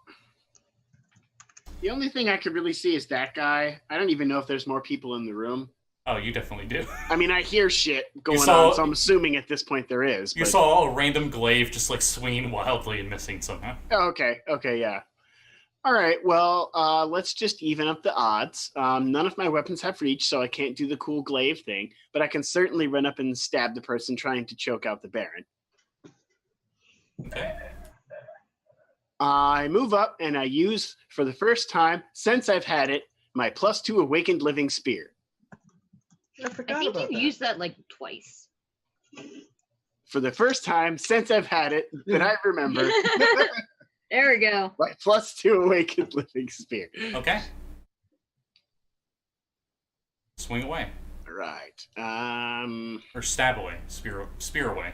the only thing I could really see is that guy. I don't even know if there's more people in the room. Oh, you definitely do. I mean, I hear shit going saw- on, so I'm assuming at this point there is. You but- saw a random glaive just like swinging wildly and missing somehow. Oh, okay, yeah. All right, well, let's just even up the odds. None of my weapons have reach, so I can't do the cool glaive thing, but I can certainly run up and stab the person trying to choke out the Baron. Okay. I move up and I use, for the first time since I've had it, my +2 Awakened Living Spear. I I forgot think about you've that. used that like twice. For the first time since I've had it that I remember, There we go. my +2 Awakened Living Spear. Okay. Swing away. All right. Or stab away. Spear away.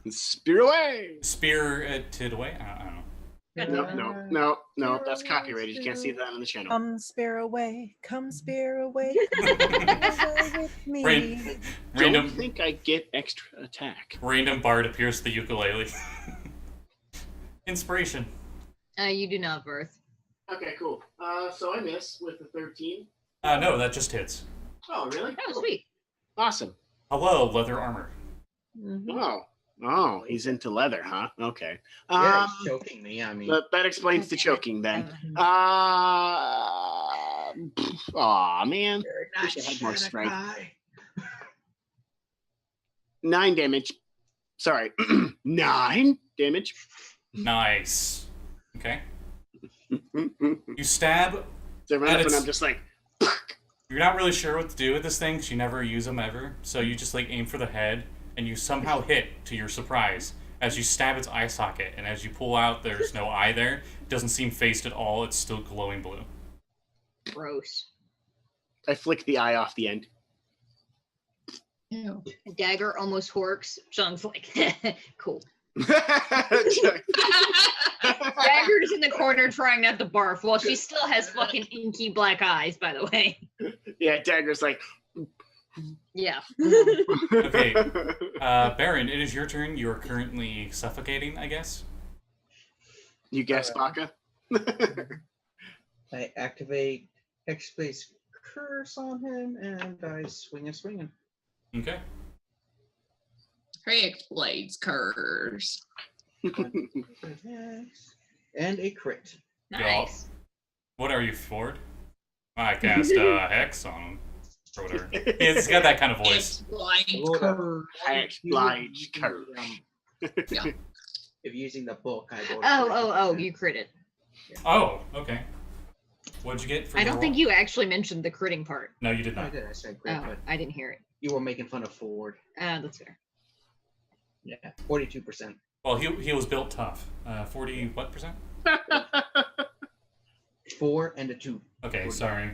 Spear away. Spirited away? I don't know. No, that's copyrighted. You can't see that on the channel. Come spear away, come spear away, come spear away with me. Random Don't think I get extra attack. random bard appears to the ukulele. Inspiration. You do not, Varth. Okay, cool. So I miss with the 13. No, that just hits. Oh, really? Oh, sweet. Awesome. Hello, leather armor. Oh, he's into leather, huh? Okay. Yeah, he's choking me. I mean, That explains the choking then. Aw, man. you're wish I had more strength. Shanghai. 9 damage. Sorry. 9 damage. Nice. Okay. So You stab. I run up and it's- I'm just like, You're not really sure what to do with this thing because you never use them ever. So you just like aim for the head and you somehow hit, to your surprise, as you stab its eye socket, and as you pull out, there's no eye there. It doesn't seem phased at all. It's still glowing blue. Gross. I flick the eye off the end. Ew. Dagger almost horks. Sean's like, cool. Dagger's in the corner trying not to barf while she still has fucking inky black eyes, by the way. Yeah, Dagger's like. Yeah. Okay, Baron, it is your turn. You are currently suffocating, I guess. You guess, Baka? I activate Hexblade's Curse on him, and I swing a swinging. Okay. Hexblade's curse. And a crit. Nice. What are you, Ford? I cast Hex on him. Or whatever. It's got that kind of voice. Hexblade's curse. Yeah. If using the book, I go. Oh, you critted. Oh, okay. What'd you get for I your don't roll? think you actually mentioned the critting part. No, you did I not. did. I said crit, Oh, but I didn't hear it. you were making fun of Ford. That's fair. Yeah, 42%. Well, he was built tough. 40 what percent? 4 and a 2. Okay, 40. sorry.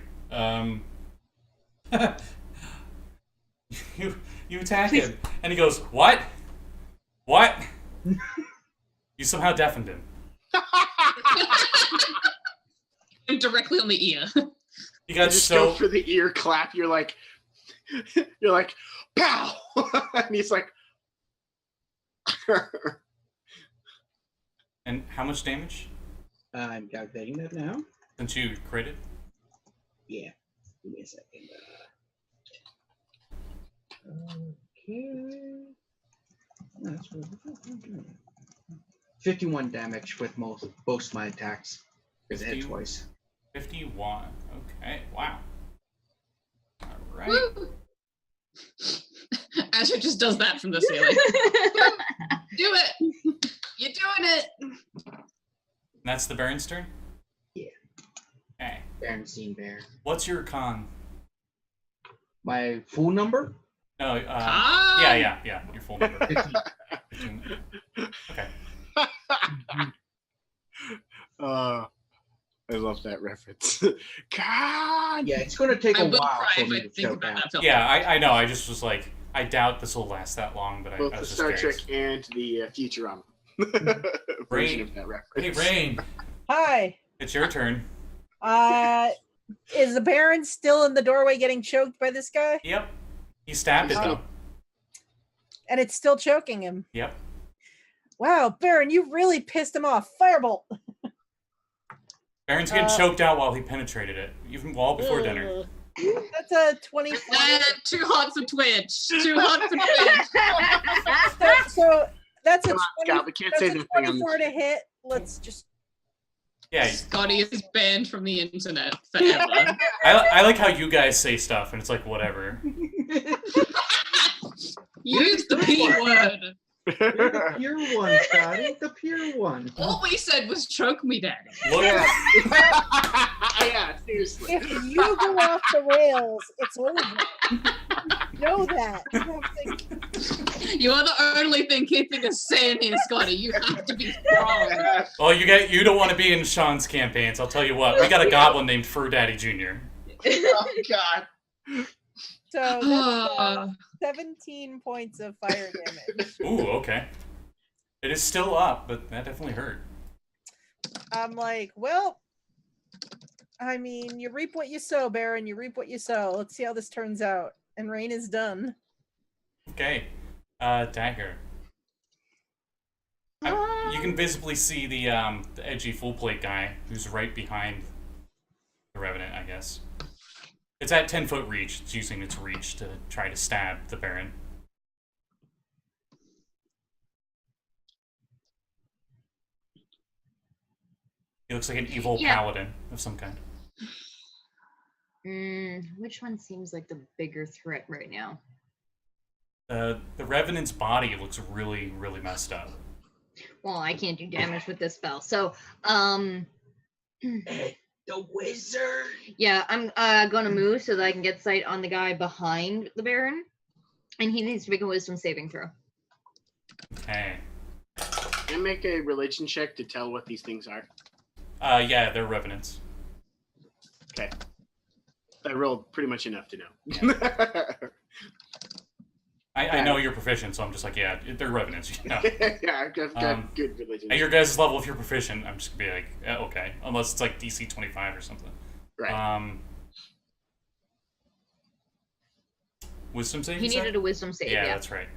You attack him, and he goes, "What? What?" You somehow deafened him. Directly on the ear. You got Just so go for the ear clap. You're like, pow, and he's like. And how much damage? I'm calculating that now. Since you critted? Yeah. Give me a second. Okay. That's what 51 damage with both my attacks. Because it hit 50. twice. 51. Okay, wow. All right. Woo! Azra just does that from the ceiling. Do it! You're doing it! And that's the Baron's turn? Yeah. Okay. Bernstein Bear. What's your con? My full number? No, Ah! yeah, your full number. 15. 15. Okay. I love that reference. God. Yeah, it's going to take I a will while cry for if me I to think choke about out. that film. Yeah, I know. I just was like, I doubt this will last that long, but Both I the was just Star curious. Trek and the Futurama version of that Hey, reference. Rein, Hi. it's your turn. Is the Baron still in the doorway getting choked by this guy? Yep. He stabbed it, though. And it's still choking him. Yep. Wow, Baron, you really pissed him off. Firebolt. Baron's getting choked out while he penetrated it, even well before dinner. That's a 24. Too hot for Twitch. Too hot for Twitch. So that's a Come on, 20, Scott, we can't that's say a this thing on 24 this. to hit. Let's just. Yeah, Scotty is banned from the internet forever. I like how you guys say stuff, and it's like, whatever. Use the P word. The pure one, Scotty. The pure one. All we said was choke me, daddy. Look, Yeah. Yeah, seriously. If you go off the rails, it's over. Know that. You have to- You are the only thing keeping us sane here, Scotty. You have to be strong. well, you don't want to be in Sean's campaigns. I'll tell you what. We got a goblin named Fur Daddy Jr. Oh, God. So that's 17 points of fire damage. Ooh, okay. It is still up, but that definitely hurt. I'm like, well, I mean, you reap what you sow, Baron. You reap what you sow. Let's see how this turns out. And Rein is done. Okay. Dagger. You can visibly see the edgy full plate guy who's right behind the Revenant, I guess. It's at 10-foot reach. It's using its reach to try to stab the Baron. He looks like an evil paladin of some kind. Which one seems like the bigger threat right now? The Revenant's body looks really, really messed up. Well, I can't do damage with this spell. So, The wizard. yeah, I'm gonna move so that I can get sight on the guy behind the Baron. And he needs to make a wisdom saving throw. Okay. Can I make a religion check to tell what these things are? Yeah, they're revenants. Okay. I rolled pretty much enough to know. I know you're proficient, so I'm just like, yeah, they're revenants. You know. Yeah, I've got good religion. At your guys' level, if you're proficient, I'm just gonna be like, okay, unless it's like DC 25 or something. Right. Wisdom save. He needed a wisdom save. Yeah, Yeah, that's right.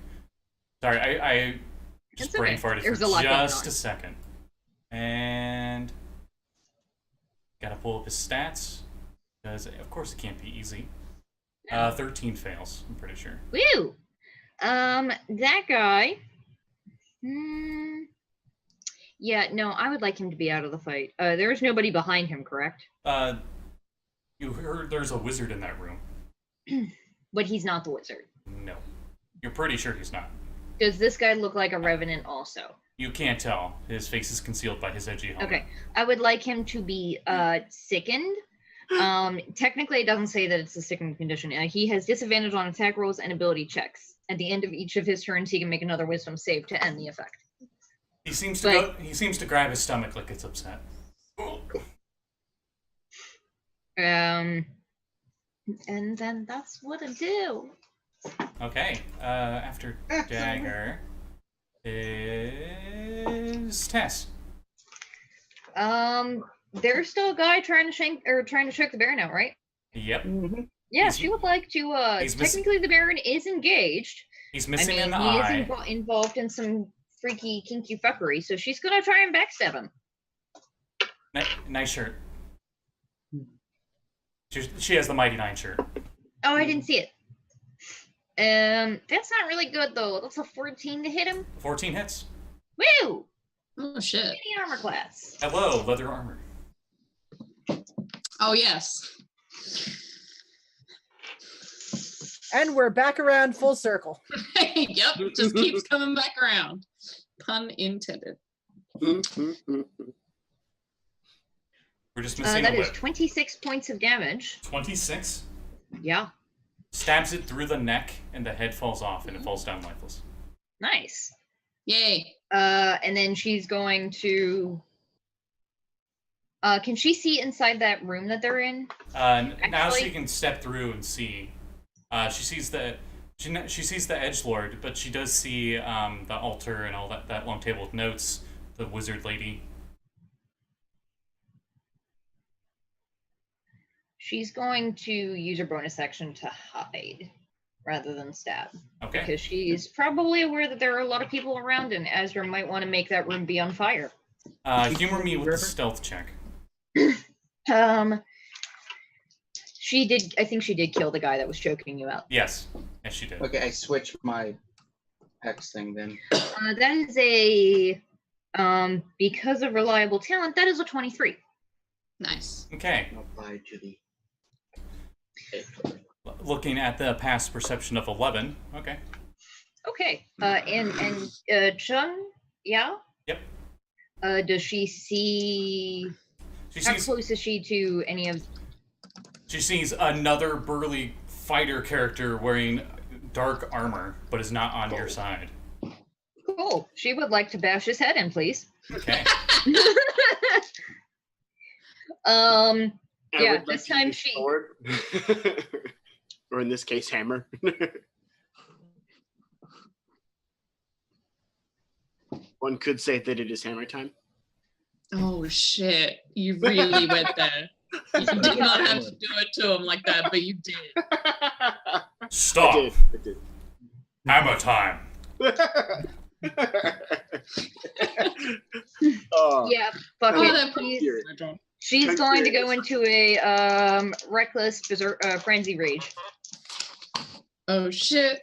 Sorry, I just It's brain okay. farted There's a for lot going just on. a second, and gotta pull up his stats because of course it can't be easy. 13 fails. I'm pretty sure. Woo! That guy. Yeah, no, I would like him to be out of the fight. There's nobody behind him, correct? You heard there's a wizard in that room. But he's not the wizard. No. You're pretty sure he's not. Does this guy look like a revenant also? You can't tell. His face is concealed by his edgy helmet. Okay. I would like him to be sickened. Technically, it doesn't say that it's a sickened condition. He has disadvantage on attack rolls and ability checks. At the end of each of his turns, he can make another wisdom save to end the effect. He seems to He seems to grab his stomach like it's upset. And then that's what I do. Okay. After Dagger is Tess. There's still a guy trying to choke the Baron out, right? Yep. Yeah, He's- she would like to. he's miss- Technically, the Baron is engaged. He's I missing mean, an he eye. is involved in some freaky, kinky fuckery, so she's gonna try and backstab him. Nice shirt. She has the Mighty Nine shirt. Oh, I didn't see it. That's not really good though. That's a 14 to hit him. 14 hits. Woo! Oh shit. Any armor class. Hello, leather armor. Oh yes. And we're back around full circle. Yep, just keeps coming back around. Pun intended. We're just missing That a is whip. 26 points of damage. 26. Yeah, Stabs it through the neck, and the head falls off, and it falls down lifeless. nice. Yay. And then she's going to. Can she see inside that room that they're in? Now Actually- she can step through and see. She sees the edgelord, but she does see the altar and all that long table with notes. The wizard lady. She's going to use her bonus action to hide rather than stab. Okay. Because she's probably aware that there are a lot of people around, and Azra might want to make that room be on fire. Humor me with the stealth check. She did. I think she did kill the guy that was choking you out. Yes, she did. Okay, I switched my X thing then. That is a because of reliable talent. That is a 23. Nice. Okay. Apply to the. Looking at the past perception of 11. Okay. Okay. And Chun, yeah. Yep. Does she see? How close is she to any of? She sees another burly fighter character wearing dark armor, but is not on your side. Cool. She would like to bash his head in, please. Okay. I Yeah, would like this to time use she. sword. Or in this case, hammer. One could say that it is hammer time. Oh shit. You really went there. You did not have to do it to him like that, but you did. Stop. I did. Hammer time. Oh, Yeah, fuck Oh, it. that Here. She's going to go into a reckless frenzy rage. Oh shit.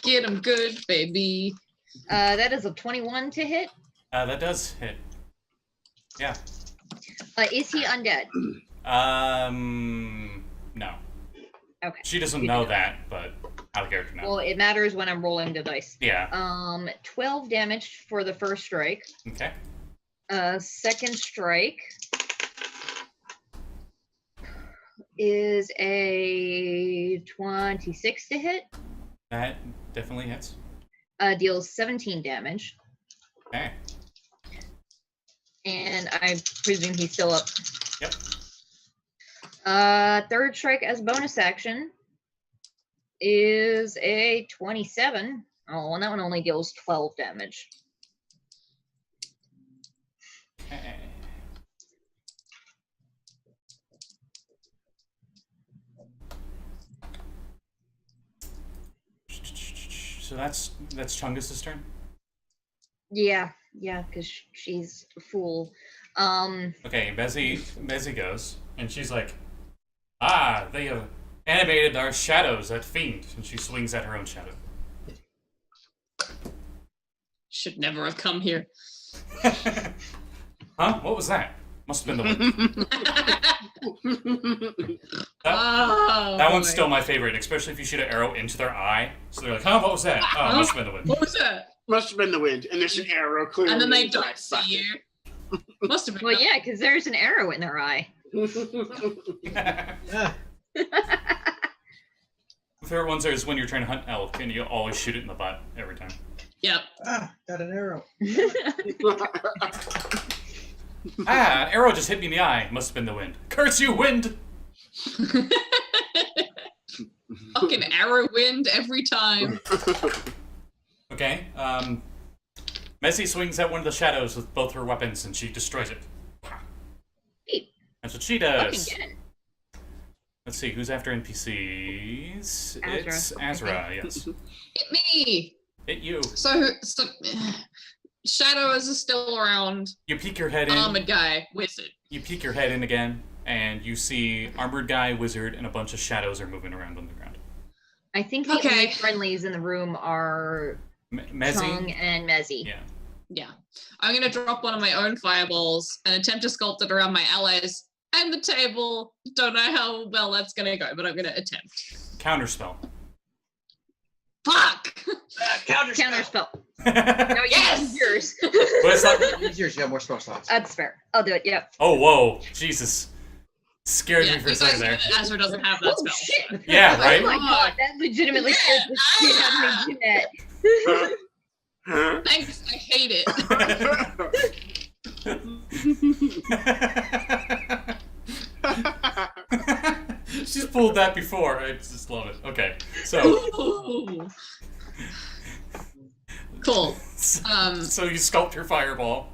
Get him good, baby. That is a 21 to hit. That does hit. Yeah. Is he undead? No. Okay. She doesn't know that, but out of character now. Well, it matters when I'm rolling the dice. Yeah. 12 damage for the first strike. Okay. Second strike is a 26 to hit. That definitely hits. Deals 17 damage. Okay. and I presume he's still up. Yep. Third strike as bonus action is a 27. Oh, and that one only deals 12 damage. Okay. So that's Chungus's turn. Yeah, because she's a fool. Okay, Mezi goes, and she's like, they have animated our shadows at Fiend, and she swings at her own shadow. Should never have come here. Huh? What was that? Must have been the wind. That one's still my favorite, especially if you shoot an arrow into their eye. So they're like, huh, what was that? Oh, must have been the wind. What was that? Must have been the wind, and there's an arrow clearly. And then they in the don't black see bucket. you. Must have been. Well, yeah, because there's an arrow in their eye. Ah, My favorite ones is when you're trying to hunt elk, and you always shoot it in the butt every time. Yep. got an arrow. An arrow just hit me in the eye. Must have been the wind. Curse you, wind! Fucking arrow wind every time. Okay, Messi swings at one of the shadows with both her weapons, and she destroys it. Hey, That's what she fucking does. get it. Let's see, who's after NPCs? Azra. It's Azra, yes. Hit me. Hit you. So shadows are still around. You peek your head in. Armored guy, wizard. You peek your head in again, and you see armored guy, wizard, and a bunch of shadows are moving around on the ground. I think the Okay. only friendlies in the room are Chung Mezzi? and Mezzi. Yeah. Yeah. I'm gonna drop one of my own fireballs and attempt to sculpt it around my allies and the table. Don't know how well that's gonna go, but I'm gonna attempt. Counterspell. Fuck! Counterspell. No, Yes! yours. But it's not... Use yours, you have more spell slots. That's fair. I'll do it. Yep. Oh, whoa. Jesus. Scared Yeah, me for a you second guys there. know that Azra doesn't have that Oh, spell. shit. Yeah, right? Oh my god, that legitimately scared the shit out of me, Jeanette. Thanks, I hate it. She's pulled that before. I just love it. Okay, so Ooh. Cool. so you sculpt your fireball.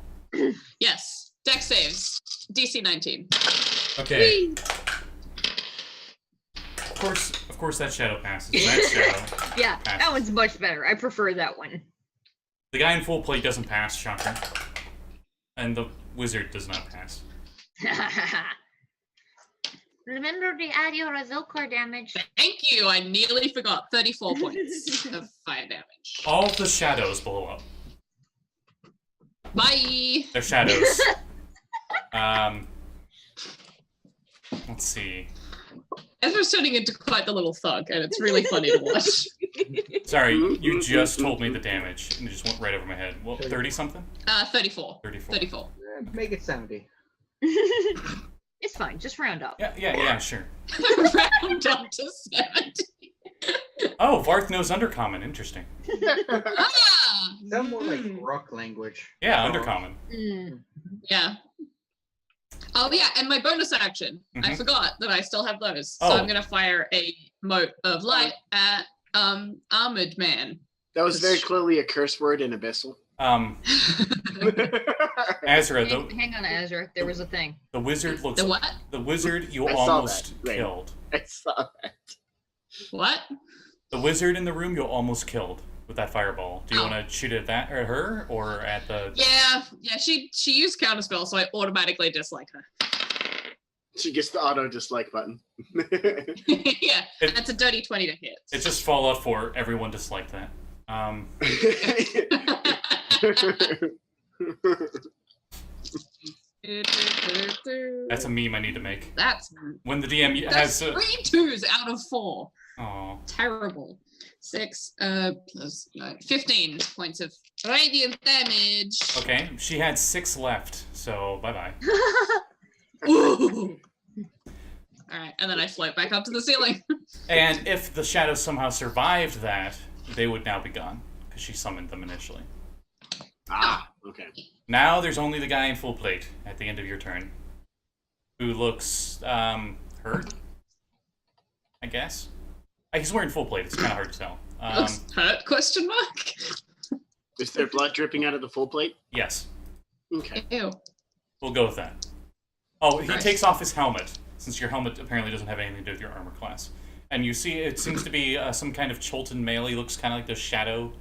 Yes. Dex saves. DC 19. Okay. Of course, that shadow passes. That shadow. Yeah, passes. that one's much better. I prefer that one. The guy in full plate doesn't pass, shocker. And the wizard does not pass. Remember to add your Azokar damage. Thank you. I nearly forgot. 34 points of fire damage. All of the shadows blow up. Bye. They're shadows. Let's see. Ezra's turning into quite the little thug, and it's really funny to watch. Sorry, you just told me the damage, and it just went right over my head. Well, 30-something? 34. 34. 34. Make it 70. It's fine. Just round up. Yeah, sure. Round up to 70. Oh, Varth knows Undercommon. Interesting. Ah! Sound more like rock language. Yeah, Oh. Undercommon. Yeah. Oh, yeah, and my bonus action. I Mhm. forgot that I still have those. So Oh. I'm going to fire a mote of light at Armored Man. That was very clearly a curse word in Abyssal. Azra, Hang on, Azra. There was a thing. the wizard looks. The what? The wizard you I saw almost that, right. killed. I saw that. What? The wizard in the room you almost killed with that fireball. Do you Oh. want to shoot it at her or at the? Yeah, she used counterspell, so I automatically dislike her. She gets the auto dislike button. Yeah, It- that's a dirty 20 to hit. It's just follow-up for everyone disliked that. That's a meme I need to make. That's When the DM that's has. 3 2s out of 4. Oh. Terrible. 6 plus 9, 15 points of radiant damage. Okay, she had 6 left, so bye-bye. Ooh. All right, and then I float back up to the ceiling. And if the shadows somehow survived that, they would now be gone, because she summoned them initially. Ah, okay. Now there's only the guy in full plate at the end of your turn, who looks hurt, I guess. He's wearing full plate. It's kind of hard to tell. Looks hurt? Question mark. Is there blood dripping out of the full plate? Yes, Okay. Ew. we'll go with that. Oh, he Nice. takes off his helmet, since your helmet apparently doesn't have anything to do with your armor class. And you see it seems to be some kind of Cholton male. He looks kind of like those shadow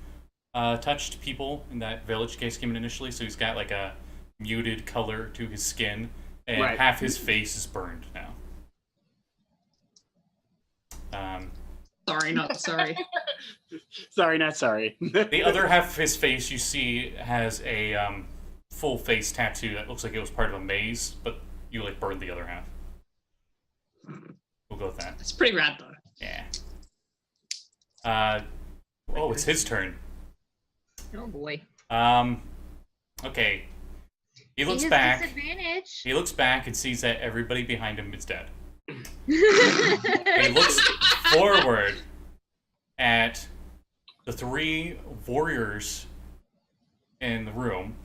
touched people in that village case came in initially. So he's got like a muted color to his skin, and Right. half his face is burned now. Sorry, not sorry. Sorry, not sorry. The other half of his face you see has a full face tattoo that looks like it was part of a maze, but you like burned the other half. We'll go with that. It's pretty rad though. Yeah. Oh, it's his turn. Oh boy. Okay. He looks He has back. disadvantage. He looks back and sees that everybody behind him is dead. He looks forward at the 3 warriors in the room.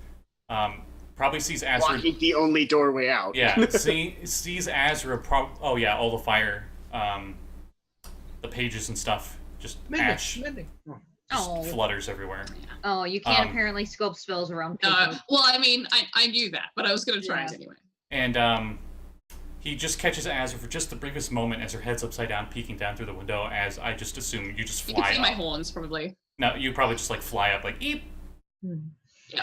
Probably sees Azra. Blocking the only doorway out. Yeah, sees Azra. Oh yeah, all the fire, the pages and stuff, just ash, Mending. Oh. just Oh. flutters everywhere. Oh, you can't Um, apparently scope spells around people. Well, I mean, I knew that, but I was gonna try it Yeah. anyway. And he just catches Azra for just the briefest moment as her head's upside down, peeking down through the window. As I just assume you just You can fly see my up. horns, probably. No, you probably just like fly up, like eep. Yeah.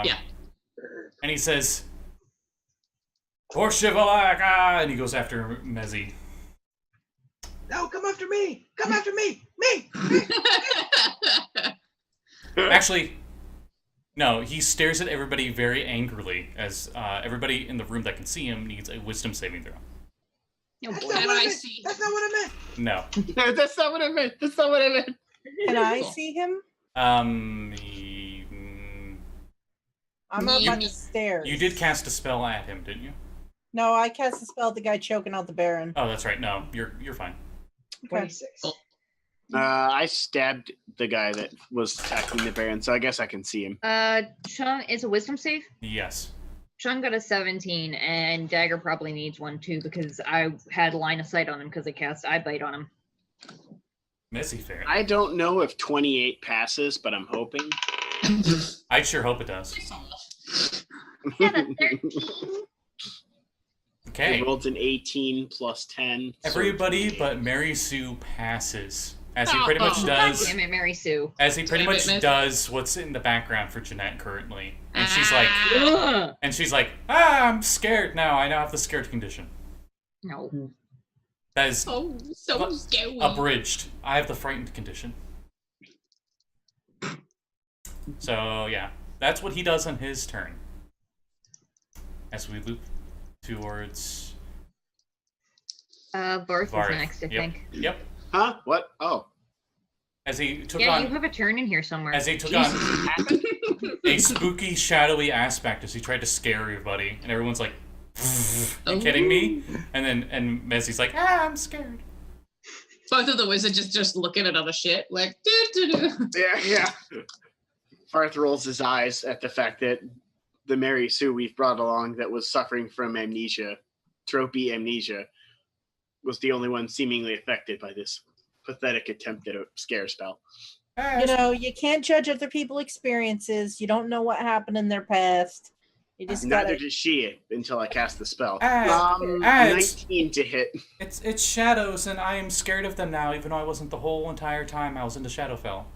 Yeah. And he says, "For Shivalaka!" and he goes after Mezi. No, come after me! Come after me! Me! Actually, no, he stares at everybody very angrily as everybody in the room that can see him needs a wisdom saving throw. Oh That's boy. not And what I I meant. see- That's not what I meant. No. That's not what I meant. That's not what I meant. Can I Cool. see him? I'm up Me- on the stairs. You did cast a spell at him, didn't you? No, I cast a spell at the guy choking out the Baron. Oh, that's right. No, you're fine. Okay. 26. Cool. I stabbed the guy that was attacking the Baron, so I guess I can see him. Chung, is a wisdom save? Yes. Chung got a 17, and Dagger probably needs one too because I had line of sight on him because I cast Eye Bite on him. Messy fair. I don't know if 28 passes, but I'm hoping. I sure hope it does. Yeah, that's 13. Okay. I rolled an 18 plus 10. so Everybody 28. but Mary Sue passes. As he pretty Oh, much God God does. damn it, Mary Sue. As he pretty Damn it, much Miss. does what's in the background for Jeanette currently. And she's like, Ugh. I'm scared now. I now have the scared condition. No. That is Oh, so scary. abridged. I have the frightened condition. So, yeah. That's what he does on his turn. As we loop towards Varth Varth. is next, I Yep. think. Yep. Huh? What? Oh. As he took Yeah, on you have a turn in here somewhere. as he took Jesus. on a spooky, shadowy aspect as he tried to scare everybody, and everyone's like, "You kidding me?" And Mezzi's like, I'm scared. Both of the wizards just looking at other shit, like, do. Yeah. Varth rolls his eyes at the fact that the Mary Sue we've brought along that was suffering from amnesia, tropey amnesia, was the only one seemingly affected by this pathetic attempt at a scare spell. You know, you can't judge other people's experiences. You don't know what happened in their past. You just Neither gotta. does she until I cast the spell. It's 19 to hit. it's shadows, and I am scared of them now, even though I wasn't the whole entire time I was into Shadowfell.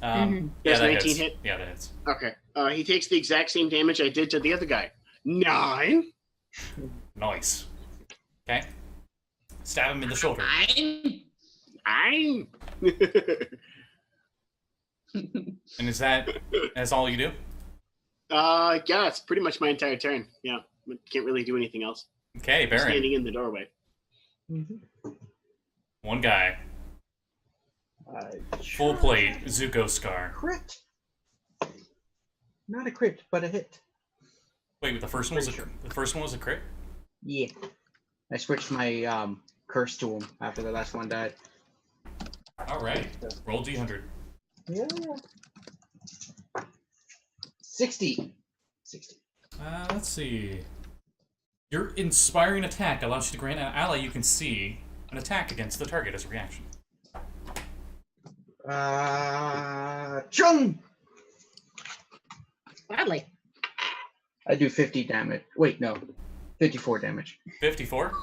Mhm. Yeah, Does that 19 hits. hit? Yeah, that hits. Okay. He takes the exact same damage I did to the other guy. 9. Nice. Okay. Stab him in the shoulder. I'm. And that's all you do? Yeah, it's pretty much my entire turn. Yeah, can't really do anything else. Okay, Baron. Standing in the doorway. One guy. Full plate, Zuko Scar. Crit. Not a crit, but a hit. Wait, the first one was Pretty sure. the first one was a crit? Yeah. I switched my curse to him after the last one died. Alright. Roll D100. Yeah. 60. 16. Let's see. Your inspiring attack allows you to grant an ally you can see an attack against the target as a reaction. Chung! Gladly. I do 50 damage. Wait, no. 54 damage. 54?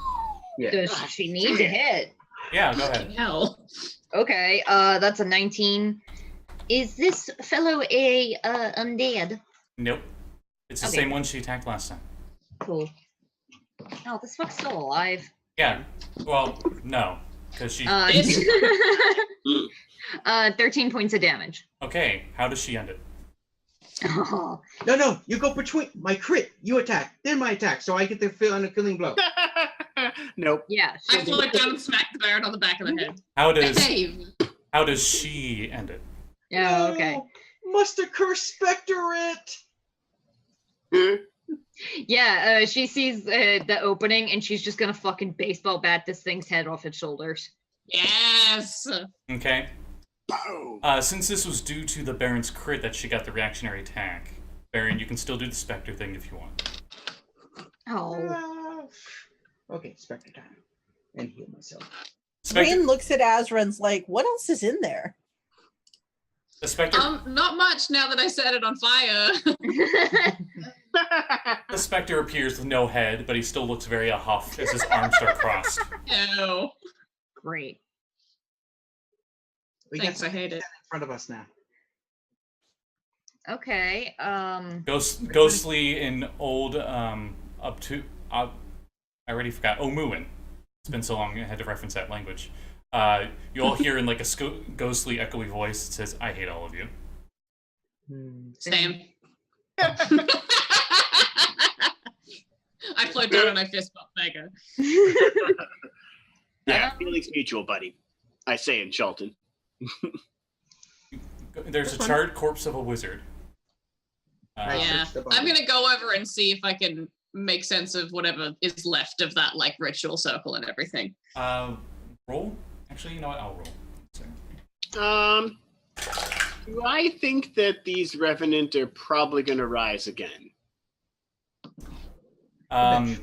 Yeah. Does she need to hit? Yeah, go ahead. Hell. Okay, that's a 19. Is this fellow a undead? Nope. It's the Okay. same one she attacked last time. Cool. Oh, this fuck's still alive. Yeah. Well, no. Because she... 13 points of damage. Okay, how does she end it? Oh, No, you go between my crit, you attack, then my attack, so I get the killing blow. Nope. yeah. I she'll do float it. down and smack the Baron on the back of the head. How does Behave. she end it? Yeah, okay. Must a cursed spectre it! Yeah, she sees the opening and she's just gonna fucking baseball bat this thing's head off its shoulders. Yes. Okay. Boom. Since this was due to the Baron's crit that she got the reactionary attack, Baron, you can still do the Spectre thing if you want. Oh. Okay, spectre time. And heal myself. Spectre, Rein looks at Azra and's like, what else is in there? the Spectre, Not much now that I set it on fire. the Spectre appears with no head, but he still looks very huffed as his arms are crossed. No. Great. We Thanks, got I hate it. in front of us now. Okay. Ghostly in old, up to, I already forgot, Omuin. It's been so long I had to reference that language. You all hear in like a ghostly, echoey voice, it says, I hate all of you. Same. I float down and I fist bump Mega. Yeah, feelings mutual, buddy. I say in Shelton. There's a charred corpse of a wizard. Yeah. I'm gonna go over and see if I can make sense of whatever is left of that like ritual circle and everything. Roll? Actually, you know what? I'll roll. Do I think that these Revenant are probably going to rise again?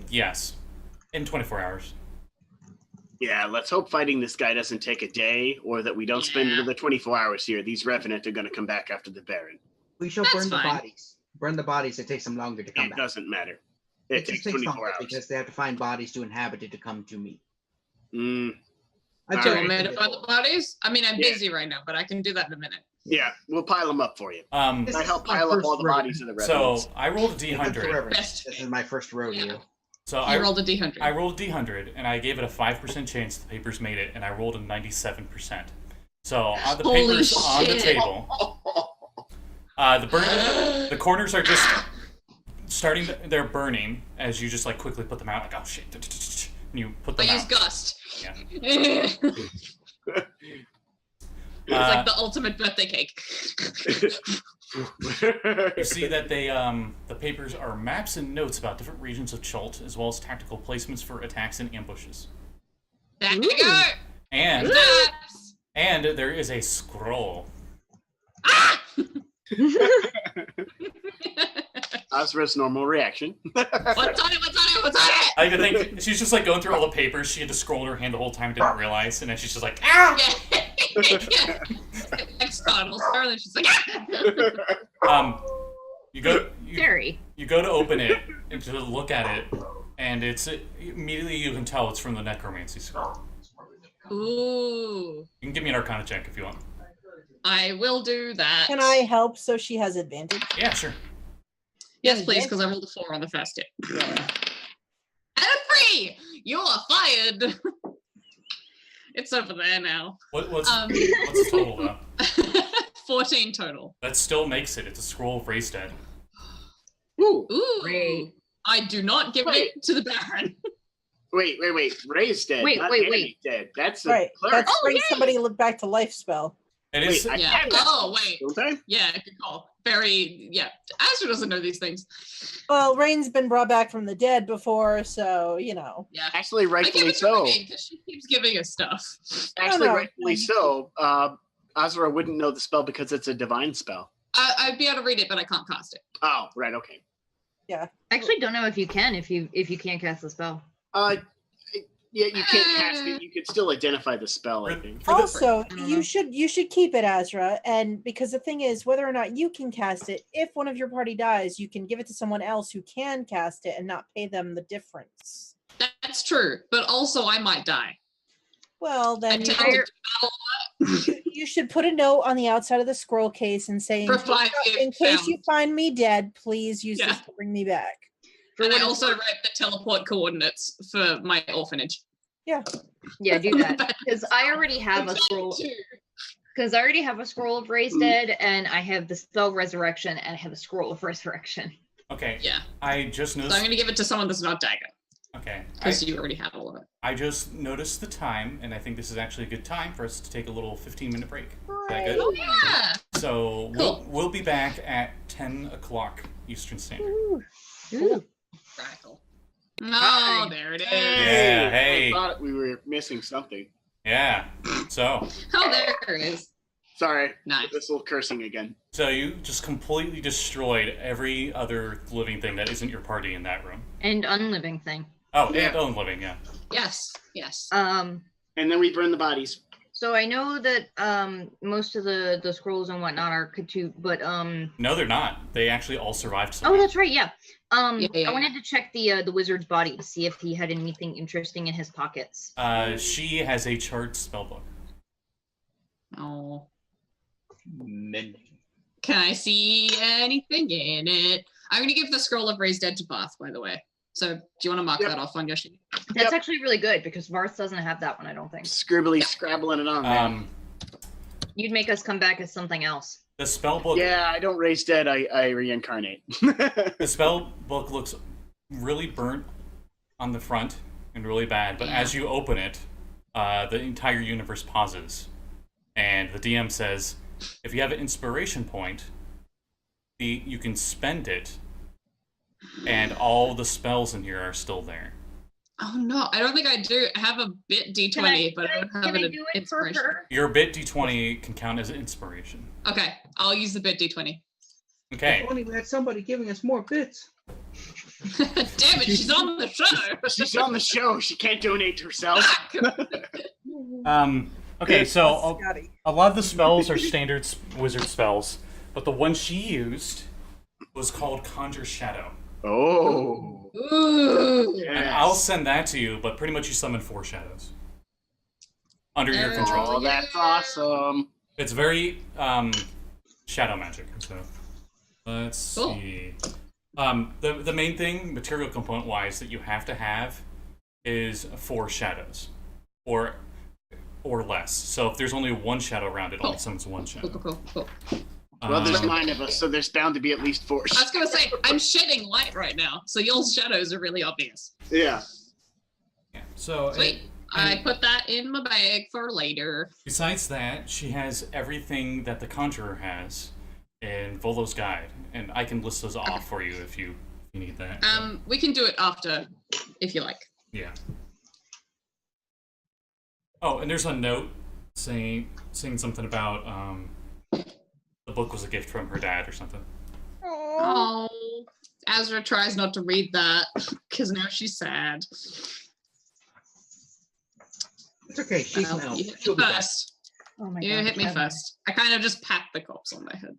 Yes. In 24 hours. Yeah, let's hope fighting this guy doesn't take a day, or that we don't spend another 24 hours here. These Revenant are going to come back after the Baron. We shall That's burn fine. the bodies. Burn the bodies, it takes them longer to come It back. doesn't matter. It It takes just takes 24 longer hours. because they have to find bodies to inhabit it to come to me. Mm, I All Do you right. want me to find the bodies? I mean, I'm Yeah. busy right now, but I can do that in a minute. yeah, we'll pile them up for you. This I is help my pile up first all the rodeo. bodies of the So Revenants. I rolled a This is D100. forever. Best This is my first rodeo. Yeah. So You rolled a D100. I rolled a D100, and I gave it a 5% chance the papers made it, and I rolled a 97%. So the Holy papers on the shit. table. The corners are just starting. They're burning as you just like quickly put them out. Like, oh shit! And you put I them use out. Gust. Yeah. It's like the ultimate birthday cake. You see that they the papers are maps and notes about different regions of Chult, as well as tactical placements for attacks and ambushes. There you go. And Snaps. and there is a scroll. Ah! Azra's normal reaction. What's on it? What's on it? What's on it? I like to think she's just like going through all the papers. She had to scroll in her hand the whole time, didn't realize, and then she's just like, ah! Yeah. Like startles her, and then she's like, ah! You go Very. you go to open it and to look at it, and it's immediately you can tell it's from the necromancy scroll. Ooh. You can give me an Arcana check if you want. I will do that. Can I help so she has advantage? Yeah, sure. Yes, please, because I rolled a 4 on the first hit. And a 3! You are fired! It's over there now. What's the total though? 14 total. That still makes it. It's a scroll of race dead. Ooh. Ooh. Great. I do not give Wait. it to the Baron. Wait. Ray's dead. Wait, not wait, Annie's dead. That's a Right. cleric. That's bring yay! somebody back to life spell. It Wait, is. I Yeah. can now, Oh, wait. don't I? Yeah, good call. Very, yeah. Azra doesn't know these things. Well, Rain's been brought back from the dead before, so you know. Yeah. Actually, I give rightfully it to so. because she keeps giving us stuff. Actually, no. rightfully so. Azra wouldn't know the spell because it's a divine spell. I'd be able to read it, but I can't cast it. Oh, right, okay. I actually don't know if you can if you can't cast the spell. Yeah, you can't cast it. You can still identify the spell, I think. Also, you should keep it, Azra, and because the thing is, whether or not you can cast it, if one of your party dies, you can give it to someone else who can cast it and not pay them the difference. That's true, but also I might die. Well, then I you should put a note on the outside of the scroll case and say, in case you find me dead, please use this to bring me back. And I also write the teleport coordinates for my orphanage. Yeah, do that because I already have a scroll. Because I already have a scroll of Raise Dead, and I have the spell Resurrection, and I have a scroll of Resurrection. Okay. Yeah. I just noticed. So I'm going to give it to someone that's not Dagger. Okay. Because you already have all of it. I just noticed the time, and I think this is actually a good time for us to take a little 15-minute break. Is that good? Oh, yeah. So Cool. we'll be back at 10 o'clock Eastern Standard. Ooh. Crackle. No, there it is. Yeah, hey. I thought we were missing something. Yeah. So. Oh, there it is. Sorry. Nice. This little cursing again. So you just completely destroyed every other living thing that isn't your party in that room. And unliving thing. Oh, Yeah. and unliving, yeah. Yes. And then we burn the bodies. So I know that most of the scrolls and whatnot are Katu, but No, they're not. They actually all survived. Oh, that's right. Yeah. Yeah. I wanted to check the wizard's body to see if he had anything interesting in his pockets. She has a charred spellbook. Oh. Mending. Can I see anything in it? I'm going to give the scroll of Raised Dead to Varth, by the way. So do you want to mark that off on your sheet? That's actually really good because Varth doesn't have that one, I don't think. Scribbly scrabbling it on, man. You'd make us come back as something else. The spellbook. Yeah, I don't raise dead, I reincarnate. The spellbook looks really burnt on the front and really bad, but as you open it, the entire universe pauses. And the DM says, if you have an inspiration point, you can spend it, and all the spells in here are still there. Oh no, I don't think I do. I have a bit D20, but I don't have an inspiration. Your bit D20 can count as an inspiration. Okay, I'll use the bit D20. Okay. If only we had somebody giving us more bits. Damn it, she's on the show. She's on the show. She can't donate herself. Okay, so a lot of the spells are standard wizard spells, but the one she used was called Conjure Shadow. Oh. Ooh. Yes. And I'll send that to you, but pretty much you summon 4 shadows. Under your control. Oh, that's awesome. It's very shadow magic, so let's see. The main thing, material component wise, that you have to have is 4 shadows. Or less. So if there's only 1 shadow around, it only summons 1 shadow. Cool. Well, there's 9 of us, so there's bound to be at least 4. I was gonna say, I'm shedding light right now, so your shadows are really obvious. Yeah. So Sweet. I put that in my bag for later. Besides that, she has everything that the Conjurer has in Volo's Guide, and I can list those off for you if you need that. We can do it after, if you like. Yeah. Oh, and there's a note saying something about the book was a gift from her dad or something. Oh, Azra tries not to read that because now she's sad. It's okay. She's Well, now. you hit She'll me be back. first. Oh my You god. hit me first. I kind of just pat the corpse on my head.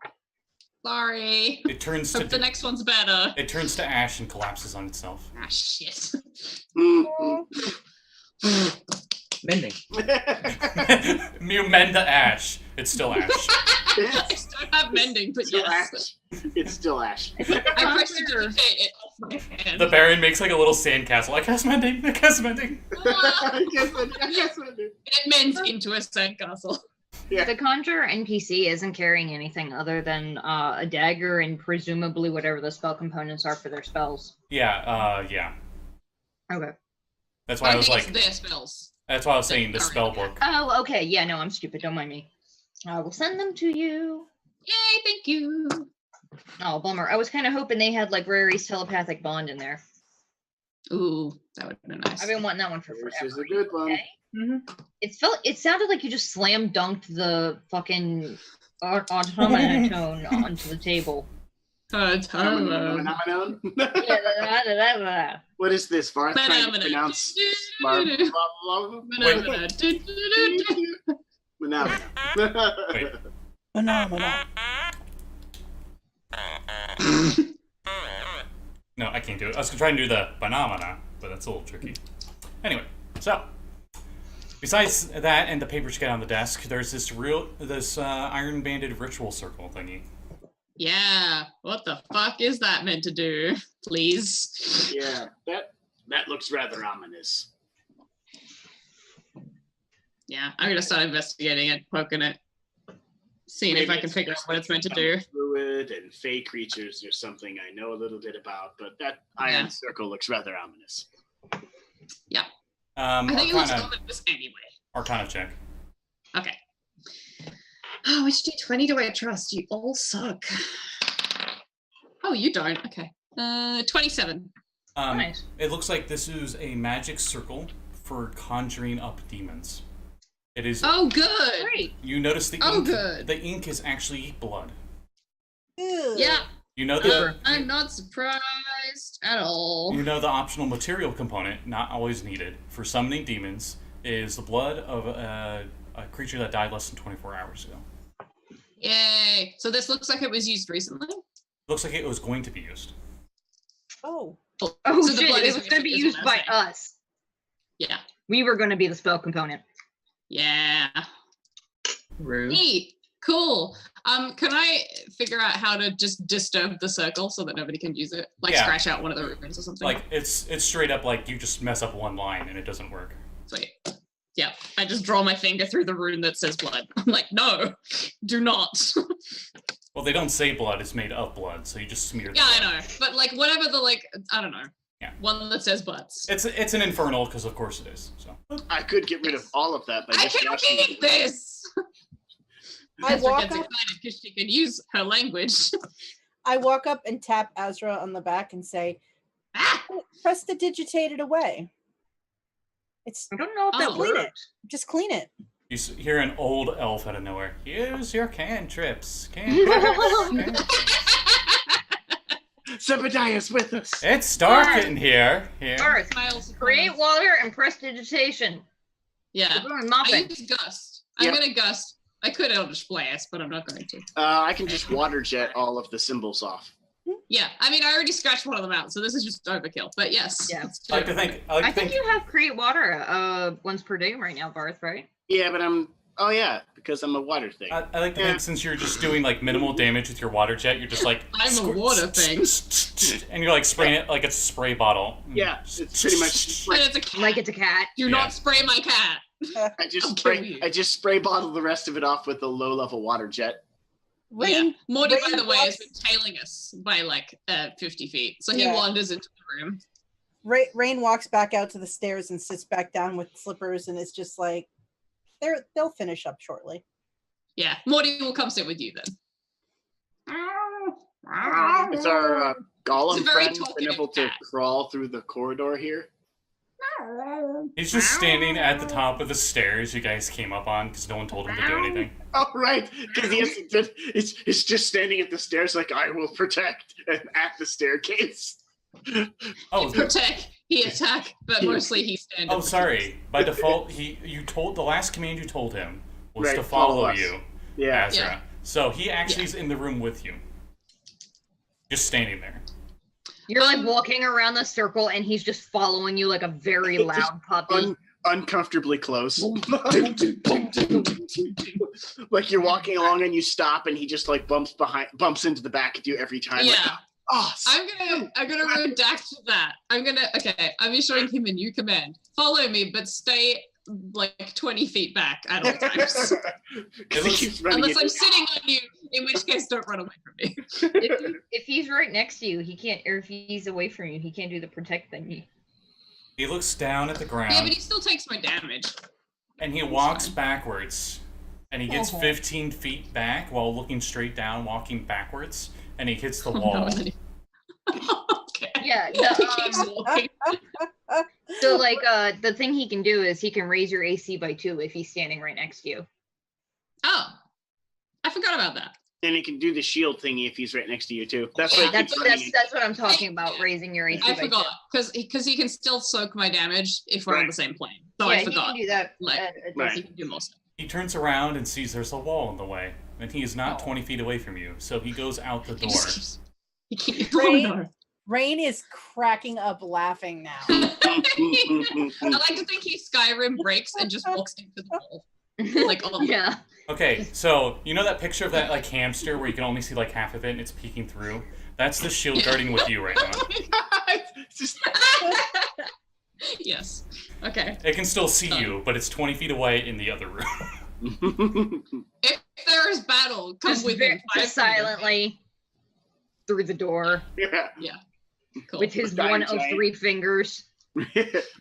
Sorry. It turns Hope the to next one's better. it turns to ash and collapses on itself. Ah, shit. Mending. You mend the ash. It's still ash. I don't have mending, but Still yes. ash. It's still ash. I prestidigitate it off my hand. The Baron makes like a little sandcastle. I cast mending. I cast mending. I guess I do. It mends into a sandcastle. Yeah. The Conjurer NPC isn't carrying anything other than a dagger and presumably whatever the spell components are for their spells. Yeah. Okay. That's why I was think like. it's their spells. That's why I was saying the spell book. Oh, okay. Yeah, no, I'm stupid. Don't mind me. I will send them to you. Yay, thank you. Oh, bummer. I was kind of hoping they had like Rary's telepathic bond in there. Ooh, that would have been nice. I've been wanting that one for This forever. is a good one. Okay. It sounded like you just slam dunked the fucking automaton onto the table. Phenomenon? Yeah, What is this? Varth trying to pronounce Phenomenon. Wait. Phenomenal. No, I can't do it. I was trying to do the phenomena, but that's a little tricky. Anyway, so besides that and the papers you get on the desk, there's this iron-banded ritual circle thingy. Yeah, what the fuck is that meant to do? Please. Yeah, that looks rather ominous. Yeah, I'm gonna start investigating it, poking it, seeing if I can figure out what it's meant to do. Druid and fey creatures or something I know a little bit about, but that iron circle looks rather ominous. Yeah. I think it looks Arcana, ominous anyway. Arcana check. Okay. Oh, which D20 do I trust? You all suck. Oh, you don't. Okay. 27. Nice. It looks like this is a magic circle for conjuring up demons. It is. Oh, good. Great. You notice the ink. Oh, good. The ink is actually blood. Ew. Yeah. You know the. I'm not surprised at all. You know the optional material component, not always needed, for summoning demons is the blood of a creature that died less than 24 hours ago. Yay. So this looks like it was used recently? Looks like it was going to be used. Oh. Oh So the shit! blood It is was going to be is used what by I'm saying. us. Yeah. We were going to be the spell component. Yeah. Rude. Neat. Cool. Can I figure out how to just disturb the circle so that nobody can use it? Like Yeah. scratch out one of the runes or something? Like it's straight up like you just mess up one line and it doesn't work. Sweet. Yeah. I just draw my finger through the rune that says blood. I'm like, no, do not. Well, they don't say blood is made of blood, so you just smear the Yeah, I blood. know. But like whatever the I don't know. Yeah. One that says butts. It's an infernal because of course it is. So I could get rid of all of that by I just can washing read this. I Azra walk gets up. excited because she can use her language. I walk up and tap Azra on the back and say, Ah! "Press the digitated away. It's I don't know if that Oh. clean works. it. Just clean it." you hear an old elf out of nowhere. Use your cantrips. Cantrips. Zebediah's with us. It's dark Varth. in here. Here. Varth, Smiles. create water and press digitation. Yeah. We're doing I mopping. use gust. I'm Yep. gonna gust. I could Eldritch Blast, but I'm not going to. I can just water jet all of the symbols off. Yeah, I mean, I already scratched one of them out, so this is just overkill. But yes. Yeah. let's do I like to it. think. I think you have create water once per day right now, Varth, right? Yeah, but oh yeah, because I'm a water thing. I like to think since you're just doing like minimal damage with your water jet, you're just like I'm a water thing. and you're like spraying it like it's a spray bottle. Yeah, it's pretty much And it's a cat. Like it's a cat. Do Yeah. not spray my cat. I just I'll spray kill you. I just spray bottle the rest of it off with a low level water jet. Yeah. Morty, by Rein the way, has walks- been tailing us by like 50 feet. So he Yeah. wanders into the room. Rain walks back out to the stairs and sits back down with slippers, and it's just like they'll finish up shortly. Yeah. Morty will come sit with you then. Is our golem It's a very friend been talkative able to cat. crawl through the corridor here? He's just standing at the top of the stairs you guys came up on because no one told him to do anything. Oh right, because it's just standing at the stairs like I will protect and at the staircase. Oh, Protect, he attack, but mostly he stand. oh, sorry. By default, the last command you told him was Right, to follow follow us. you, Yeah. Azra. Yeah. So he actually is in the room with you, just standing there. You're like walking around the circle and he's just following you like a very Just loud puppy. Uncomfortably close. Like you're walking along and you stop and he just like bumps into the back of you every time. Yeah. Like, oh, I'm gonna redact that. I'm issuing him a new command. Follow me, but stay like 20 feet back at all times. Because he keeps running Unless into I'm sitting on you, in which case don't run away from me. If he's right next to you, he can't, or if he's away from you, he can't do the protect thing. He looks down at the ground Yeah, but he still takes my damage. and he walks backwards. And he gets Uh-huh. 15 feet back while looking straight down, walking backwards, and he hits the Oh, no, wall. and then he- okay. Yeah, He keeps walking. so like the thing he can do is he can raise your AC by 2 if he's standing right next to you. Oh, I forgot about that. And he can do the shield thingy if he's right next to you too. That's what That's what I'm talking about. Raising your AC. I forgot because he can still soak my damage if we're on the same plane. So yeah, I forgot. He can do that. He can do most. He turns around and sees there's a wall in the way, and he is not 20 feet away from you, so he goes out the door. He keeps Rein is cracking up laughing now. I like to think he Skyrim breaks and just walks into the wall. Like, oh Yeah. Okay, so you know that picture of that like hamster where you can only see like half of it and it's peeking through? That's the shield guarding with you right now. Yes. Okay. It can still see you, but it's 20 feet away in the other room. If there is battle, come Just with me. just silently through the door Yeah. Cool. with his The one giant of 3 fingers.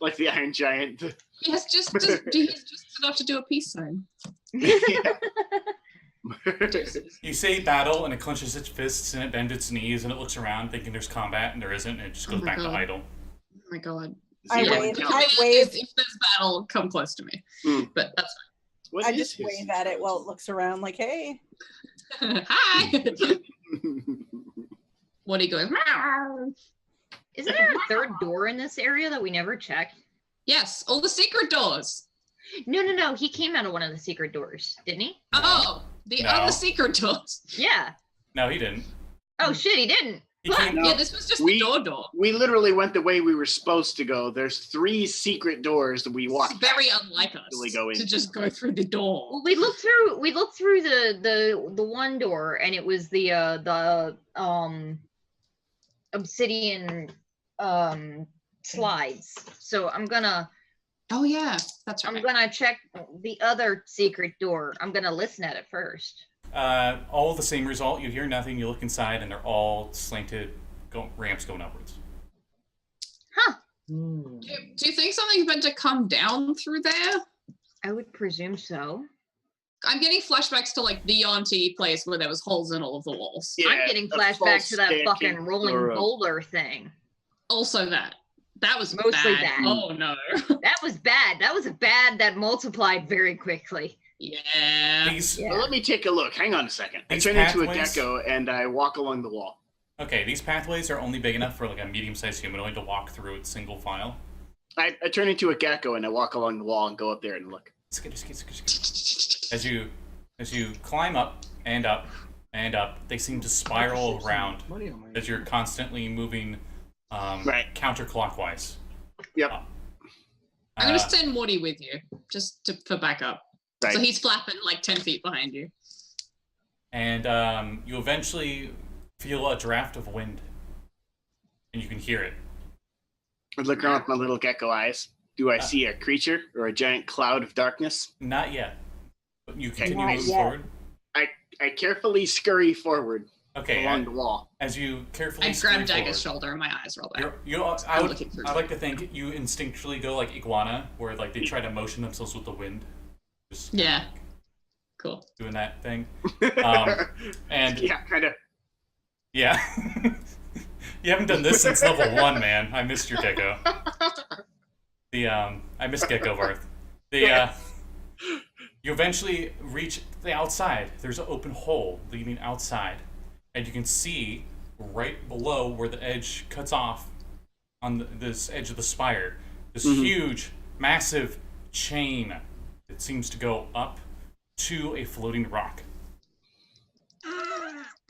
Like the Iron Giant. He has just enough to do a peace sign. You say battle, and it clenches its fists, and it bends its knees, and it looks around thinking there's combat, and there isn't, and it just goes my back to God. idle. Oh my God. I Yeah, wave. If there's battle, come close to me. But that's What I is just his- wave at it while it looks around like, hey. fine. Hi. What are you going? Meow. Isn't there a third door in this area that we never checked? Yes, all the secret doors. No. He came out of one of the secret doors, didn't he? Oh, the No. other secret doors. Yeah. No, he didn't. Oh shit, he didn't. He came, No. Yeah, this was just We- the door. We literally went the way we were supposed to go. There's 3 secret doors that we It's walked. very unlike us Really go to into. just go through the door. Well, we looked through the one door, and it was the obsidian slides. So I'm gonna Oh yeah, that's right. check the other secret door. I'm gonna listen at it first. all the same result. You hear nothing. You look inside, and they're all slanted ramps going upwards. Do you think something's meant to come down through there? I would presume so. I'm getting flashbacks to like the Yonti place where there was holes in all of the walls. Yeah, I'm getting a flashbacks false to that fucking staircase rolling or a- boulder thing. Also that was Mostly bad. that. Oh no. That was bad. That was a bad that multiplied very quickly. Yeah. These Yeah. Well, let me take a look. Hang on a second. I These turn into a pathways- gecko and I walk along the wall. Okay, these pathways are only big enough for like a medium-sized humanoid to walk through it single file. I turn into a gecko and I walk along the wall and go up there and look. As you climb up and up and up, they seem to spiral around Money on my as you're constantly moving Right. counterclockwise. Yep. I'm gonna send Morty with you, just for backup. Right. So he's flapping like 10 feet behind you. And you eventually feel a draft of wind, and you can hear it. I look around with my little gecko eyes. Do I see a creature or a giant cloud of darkness? Not yet, but you continue Not moving yet. forward. I carefully scurry forward Okay, along the wall. as you carefully I scurry grab Dagger's forward, shoulder and my eyes roll back. I would looking through. I like to think you instinctually go like iguana, where like they try to motion themselves with the wind. Just Yeah. Cool. doing that thing. And Yeah, kind of. yeah. You haven't done this since level 1, man. I missed your gecko. I missed Gecko Varth. You eventually reach the outside. There's an open hole leading outside, and you can see right below where the edge cuts off on this edge of the spire, this huge, massive chain that seems to go up to a floating rock.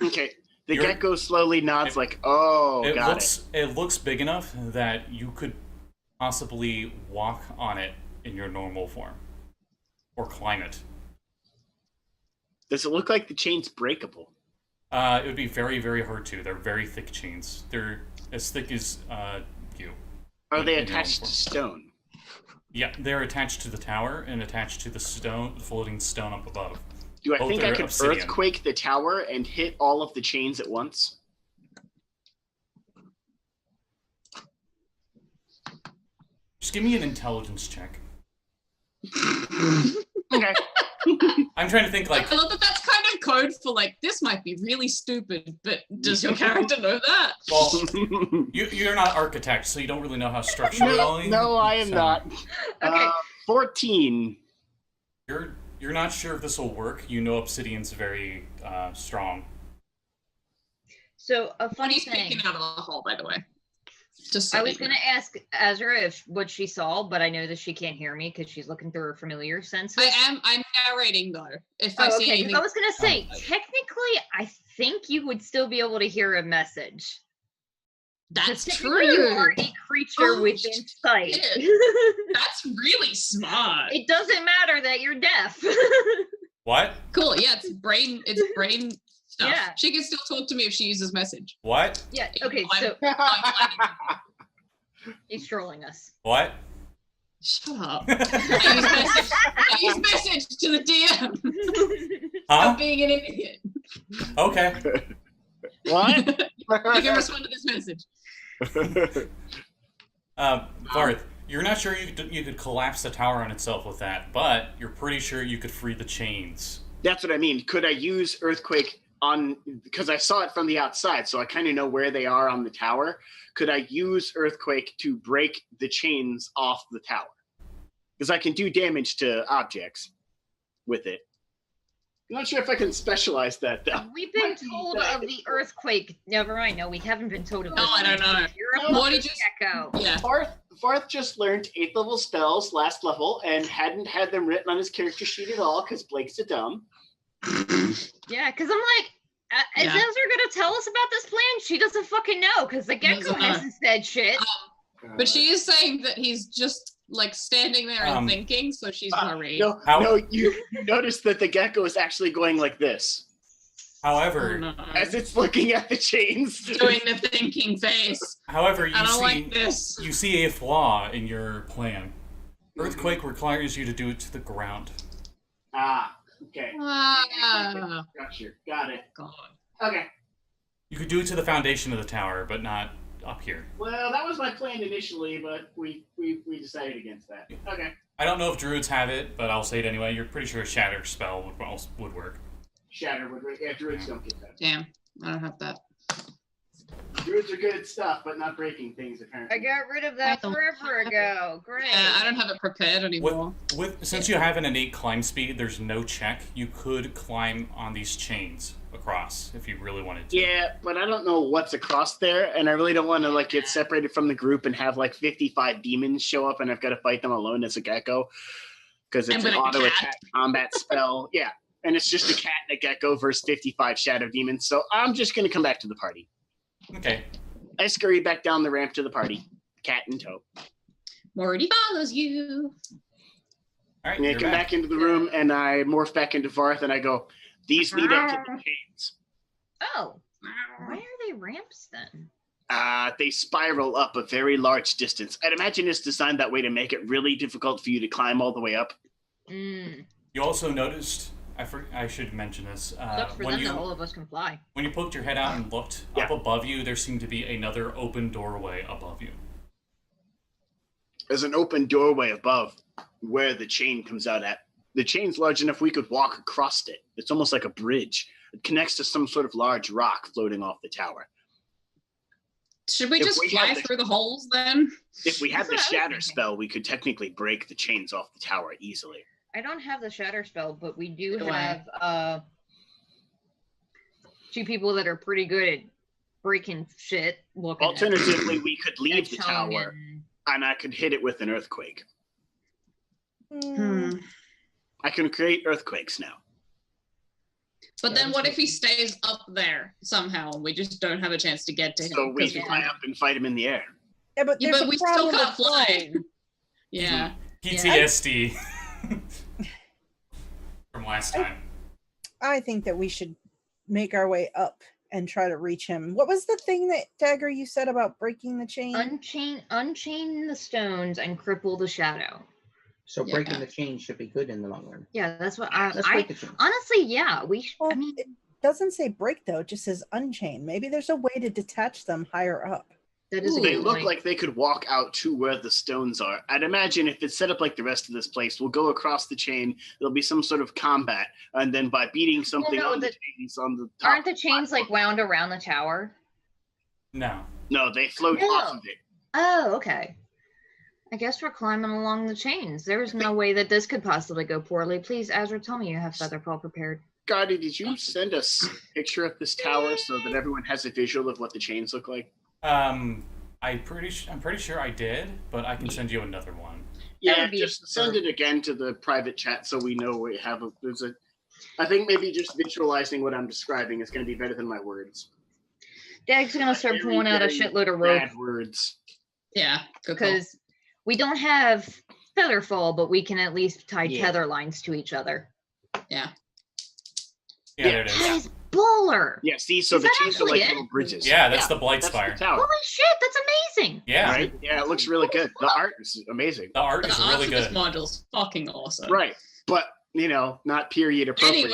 Okay. The You're- gecko slowly nods like, oh, got it. It looks big enough that you could possibly walk on it in your normal form, or climb it. Does it look like the chain's breakable? It would be very, very hard to. They're very thick chains. They're as thick as you. Are they in your own attached to form. stone? Yeah, they're attached to the tower and attached to the floating stone up above. Do I Both think I are could obsidian. earthquake the tower and hit all of the chains at once? Just give me an intelligence check. Okay. I'm trying to think like I love that that's kind of code for like, this might be really stupid, but does your character know that? well, you're not an architect, so you don't really know how structurally. no, I am so not. Okay. 14. You're You're not sure if this will work. You know obsidian's very strong. So a funny Money's thing. peeking out of the hole, by the way. Just so I was that you gonna ask Azra if what she saw, but I know that she can't hear me because she's looking through her familiar senses. I'm narrating though. If I Oh, see okay. 'Cause anything, I was gonna say, Oh. technically, I think you would still be able to hear a message. that's Technically, you are true. a creature Oh, within sight. That's really smart. It doesn't matter that you're deaf. What? Cool. Yeah, it's brain stuff. Yeah. She can still talk to me if she uses message. What? Yeah. Okay. So I'm he's trolling us. What? Shut up. I use message to the DM. Huh? I'm being an idiot. Okay. What? You can respond to this message. Varth, you're not sure you could collapse the tower on itself with that, but you're pretty sure you could free the chains. That's what I mean. Could I use Earthquake on, because I saw it from the outside, so I kind of know where they are on the tower. Could I use Earthquake to break the chains off the tower? Because I can do damage to objects with it. I'm not sure if I can specialize that, though. We've been told of the earthquake. Never mind. No, we haven't been told of No, this. I don't know. You're a Morty fucking just- gecko. Yeah. Varth just learned 8th level spells last level and hadn't had them written on his character sheet at all because Blake's a dumb. Yeah, because I'm like, is Yeah. Azra gonna tell us about this plan? She doesn't fucking know because the gecko Doesn't know. hasn't said shit. But she is saying that he's just like standing there and thinking, so she's worried. No, you notice that the gecko is actually going like this However, Oh, no. as it's looking at the chains. Doing the thinking face. however, I don't like this. you see a flaw in your plan. Earthquake requires you to do it to the ground. Okay. Ah, Gotcha. Got it. God. Okay. You could do it to the foundation of the tower, but not up here. Well, that was my plan initially, but we decided against that. Okay. I don't know if druids have it, but I'll say it anyway. You're pretty sure a shatter spell would work. Shatter would. Yeah, druids don't get that. Damn. I don't have that. Druids are good at stuff, but not breaking things apparently. I got rid of that I don't forever have it. ago. Great. Yeah, I don't have it prepared anymore. Since you have an innate climb speed, there's no check. You could climb on these chains across if you really wanted to. Yeah, but I don't know what's across there, and I really don't want to get separated from the group and have 55 demons show up, and I've got to fight them alone as a gecko because it's an And with a auto cat. attack combat spell. Yeah, and it's just a cat and a gecko versus 55 shadow demons. So I'm just gonna come back to the party. Okay. I scurry back down the ramp to the party, cat in tow. Morty follows you. All right. And I You're come back into the room, and I morph back into Varth, and I go, "These lead up to the chains." Oh, why are they ramps then? They spiral up a very large distance. I'd imagine it's designed that way to make it really difficult for you to climb all the way up. Mm. You also noticed. I should mention this. Sucks for them that all of us can fly. When you poked your head out and looked up above you, there seemed to be another open doorway above you. There's an open doorway above where the chain comes out at. The chain's large enough we could walk across it. It's almost like a bridge. It connects to some sort of large rock floating off the tower. Should we If just we fly had the- through the holes then? If we had the That's what I was shatter thinking. spell, we could technically break the chains off the tower easily. I don't have the shatter spell, but we do Do I? have two people that are pretty good at breaking shit. Looking at Alternatively, we could leave the tongue tower, and- and I could hit it with an earthquake. Hmm. I can create earthquakes now. But then what if he stays up there somehow and we just don't have a chance to get to him? So we 'cause can we fly can't- up and fight him in the air. Yeah, but Yeah, there's but a we still problem can't with fly. flying. Yeah. PTSD from last time. I think that we should make our way up and try to reach him. What was the thing that Dagger you said about breaking the chain? unchain the stones and cripple the shadow. So Yeah. breaking the chain should be good in the long run. Yeah, that's what Let's break the chain. honestly, yeah, we. Well, I mean, it doesn't say break though; it just says unchain. Maybe there's a way to detach them higher up. that is a They good look point. like they could walk out to where the stones are. I'd imagine if it's set up like the rest of this place, we'll go across the chain, there'll be some sort of combat, and then by beating something no, on the chains on the top. Aren't the chains like wound around the tower? No. No, they float No. off of it. Oh, okay. I guess we're climbing along the chains. There's no way that this could possibly go poorly. Please, Azra, tell me you have Featherfall prepared. Gotti, did you send us a picture of this tower so that everyone has a visual of what the chains look like? I'm pretty sure I did, but I can send you another one. Yeah, just send it again to the private chat so we know we have I think maybe just visualizing what I'm describing is going to be better than my words. Dag's gonna start pulling out a shitload of rope. Bad words. Yeah, because we don't have Featherfall, but we can at least tie tether lines to each other. Yeah. Yeah, there it is. That is baller. Yeah, see, so the chains are like little bridges. Yeah, that's the Blightspire. Holy shit, that's amazing. Yeah. Right? Yeah, it looks really good. The art is amazing. The art is really good. This module's fucking awesome. Right, but, not period appropriate.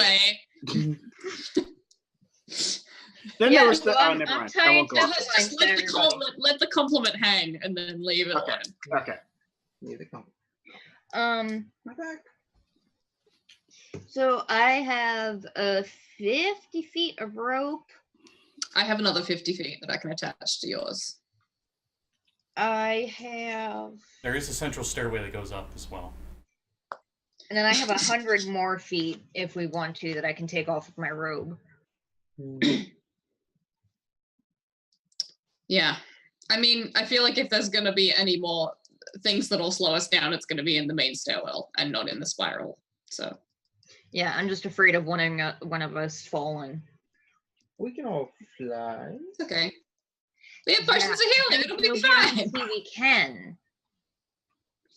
Anyway. Then there was the... so Oh, never mind. I won't go on. Just let the compliment hang and then leave it alone. Okay. Leave the compliment. My back. So I have 50 feet of rope. I have another 50 feet that I can attach to yours. I have... There is a central stairway that goes up as well. And then I have 100 more feet, if we want to, that I can take off of my robe. Yeah. I mean, I feel like if there's going to be any more things that'll slow us down, it's going to be in the main stairwell and not in the spiral. So... Yeah, I'm just afraid of one of us falling. We can all fly. It's okay. We have potions of healing. It'll be fine. We can.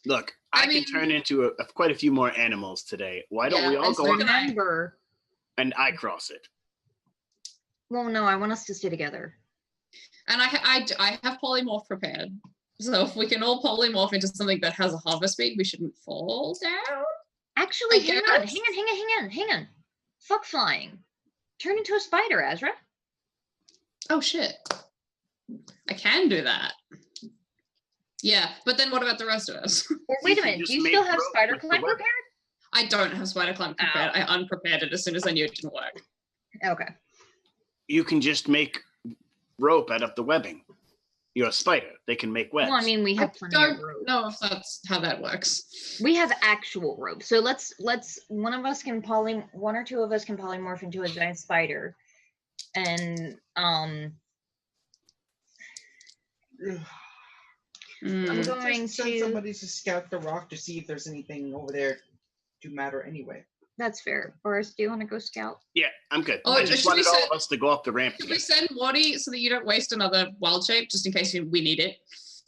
Look, I can turn into quite a few more animals today. Why don't we all go on Remember. and I cross it? Well, no, I want us to stay together. And I have polymorph prepared. So if we can all polymorph into something that has a hover speed, we shouldn't fall down. Actually, hang on. Fuck flying. Turn into a spider, Azra. Oh, shit. I can do that. Yeah, but then what about the rest of us? Or wait a minute, do you still have spider climb prepared? I don't have spider climb prepared. I unprepared it as soon as I knew it didn't work. Okay. You can just make rope out of the webbing. You're a spider. They can make webs. Well, I mean, we have plenty of rope. No, if that's how that works. We have actual rope. So let's one or two of us can polymorph into a giant spider. And I'm going Just send to somebody to scout the rock to see if there's anything over there to matter anyway. That's fair. Boris, do you want to go scout? Yeah, I'm good. Oh, I just wanted all of us to go up the ramp. Should we send Morty so that you don't waste another wild shape, just in case we need it?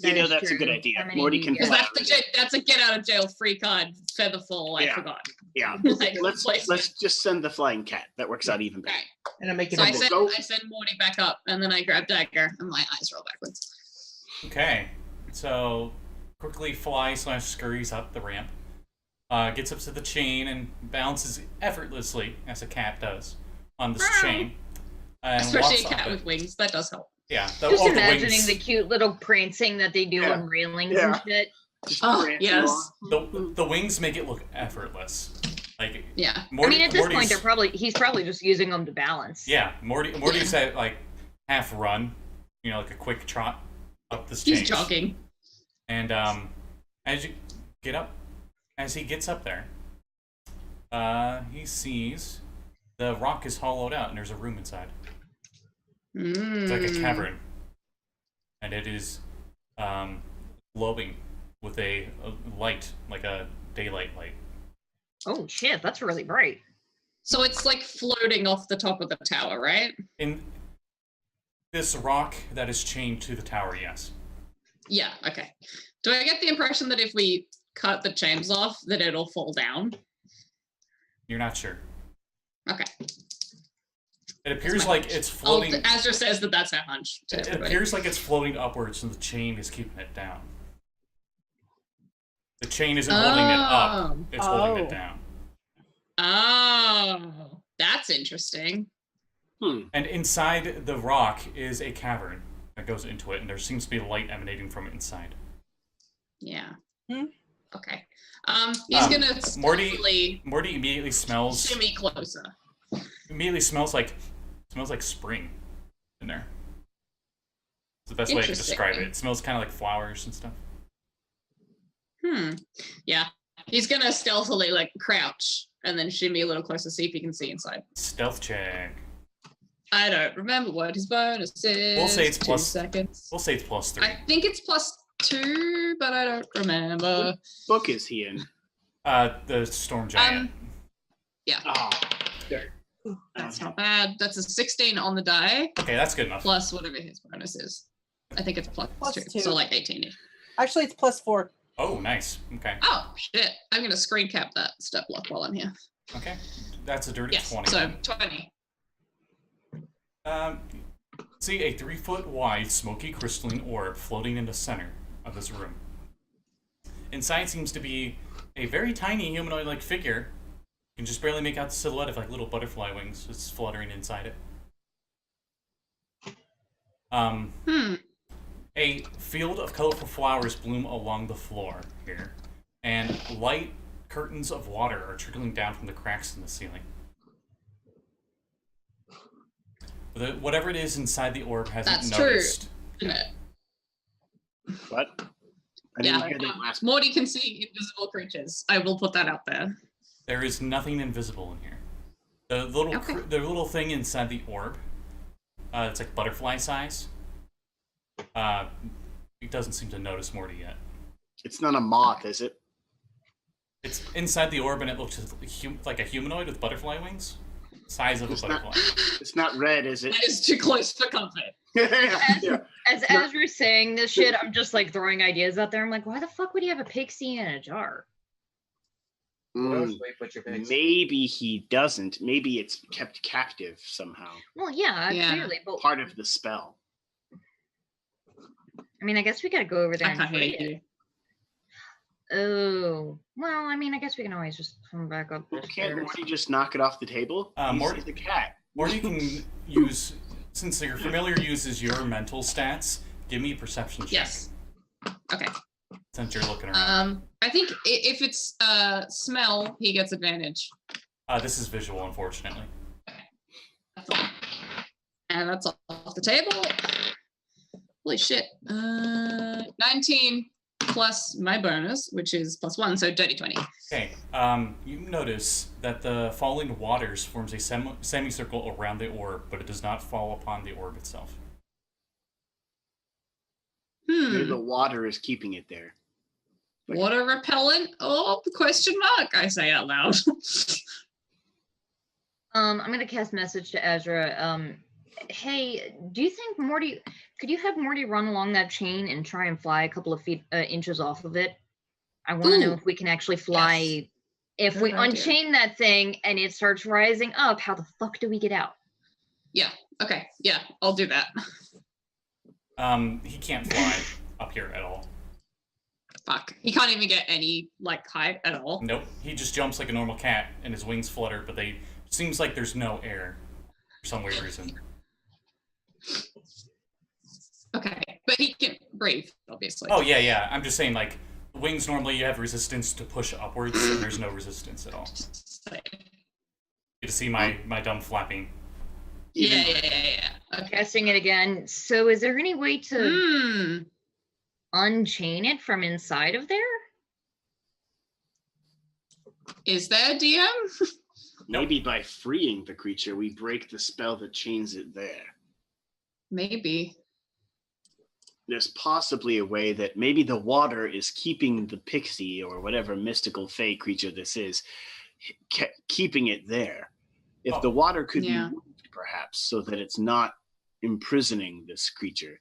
That's a good idea. Morty can fly. That's a get out of jail free card. Featherfall. I forgot. Yeah. Like, let's just send the flying cat. That works out even better. Okay. And I make it. So I send Morty back up, and then I grab Dagger, and my eyes roll backwards. Okay, so quickly fly/scurries up the ramp. Gets up to the chain and balances effortlessly, as a cat does, on this chain. And especially a cat with wings. That does help. Yeah. Just imagining the cute little prancing that they do on railings and shit. Yes. The wings make it look effortless. Like, yeah. Morty, at this point, he's probably just using them to balance. Yeah, Morty's at like half run, like a quick trot up this chain. He's jogging. And as he gets up there, he sees the rock is hollowed out and there's a room inside. It's like a cavern, and it is glowing with a light, like a daylight light. Oh shit, that's really bright. So it's like floating off the top of the tower, right? In this rock that is chained to the tower, yes. Yeah, okay. Do I get the impression that if we cut the chains off, that it'll fall down? You're not sure. Okay. It appears like it's floating. Azra says that that's our hunch. It appears like it's floating upwards, and the chain is keeping it down. The chain isn't holding it up; it's holding it down. Oh, that's interesting. And inside the rock is a cavern that goes into it, and there seems to be light emanating from it inside. Yeah. Okay. He's gonna Morty immediately smells. Shimmy closer. Immediately smells like spring in there. It's the best way I can describe it. It smells kind of like flowers and stuff. Yeah. He's gonna stealthily like crouch and then shimmy a little closer, see if he can see inside. Stealth check. I don't remember what his bonus is. We'll say it's 2 plus- seconds. We'll say it's +3. I think it's +2, but I don't remember. What book is he in? The Storm Giant. Yeah. Oh, That's not bad. That's a 16 on the die, Okay, that's good enough. plus whatever his bonus is. I think it's +2, +2. so like 18. Actually, it's +4. Oh, nice. Okay. Oh, shit. I'm going to screen cap that step block while I'm here. Okay. That's a dirty Yes, 20. so 20. See a 3-foot wide, smoky crystalline orb floating in the center of this room. Inside seems to be a very tiny humanoid-like figure. You can just barely make out the silhouette of like little butterfly wings just fluttering inside it. A field of colorful flowers bloom along the floor here, and light curtains of water are trickling down from the cracks in the ceiling. Whatever it is inside the orb hasn't That's noticed. Isn't it? what? I didn't hear that last. Morty can see invisible creatures. I will put that out there. There is nothing invisible in here. The little thing inside the orb, it's like butterfly size. It doesn't seem to notice Morty yet. It's not a moth, is it? It's inside the orb and it looks like a humanoid with butterfly wings. Size of a butterfly. It's not red, is it? That is too close for comfort. Yeah. As Azra's saying this shit, I'm just like throwing ideas out there. I'm like, why the fuck would he have a pixie in a jar? Maybe he doesn't. Maybe it's kept captive somehow. Well, yeah, Yeah. clearly, but Part of the spell. I mean, I guess we gotta go over there I and can't hear free it. you. Oh, well, I mean, I guess we can always just come back up. Well, the can't stairs. Morty just knock it off the table? Morty- He's the cat. Morty can use, since your familiar uses your mental stats, give me a perception check. Yes. Okay. Since you're looking around. I think if it's smell, he gets advantage. This is visual, unfortunately. That's all. And that's off the table. Holy shit. 19 plus my bonus, which is +1, so dirty 20. Okay, you notice that the falling waters forms a semicircle around the orb, but it does not fall upon the orb itself. Maybe the water is keeping it there. Water repellent? Oh, question mark, I say out loud. I'm gonna cast message to Azra. Hey, do you think Morty? Could you have Morty run along that chain and try and fly a couple of inches off of it? I want to know if we can actually fly. Yes. If Good we idea. unchain that thing and it starts rising up, how the fuck do we get out? Yeah, okay, yeah, I'll do that. He can't fly up here at all. Fuck. He can't even get any, like, height at all. Nope, he just jumps like a normal cat, and his wings flutter, but seems like there's no air for some weird reason. Okay, but he can breathe, obviously. Oh, yeah, I'm just saying, like, wings normally you have resistance to push upwards, and there's no resistance at all. So, You get to see my dumb flapping. yeah. Okay. Casting it again. So, is there any way to Hmm. unchain it from inside of there? Is there, DM? Maybe by freeing the creature, we break the spell that chains it there. Maybe. There's possibly a way that maybe the water is keeping the pixie or whatever mystical fey creature this is, keeping it there. If the water could be moved, perhaps, so that it's not imprisoning this creature.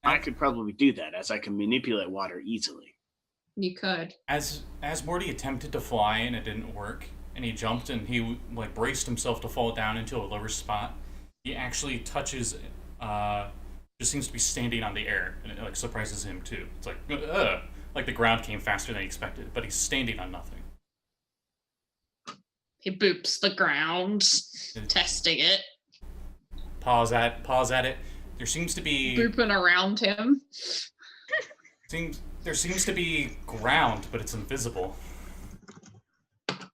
I could probably do that, as I can manipulate water easily. You could. As Morty attempted to fly and it didn't work, and he jumped and he like braced himself to fall down into a lower spot, he actually touches, just seems to be standing on the air, and it like surprises him too. It's like the ground came faster than he expected, but he's standing on nothing. He boops the ground, testing it, Pause at it. There seems to be booping around him. There seems to be ground, but it's invisible.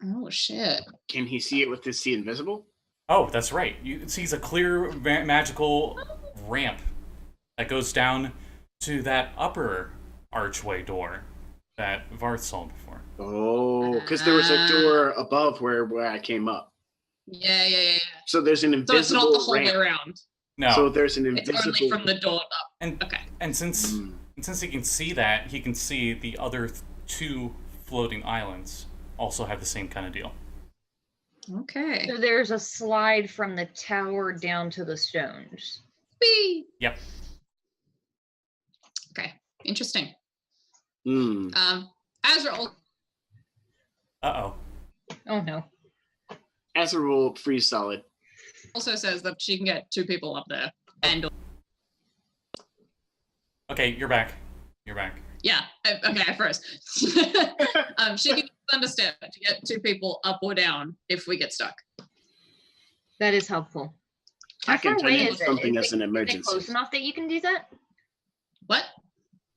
Oh shit! Can he see it with his see invisible? Oh, that's right. You sees a clear magical ramp that goes down to that upper archway door. that Varth saw before. Oh, because there was a door above where I came up. Yeah. So there's an invisible So it's not the whole way ramp. around. No. So there's an It's invisible. only from the door up. and Okay. and since he can see that, he can see the other two floating islands also have the same kind of deal. Okay. So there's a slide from the tower down to the stones. Whee! Yep. Okay. Interesting. Hmm. Azra Uh-oh. Oh no. Azra will freeze solid. also says that she can get 2 people up there. And Okay, you're back. You're back. yeah, okay, I froze. She can understand to get 2 people up or down if we get stuck. That is helpful. I How can far turn away into is it? something as an Is it emergency. close enough that you can do that? What?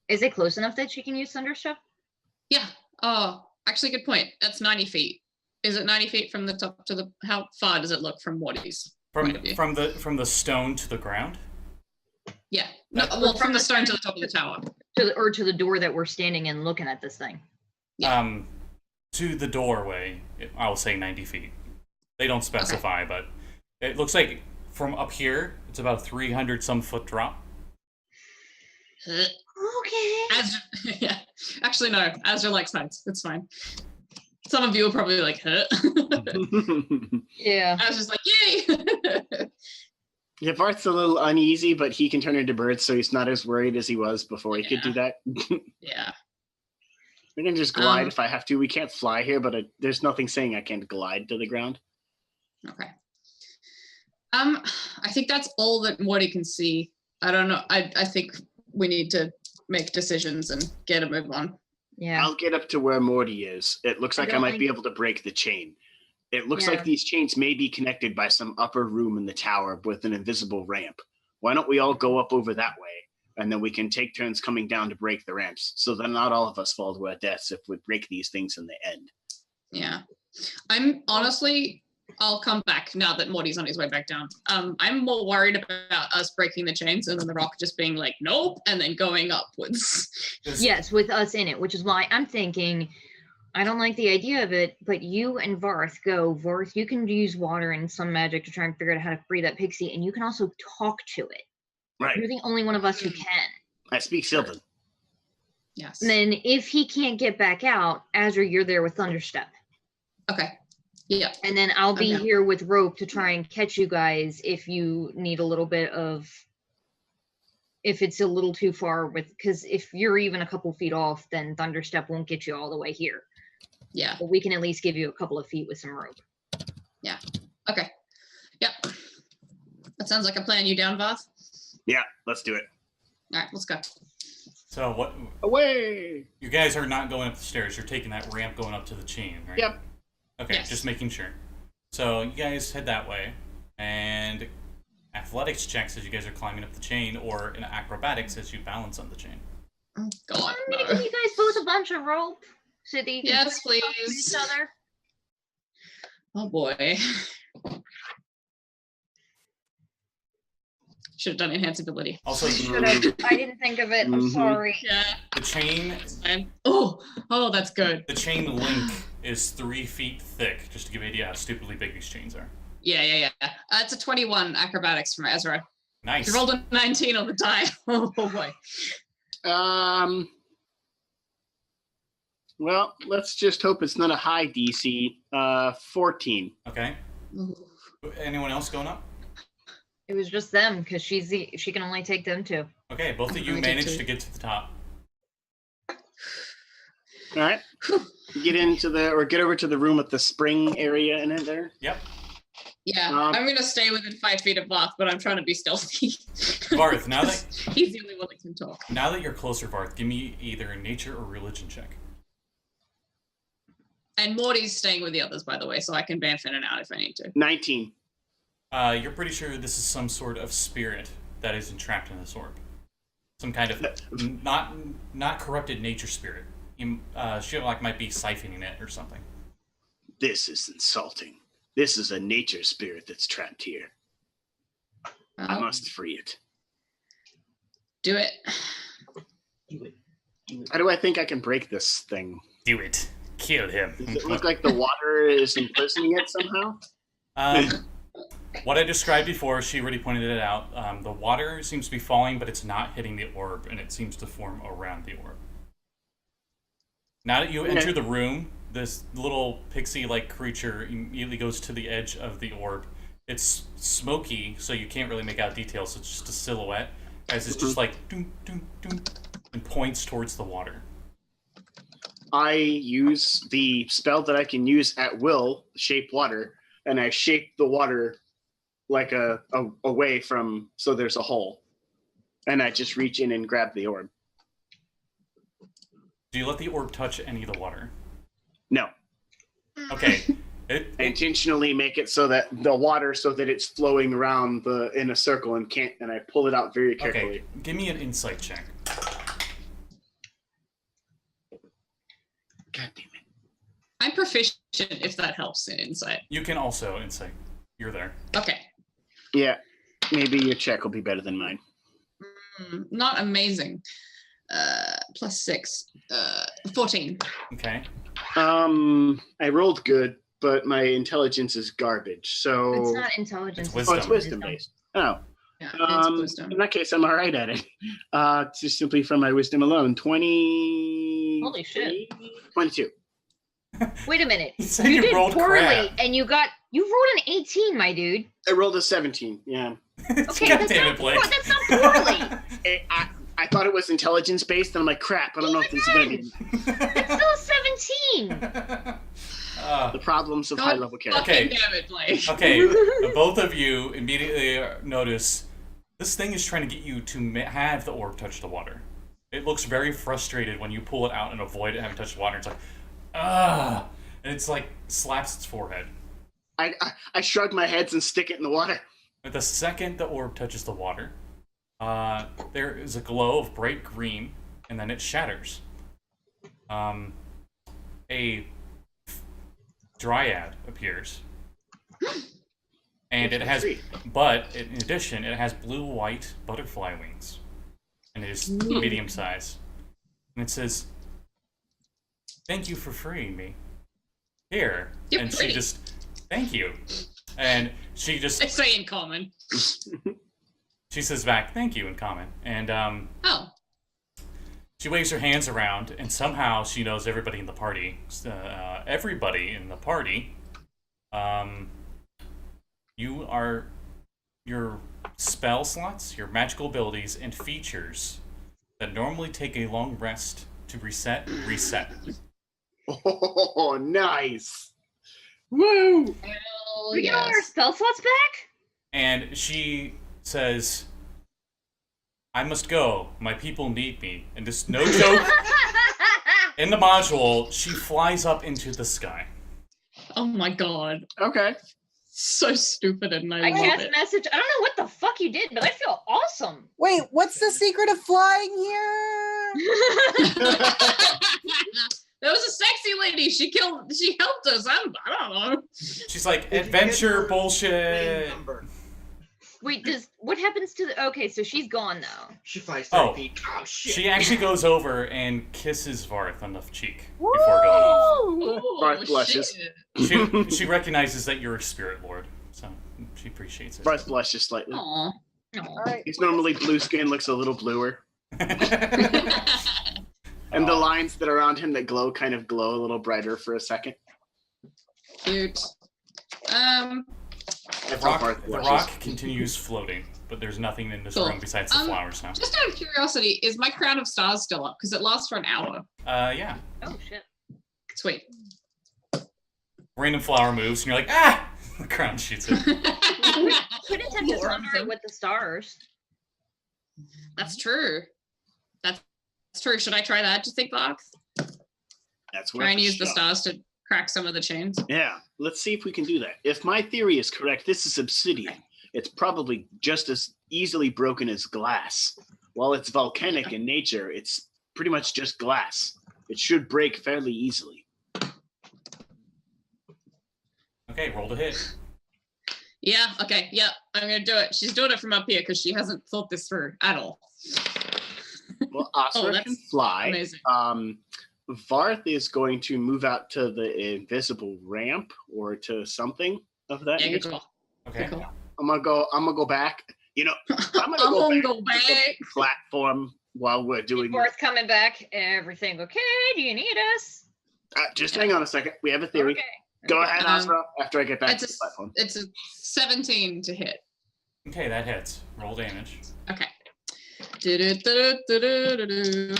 Is it close enough that you can use Thunderstep? Yeah. Oh, actually, good point. That's 90 feet. Is it 90 feet from the top to the? How far does it look from Wardy's point of view? From the stone to the ground? Yeah. No, well, from the stone to the top of the tower. To the door that we're standing in looking at this thing. Yeah. To the doorway, I'll say 90 feet. They don't specify, but it looks like from up here, it's about a 300 some foot drop. Okay. Azra, yeah. Actually, no. Azra likes heights. It's fine. Some of you are probably like, huh? Yeah. I was just like, yay! Yeah, Varth's a little uneasy, but he can turn into birds, so he's not as worried as he was before he could do that. Yeah. We can just glide if I have to. We can't fly here, but there's nothing saying I can't glide to the ground. Okay. I think that's all that Morty can see. I don't know. I think we need to make decisions and get a move on. Yeah. I'll get up to where Morty is. It looks like I don't might think- be able to break the chain. It looks Yeah. like these chains may be connected by some upper room in the tower with an invisible ramp. Why don't we all go up over that way, and then we can take turns coming down to break the ramps, so that not all of us fall to our deaths if we break these things in the end. Yeah. I'm honestly, I'll come back now that Morty's on his way back down. I'm more worried about us breaking the chains and then the rock just being like, nope, and then going upwards. Yes, with us in it, which is why I'm thinking I don't like the idea of it, but you and Varth go. Varth, you can use water and some magic to try and figure out how to free that pixie, and you can also talk to it. Right. You're the only one of us who can. I speak Sylvan. Yes. And then if he can't get back out, Azra, you're there with Thunderstep. Okay. Yeah. And then I'll be Okay. here with rope to try and catch you guys if you need a little bit of, if it's a little too far with, because if you're even a couple feet off, then Thunderstep won't get you all the way here. Yeah. But we can at least give you a couple of feet with some rope. Okay. Yep. That sounds like a plan. You down, Varth? Yeah, let's do it. All right, let's go. So what? Away! You guys are not going up the stairs. You're taking that ramp going up to the chain, right? Yep. Okay, Yes. just making sure. So you guys head that way, and athletics checks as you guys are climbing up the chain, or an acrobatics as you balance on the chain. Oh, God. I'm gonna No. give you guys both a bunch of rope so that you can Yes, push yourself with please. each other. Oh, boy. Should have done enhance ability. Also, Should have. I didn't think of it. I'm Mhm. sorry. Yeah. the chain And, oh, that's good. the chain link is 3 feet thick. Just to give you an idea how stupidly big these chains are. Yeah. It's a 21 acrobatics from Azra. Nice. She rolled a 19 on the die. Oh, boy. Well, let's just hope it's not a high DC. 14. Okay. Anyone else going up? It was just them because she can only take them two. Okay, both of you I did managed too. to get to the top. All right. Get over to the room with the spring area in it there. Yep. Yeah, I'm going to stay within 5 feet of Varth, but I'm trying to be stealthy. Varth, now that He's the only one that can talk. now that you're closer, Varth, give me either a nature or religion check. And Morty's staying with the others, by the way, so I can bamf in and out if I need to. 19. You're pretty sure this is some sort of spirit that is entrapped in this orb. Some kind of not corrupted nature spirit. She might be siphoning it or something. This is insulting. This is a nature spirit that's trapped here. I Well, must free it. do it. Do it. How do I think I can break this thing? Do it. Kill him. Does it look like the water is imprisoning it somehow? What I described before, she already pointed it out. The water seems to be falling, but it's not hitting the orb, and it seems to form around the orb. Now that you enter the room, this little pixie-like creature immediately goes to the edge of the orb. It's smoky, so you can't really make out details. It's just a silhouette, as it's just like doom, doom, doom, and points towards the water. I use the spell that I can use at will, shape water, and I shape the water like away from, so there's a hole. And I just reach in and grab the orb. Do you let the orb touch any of the water? No. Okay. I intentionally make it so that the water, so that it's flowing around in a circle and I pull it out very carefully. Okay, give me an insight check. God damn it. I'm proficient if that helps in insight. You can also insight. You're there. Okay. Yeah, maybe your check will be better than mine. Not amazing. +6. 14. Okay. I rolled good, but my intelligence is garbage. So It's not intelligence. It's wisdom. it's wisdom based. Oh. Yeah, it's wisdom. In that case, I'm all right at it. Just simply from my wisdom alone. 20. Holy shit. 22. Wait a minute. You said You you did rolled poorly, crap. and you rolled an 18, my dude. I rolled a 17. Yeah. Okay, God that's damn not it, Blake. That's not poorly. I thought it was intelligence based, and I'm like, crap. I don't know if this is going to be That's still a 17. the problems of high level character. Okay. Damn it, Blake. Okay, both of you immediately notice this thing is trying to get you to have the orb touch the water. It looks very frustrated when you pull it out and avoid it having touched the water. It's like, ah, and it's like slaps its forehead. I shrug my heads and stick it in the water. But the second the orb touches the water, there is a glow of bright green, and then it shatters. A dryad appears. And it has, but in addition, it has blue-white butterfly wings. And it is medium size. And it says, "Thank you for freeing me." Here. You're and pretty. she just, "Thank you." And she just, I say in common. she says back, "Thank you," in common. And Oh. she waves her hands around, and somehow she knows everybody in the party. Everybody in the party. Your spell slots, your magical abilities, and features that normally take a long rest to reset. Oh, nice. Woo! Hell We get all our yes. spell slots back? And she says, "I must go. My people need me." And this no joke. In the module, she flies up into the sky. Oh my god. Okay. So stupid and I I love cast it. message. I don't know what the fuck you did, but I feel awesome. Wait, what's the secret of flying here? There was a sexy lady. She helped us. I don't know. She's like, If you get "Adventure her bullshit." number, Wait, what happens to the? Okay, so she's gone now. she flies 30 Oh. feet. Oh shit! She actually goes over and kisses Varth on the cheek before going off. Ooh, Varth blushes. shit. She recognizes that you're a spirit lord, so she appreciates it. Varth blushes slightly. Aw. All right. He's normally blue skin, looks a little bluer. And the lines that are around him that glow kind of glow a little brighter for a second. Cute. That's how Varth The blushes. rock continues floating, but there's nothing in this Cool. room besides the flowers now. Just out of curiosity, is my crown of stars still up? Because it lasts for an hour. Yeah. Oh shit. Sweet. Random flower moves, and you're like, ah! The crown shoots it. Couldn't have just under it with the stars. That's true. That's true. Should I try that? Do you think, Box? That's Try and worth a use the shot. stars to crack some of the chains. Yeah, let's see if we can do that. If my theory is correct, this is obsidian. It's probably just as easily broken as glass. While it's volcanic in nature, it's pretty much just glass. It should break fairly easily. Okay, roll to hit. Yeah. Okay. Yep. I'm gonna do it. She's doing it from up here because she hasn't thought this through at all. Well, Azra that's can fly. amazing. Varth is going to move out to the invisible ramp or to something of that Yeah, good nature. call. Okay. Good call. I'm gonna go back. You know, I'm I'm gonna gonna go to back. the platform while we're doing. Worth coming back. Everything okay? Do you need us? Just hang on a second. We have a theory. Okay. Go ahead, Azra. After I get back It's to the platform. It's a 17 to hit. Okay, that hits. Roll damage. Okay. Do-do-do-do-do-do-do.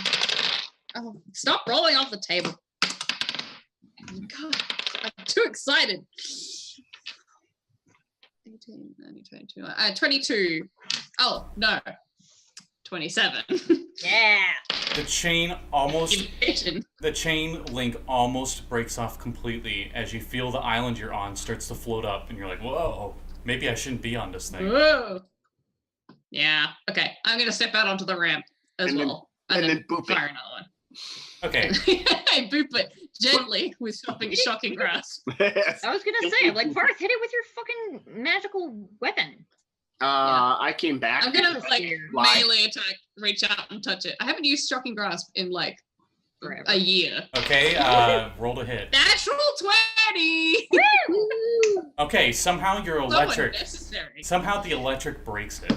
Oh, stop rolling off the table. God, I'm too excited. 18, 19, 22. 22. Oh, no. 27. Yeah. The chain link almost breaks off completely as you feel the island you're on starts to float up, and you're like, whoa, maybe I shouldn't be on this thing. Whoa. Yeah. Okay. I'm gonna step out onto the ramp as well. And then boop fire it. another one. Okay. I boop it gently with shocking grasp. I was gonna say, like, Varth, hit it with your fucking magical weapon. I came back. I'm gonna like Why? melee attack, reach out and touch it. I haven't used shocking grasp in like Forever. a year. Okay, roll to hit. Natural 20. Okay, somehow your So electric... unnecessary. Somehow the electric breaks it.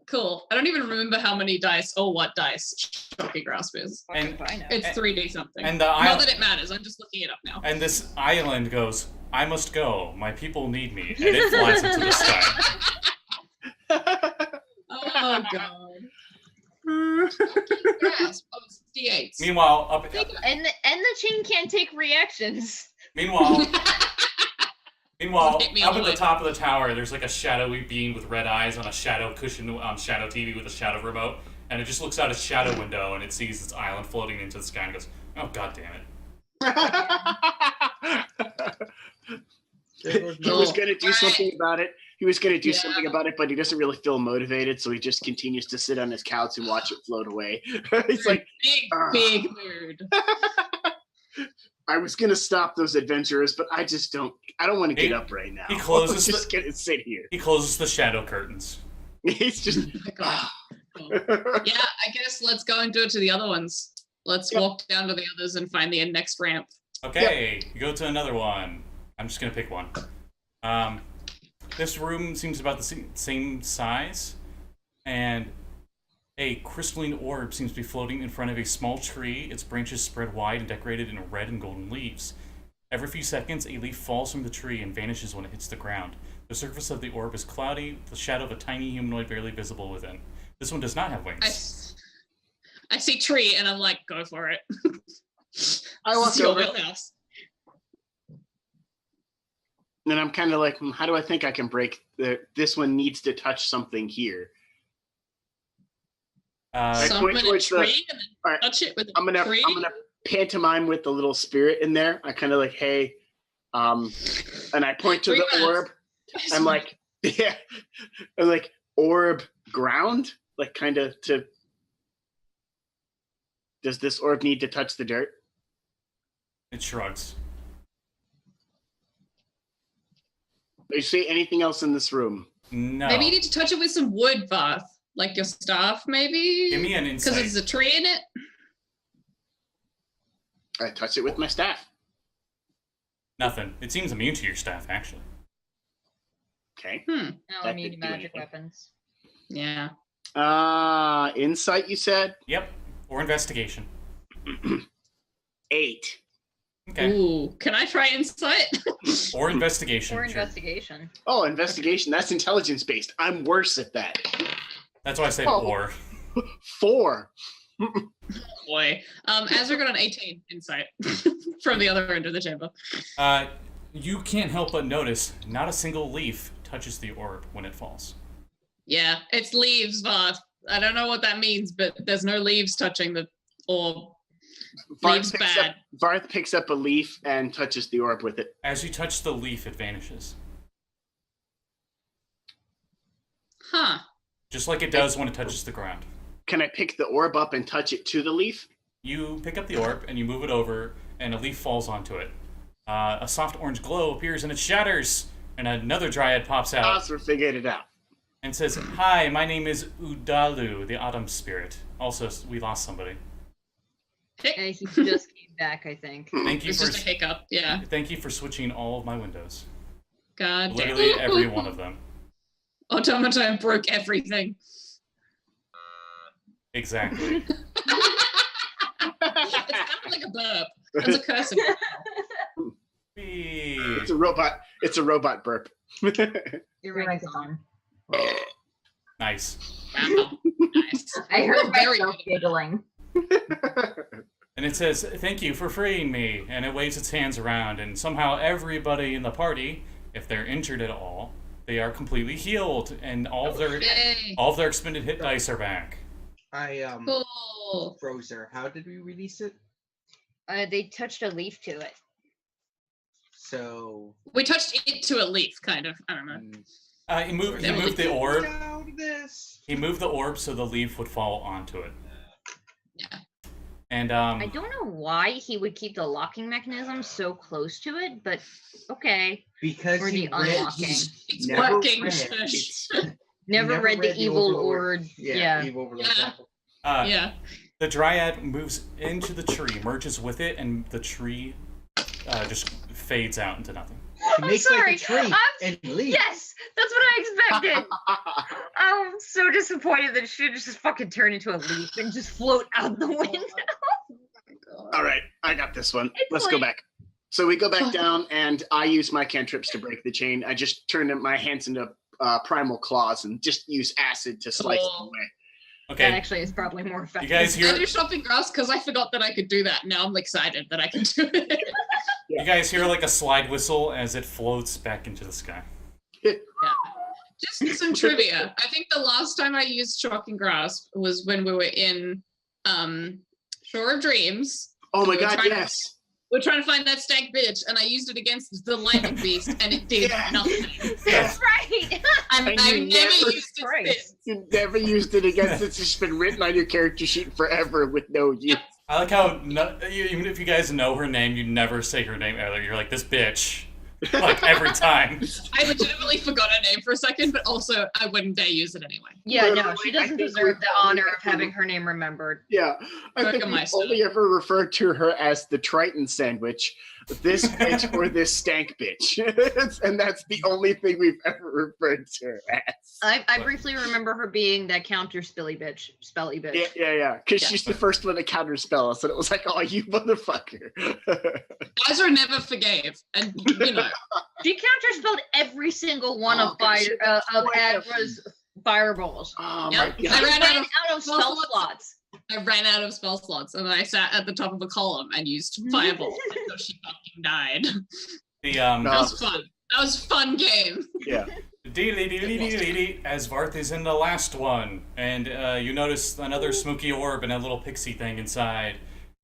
Cool. I don't even remember how many dice or what dice shocking grasp is. And- I know. It's 3D something. And the Not island... that it matters. I'm just looking it up now. And this island goes, I must go. My people need me. And it flies into the sky. Oh god. Grasp. Oh, it's D8s. Meanwhile, up... And the chain can't take reactions. Meanwhile, Hit me up all at the the way. top of the tower, there's like a shadowy being with red eyes on a shadow cushion on Shadow TV with a shadow remote, and it just looks out its shadow window and it sees its island floating into the sky and goes, "Oh god damn it!" He was gonna do Right. something about it. He was gonna do Yeah. something about it, but he doesn't really feel motivated, so he just continues to sit on his couch and watch it float away. He's like, Big mood. I was gonna stop those adventurers, but I don't want to get He- up right now. he closes I'm just gonna sit here. He closes the shadow curtains. He's just Oh my god. Cool. Yeah, I guess let's go and do it to the other ones. Let's Yep. walk down to the others and find the next ramp. Okay, you go to another one. I'm just gonna pick one. This room seems about the same size, and a crystalline orb seems to be floating in front of a small tree, its branches spread wide and decorated in red and golden leaves. Every few seconds, a leaf falls from the tree and vanishes when it hits the ground. The surface of the orb is cloudy, with the shadow of a tiny humanoid barely visible within. This one does not have wings. I see tree and I'm like, go for it. I walk It's your over. wheelhouse. And I'm kind of like, how do I think I can break this one needs to touch something here. Summon a towards the- tree and then all right, touch it with a I'm gonna tree. pantomime with the little spirit in there. I kind of like, hey, and I point to Three the rounds. orb. I'm like, yeah, I'm like, orb ground, like kind of to. Does this orb need to touch the dirt? It shrugs. Do you see anything else in this room? No. Maybe you need to touch it with some wood, Varth. Like your staff, maybe? Give me an Because insight. there's a tree in it? I touch it with my staff. Nothing. It seems immune to your staff, actually. Okay. No, That I mean didn't do magic anything. weapons. Yeah. Insight, you said? Yep. Or investigation. 8. Okay. Ooh, can I try insight? Or investigation. Or sure. investigation. Oh, investigation. That's intelligence based. I'm worse at that. That's why I said Oh. or. 4. Boy. Azra got an 18 insight from the other end of the chamber. You can't help but notice not a single leaf touches the orb when it falls. Yeah, it's leaves, Varth. I don't know what that means, but there's no leaves touching the orb. Leaves bad. Varth picks up a leaf and touches the orb with it. As you touch the leaf, it vanishes. Huh. Just like it does when it touches the ground. Can I pick the orb up and touch it to the leaf? You pick up the orb and you move it over, and a leaf falls onto it. A soft orange glow appears and it shatters, and another dryad pops out. Azra figured it out. and says, "Hi, my name is Udalu, the Autumn Spirit. Also, we lost somebody. He just came back, I think. Thank you It's for just a hiccup. Yeah. thank you for switching all of my windows. God damn. Literally every one of them. Automaton broke everything. Exactly. It sounded like a burp. That's a cursing. Whee. It's a robot. It's a robot burp. You're right, John. Nice. Wow. Nice. I heard Very myself good. giggling. And it says, "Thank you for freeing me," and it waves its hands around, and somehow everybody in the party, if they're injured at all, they are completely healed, and all of their Yay. expended hit dice are back. I Cool. froze her. How did we release it? They touched a leaf to it. So We touched it to a leaf, kind of. I don't know. He moved the orb. Out of this. He moved the orb so the leaf would fall onto it. Yeah. And I don't know why he would keep the locking mechanism so close to it, but okay. Because Or he the read, unlocking. It's never working. read- Shush. it's- Never read the evil Ord. Yeah, Yeah. evil overlord. Yeah. Yeah. the dryad moves into the tree, merges with it, and the tree just fades out into nothing. She makes like a tree and leaves. Yes, that's what I expected. I'm so disappointed that she just fucking turned into a leaf and just float out the window. All right, I got this one. It's Let's go like- back. So we go back down, and I use my cantrips to break the chain. I just turn my hands into primal claws and just use acid to slice them Cool. away. That Okay, actually is probably more effective. you guys I hear do shopping grass because I forgot that I could do that. Now I'm excited that I can do it. you guys hear like a slide whistle as it floats back into the sky. Just some trivia. I think the last time I used shocking grasp was when we were in Shore of Dreams. Oh my We're god, trying to- yes. We're trying to find that stank bitch, and I used it against the lightning beast, and it did Yeah. nothing. That's right. And And I've you never never- used it Christ. since. You never used it against it. It's just been written on your character sheet forever with no use. I like how even if you guys know her name, you never say her name either. You're like, this bitch. Like every time. I legitimately forgot her name for a second, but also I wouldn't dare use it anyway. Yeah, no, Literally, she I doesn't think deserve the we've honor only of having her name remembered. Yeah, I think we've Burgermeister. only ever referred to her as the Triton sandwich, this bitch or this stank bitch. And that's the only thing we've ever referred to her as. I briefly remember her being that counter spelly bitch. Yeah. Because Yeah. she's the first one to counterspell us, and it was like, oh, you motherfucker. Azra never forgave, and you know. She counterspelled every single one Oh, of God, she fire of was Azra's fireballs. Oh Yep. my I god. ran out of spell slots. slots. I ran out of spell slots, and I sat at the top of a column and used fireball until she fucking died. The That No. was fun. That was a fun game. Yeah. as Varth is in the last one, and you notice another smoky orb and a little pixie thing inside,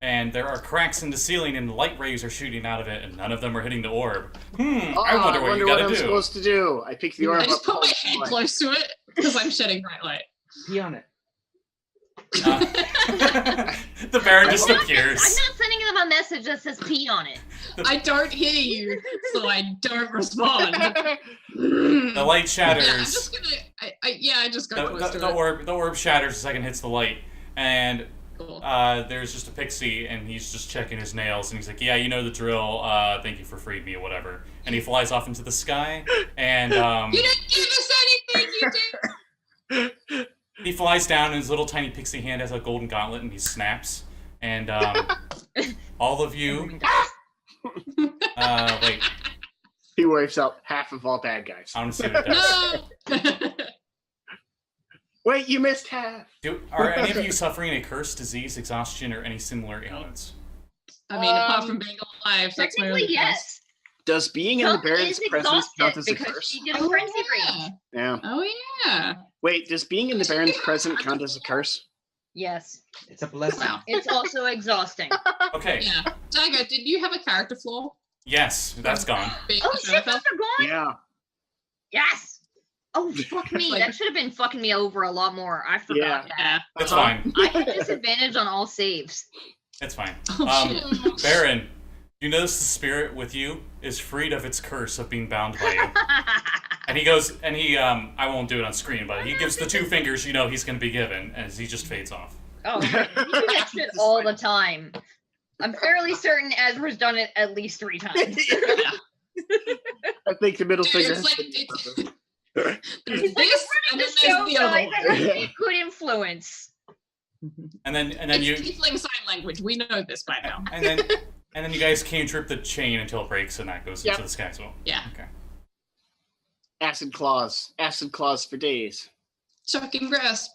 and there are cracks in the ceiling and light rays are shooting out of it, and none of them are hitting the orb. I wonder what you gotta I'm do. supposed to do. I pick the orb I just up. put my head close to it because I'm shedding bright light. Pee on it. The Baron just I'm not appears. sending them a message that says pee on it. I don't hear you, so I don't respond. The light shatters. Yeah, I'm just gonna. I just got close to the it. orb shatters the second it hits the light, and Cool. there's just a pixie, and he's just checking his nails, and he's like, "Yeah, you know the drill. Thank you for freeing me, or whatever." And he flies off into the sky, and You didn't give us anything, you did. he flies down, and his little tiny pixie hand has a golden gauntlet, and he snaps, and all of you. Wait, He wipes out half of all bad guys. I want to see what it does. No. Wait, you missed half. Are any of you suffering a curse, disease, exhaustion, or any similar ailments? I mean, apart from being alive, that's my only Technically, yes. Does being in the Some Baron's is presence count exhausted as a because curse? she did a frenzy break. yeah. Yeah. Oh yeah. Wait, does being in the Baron's presence count as a curse? Yes. It's a blessing. Wow. It's also exhausting. Okay. Yeah. Dagger, did you have a character flaw? Yes, that's gone. Being Oh a shit, Shadowfell? those are gone? Yeah. Yes. Oh fuck me. Like- That should have been fucking me over a lot more. I forgot that. Yeah. That's Uh-huh. fine. I had disadvantage on all saves. That's fine. Oh shit. Baron, you notice the spirit with you is freed of its curse of being bound by you. And he goes, and he, I won't do it on screen, but he gives the 2 fingers you know he's going to be given, as he just fades off. Oh, you do that shit all the time. I'm fairly certain Azra's done it at least 3 times. I think the middle Dude, finger. it's like there's He's like, this, and then the there's show, the other guys. one. I have to be a good influence. And then It's you, Tiefling sign language. We know this by now. and then you guys cantrip the chain until it breaks, and that goes into the sky as well. Yeah. Okay. Acid claws for days. Shocking grasp.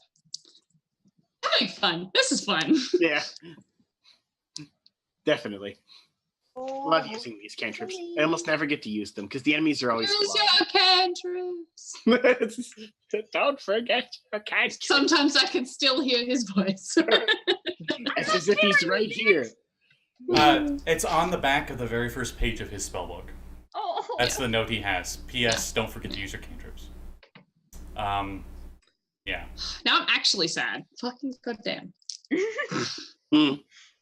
Having fun. This is fun. Yeah, definitely. Oh, Love using these cantrips. I almost never get to use them because the enemies are always Use your cantrips. close. Don't forget your cantrips. Sometimes I can still hear his voice. It's as if he's right here. It's on the back of the very first page of his spellbook. Oh, That's the note he has. P.S. Don't forget to use your cantrips. Yeah. Now I'm actually sad. Fucking goddamn.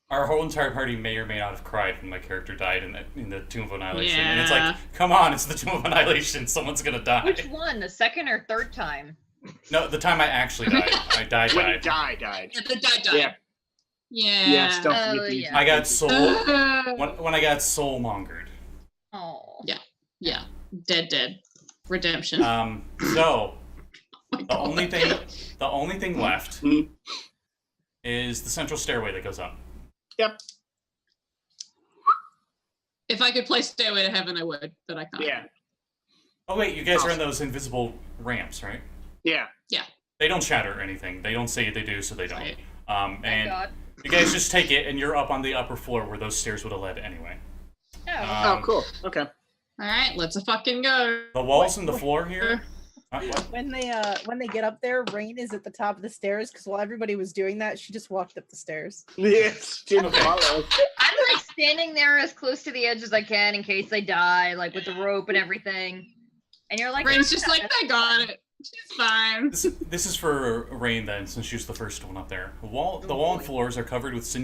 Our whole entire party may or may not have cried when my character died in the Tomb of Annihilation. And it's Yeah. like, come on, it's the Tomb of Annihilation. Someone's gonna die. which one? The second or third time? No, the time I actually died. I died. When he died. Yeah, the die. Yeah. Yeah. Yes, don't Oh, forget to use yeah. your I got cantrips. soul when I got soul mongered. Oh. Yeah. Dead. Redemption. So Oh my the God. only thing left Mhm. is the central stairway that goes up. Yep. If I could play Stairway to Heaven, I would, but I can't. Yeah. Oh wait, you guys are in those invisible ramps, right? Yeah. They don't shatter or anything. They don't say they do, so they don't. Right. Thank And God. you guys just take it, and you're up on the upper floor where those stairs would have led anyway. Oh. Oh, cool. Okay. All right, let's fucking go. The walls and the floor here. What? when they get up there, Rein is at the top of the stairs because while everybody was doing that, she just walked up the stairs. Yes. Didn't Okay. follow. I'm like standing there as close to the edge as I can in case they die, like with the rope and everything. And you're like, Rain's just like, I got it. She's fine. This is for Rein then, since she was the first one up there. The wall and floors are covered with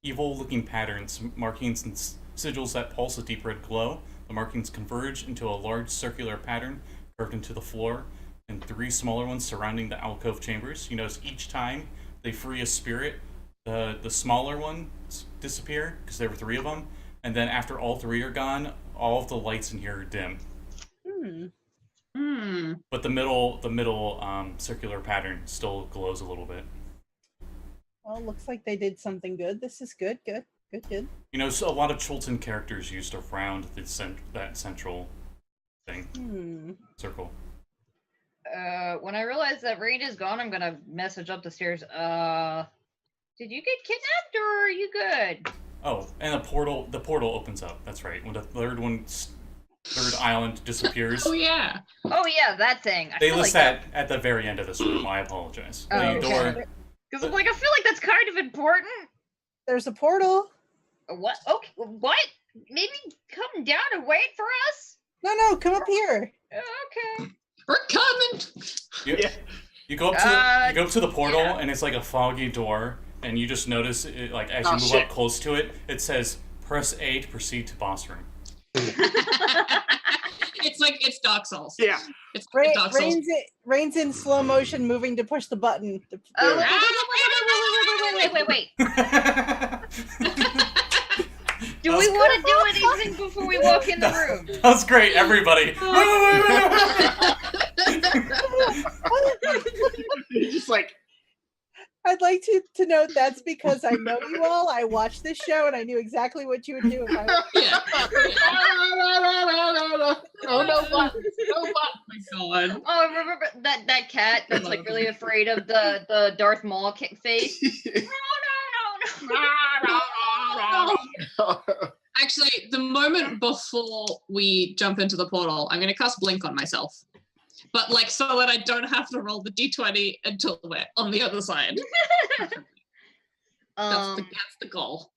evil-looking patterns, markings and sigils that pulse a deep red glow. The markings converge into a large circular pattern carved into the floor, and 3 smaller ones surrounding the alcove chambers. You notice each time they free a spirit, the smaller ones disappear, because there were 3 of them, and then after all 3 are gone, all of the lights in here are dim. But the middle circular pattern still glows a little bit. Well, looks like they did something good. This is good. Good. You know, so a lot of Chultan characters used around that central thing, circle. When I realize that Rein is gone, I'm gonna message up the stairs. Did you get kidnapped or are you good? Oh, and the portal opens up. That's right. When the third island disappears. Oh yeah. Oh yeah, that thing. I They feel list like that at the very end of this room. I apologize. Oh, The okay. door. Because I'm like, I feel like that's kind of important. There's a portal. What? Okay, what? Maybe come down and wait for us? No, come up here. Okay. We're coming. You go up to the portal, and it's like a foggy door, and you just notice it, like as you move up close to it, it says press A to proceed to boss room. It's Dark Souls. Yeah. It's Dark Souls. Reigns in slow motion, moving to push the button. Wait. Do we want to do anything before we walk in the room? That was great, everybody. Wait. Just like. I'd like to note that's because I know you all. I watched this show and I knew exactly what you would do. Yeah. Oh no! What? Oh my God. Oh, remember that cat that's like really afraid of the Darth Maul face? No. Actually, the moment before we jump into the portal, I'm going to cast Blink on myself. But like so that I don't have to roll the d20 until we're on the other side. That's the goal.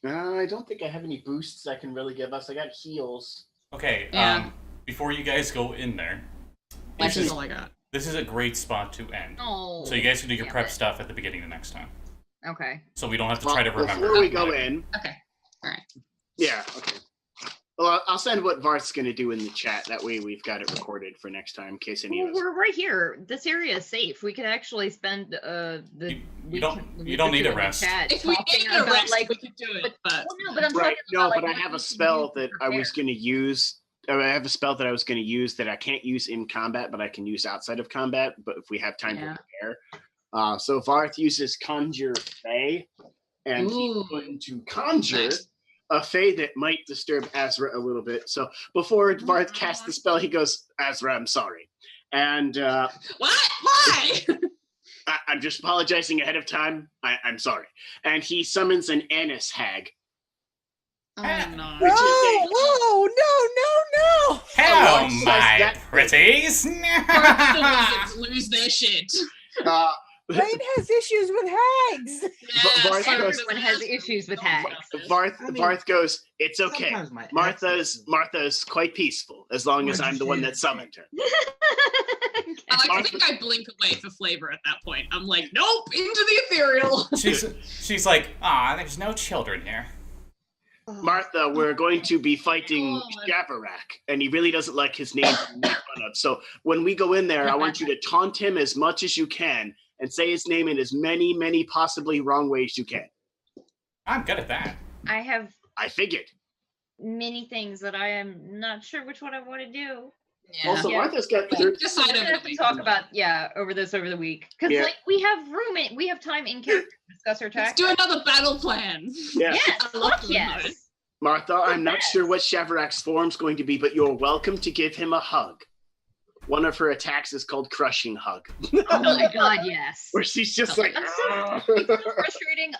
I don't think I have any boosts I can really give us. I got heals. Okay. Yeah. Before you guys go in there, This is all I got. this is a great spot to end. Oh. So you guys can do your damn prep it. stuff at the beginning of next time. Okay. So we don't have to try to remember. Before we go in. Okay. All right. Yeah. Okay. Well, I'll send what Varth's going to do in the chat. That way we've got it recorded for next time in case any of us. We're right here. This area is safe. We could actually spend You don't need a rest. If we needed a rest, we could do it. But well, no, but I'm Right. talking No, about, but like, I have what a we can spell use to that I was prepare. going to use. I have a spell that I was going to use that I can't use in combat, but I can use outside of combat. But if we have time Yeah. to prepare. So Varth uses Conjure Fey, and he's going to conjure Nice. a Fey that might disturb Azra a little bit. So before Varth casts the spell, he goes, Azra, I'm sorry. And what? Why? I'm just apologizing ahead of time. I'm sorry. And he summons an Annis hag. Oh no. Which is Oh, no, no, no. Hello, Alongside my that- pretties. The losers lose their shit. Uh, Rain has issues with hags. Varth goes- Everyone has issues with hags. Varth goes, it's okay. Sometimes my Martha's quite peaceful as long as I'm the one that summoned her. I think I blink away for flavor at that point. I'm like, nope, into the ethereal. She's like, there's no children here. Martha, we're going to be fighting God. Shavarack, and he really doesn't like his name being made fun of. So when we go in there, I want you to taunt him as much as you can and say his name in as many, many possibly wrong ways you can. I'm good at that. I have I figured. many things that I am not sure which one I want to do. Yeah. Also, Yeah. Martha's got We'll decide We're gonna have to everything. talk about over the week because Yeah. like we have we have time in character to discuss our Let's tactics. do another battle plan. Yeah. Yes, I love fuck doing yes. those. Martha, I'm not sure what Shavarack's form's going to be, but you're welcome to give him a hug. One of her attacks is called Crushing Hug, Oh my god, yes. where she's just like, I'm so frustrating.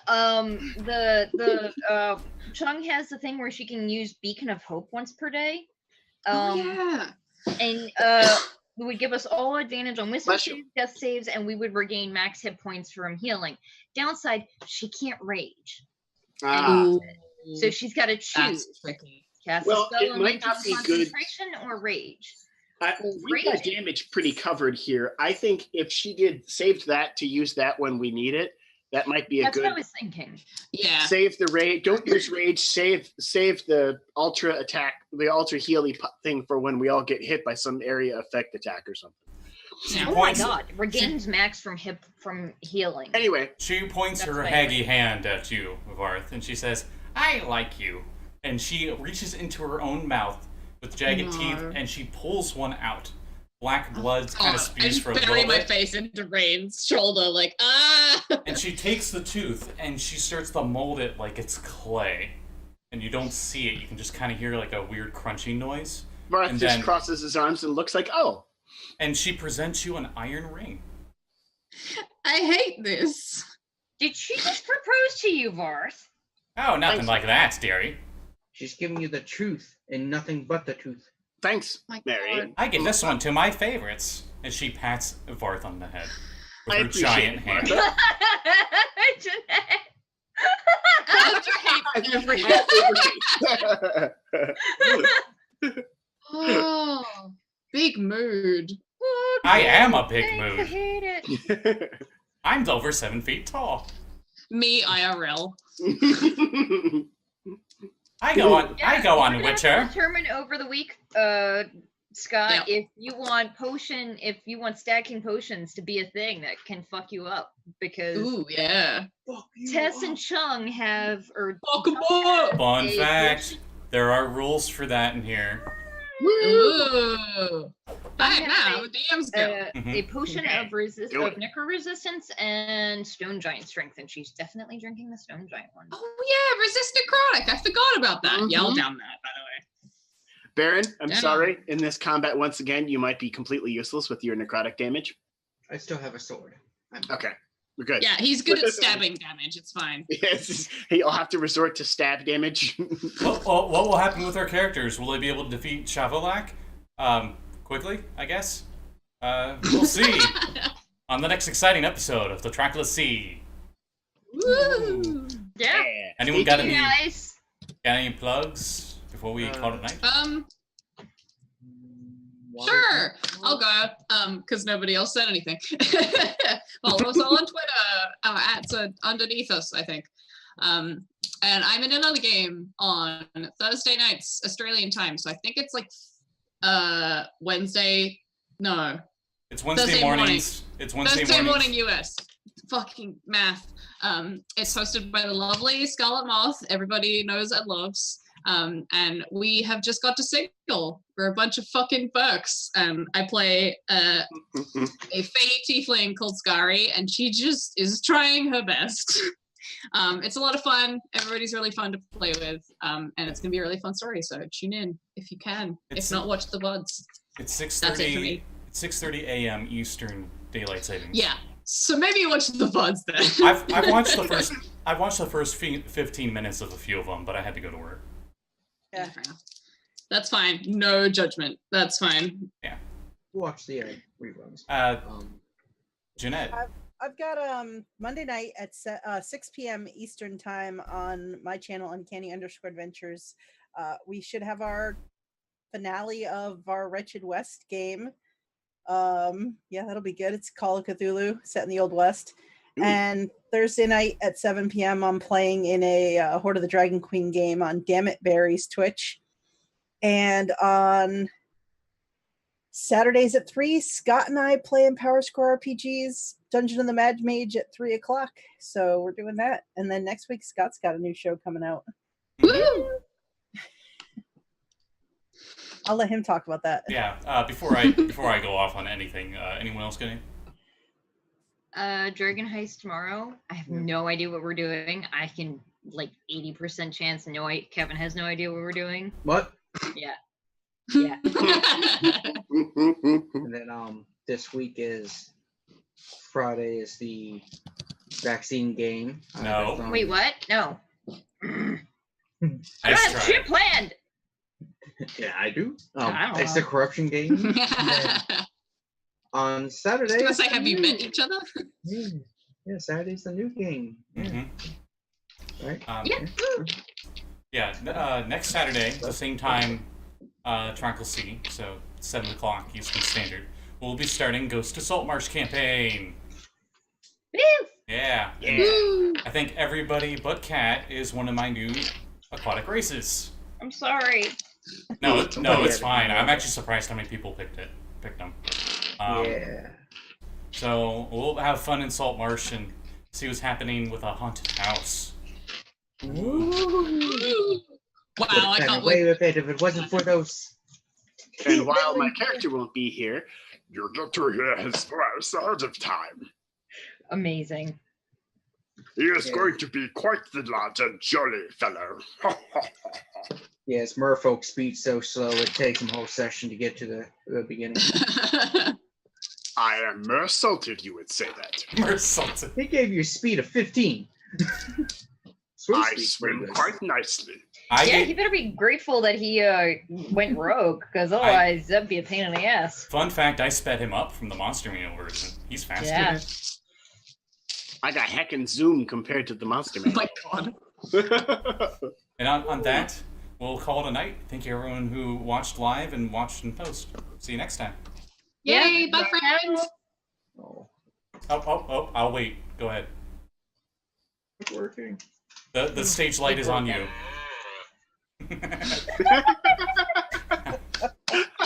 The Chung has the thing where she can use Beacon of Hope once per day. Yeah. And it would give us all advantage on wisdom Bless you. saves, death saves, and we would regain max hit points from healing. Downside, she can't rage. ah. So she's got to choose. That's tricky. Cast Well, a spell it and might not be good. concentration or rage. We got damage pretty covered here. I think if she saved that to use that when we need it, that might be a That's good what I was thinking. Yeah. save the rage. Don't use rage. Save the ultra attack, the ultra healy thing for when we all get hit by some area effect attack or something. Yeah. Oh my Points- god, regains max from healing. Anyway, She points That's her my haggy hand at you, Varth, and she says, I like you. And she reaches into her own mouth with jagged No. teeth, and she pulls one out. Black blood kind of I spews just for a bury little my bit. face into Rain's shoulder, like, ah! And she takes the tooth, and she starts to mold it like it's clay. And you don't see it. You can just kind of hear like a weird crunching noise. Varth And just then- crosses his arms and looks like, oh, And she presents you an iron ring. I hate this. Did she just propose to you, Varth? Oh, nothing Thanks. like that, dearie. She's giving you the truth and nothing but the truth. thanks, My Mary. God. I give this one to my favorites. And she pats Varth on the head with I her appreciate giant it, hand. Martha. Jeanette. I hate everything. Oh, big mood. I am a big I mood. hate it. I'm over 7 feet tall. Me IRL. I go on Yeah, I go we're on gonna have to Witcher. Determine over the week, Scott, Yep. if you want stacking potions to be a thing that can fuck you up, because Ooh, yeah. Tess and Chung have Fuck 'em up. Fun a fact, there are rules for that in here. Ooh. I have now a- DM's Guild. a potion Okay. of Do it. necro resistance and stone giant strength, and she's definitely drinking the stone giant one. Oh yeah, resistant chronic. I forgot about that. Mhm. Yell down that, by the way. Baron, I'm Damn. sorry. In this combat, once again, you might be completely useless with your necrotic damage. I still have a sword. Okay, we're good. Yeah, he's good at stabbing damage. It's fine. Yes, he'll have to resort to stab damage. What will happen with our characters? Will they be able to defeat Shavalak? Quickly, I guess. We'll see on the next exciting episode of the Trackless Sea. Woo. Yeah. Anyone got You any guys. plugs before we call it night? Sure. I'll go. Because nobody else said anything. Follow us all on Twitter. Underneath us, I think. And I'm in another game on Thursday nights, Australian time. So I think it's like Wednesday. No. It's Wednesday Thursday mornings. It's Wednesday Thursday mornings. morning US. Fucking math. It's hosted by the lovely Scarlet Moth. Everybody knows and loves. And we have just got to single. We're a bunch of fucking fucks. I play a fey tiefling called Skari, and she just is trying her best. It's a lot of fun. Everybody's really fun to play with. And it's gonna be a really fun story. So tune in if you can. If not, watch the VODs. It's That's it for me. 6:30 a.m. Eastern Daylight Savings. Yeah. So maybe watch the VODs then. I've watched the first 15 minutes of a few of them, but I had to go to work. Yeah. Fair enough. That's fine. No judgment. That's fine. Watch the reruns. Jeanette. I've got Monday night at 6 p.m. Eastern time on my channel, Uncanny_Adventures. We should have our finale of our Wretched West game. Yeah, that'll be good. It's Call of Cthulhu set in the Old West. Ooh. And Thursday night at 7 p.m. I'm playing in a Horde of the Dragon Queen game on Dammit Barry's Twitch. And on Saturdays at 3, Scott and I play in Power Score RPGs Dungeon of the Mad Mage at 3 o'clock. So we're doing that. And then next week, Scott's got a new show coming out. Woo! I'll let him talk about that. Yeah. Before I go off on anything, anyone else getting? Dragon Heist tomorrow. I have no idea what we're doing. I can 80% chance. Kevin has no idea what we're doing. What? Yeah. And then this week is Friday is the vaccine game. No. that's, Wait, what? No. Nice I have try. shit planned. Yeah, I do. I don't It's know. the corruption game. And then on Saturday. I was gonna say, have you met each other? Yeah, Saturday's the new game. Yeah. Mm-hmm. Right. Yeah. Next Saturday, at the same time, Trackless, so 7 o'clock Eastern Standard, we'll be starting Ghost to Saltmarsh campaign. Woo! Yeah. Woo! I think everybody but Kat is one of my new aquatic races. I'm sorry. No, Somebody it's had it. fine. I'm actually surprised how many people picked them. Yeah. So we'll have fun in Saltmarsh and see what's happening with a haunted house. Woo! Wow, I Could've can't been wait. way with it if it wasn't for those. And while my character won't be here, you'll get to hear his voice ahead of time. Amazing. He is Yeah. going to be quite the large and jolly fellow. Yes, merfolk speak so slow it takes them a whole session to get to the beginning. I am mersalted, you would say that. Mersalted. He gave you a speed of 15. I swim quite nicely. Yeah, he better be grateful that he went rogue, because otherwise that'd be a pain in the ass. Fun fact, I sped him up from the Monster Manual version. He's faster. Yeah. I got heckin' zoom compared to the monster Oh man. my god. And on that, we'll call it a night. Thank you everyone who watched live and watched in post. See you next time. Yay, bye friends. Oh, Oh, I'll wait. Go ahead. it's working. The stage light is on you.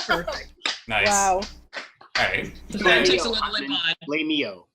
Perfect. Nice. Wow. All right. That takes a little bit. Lay me-o.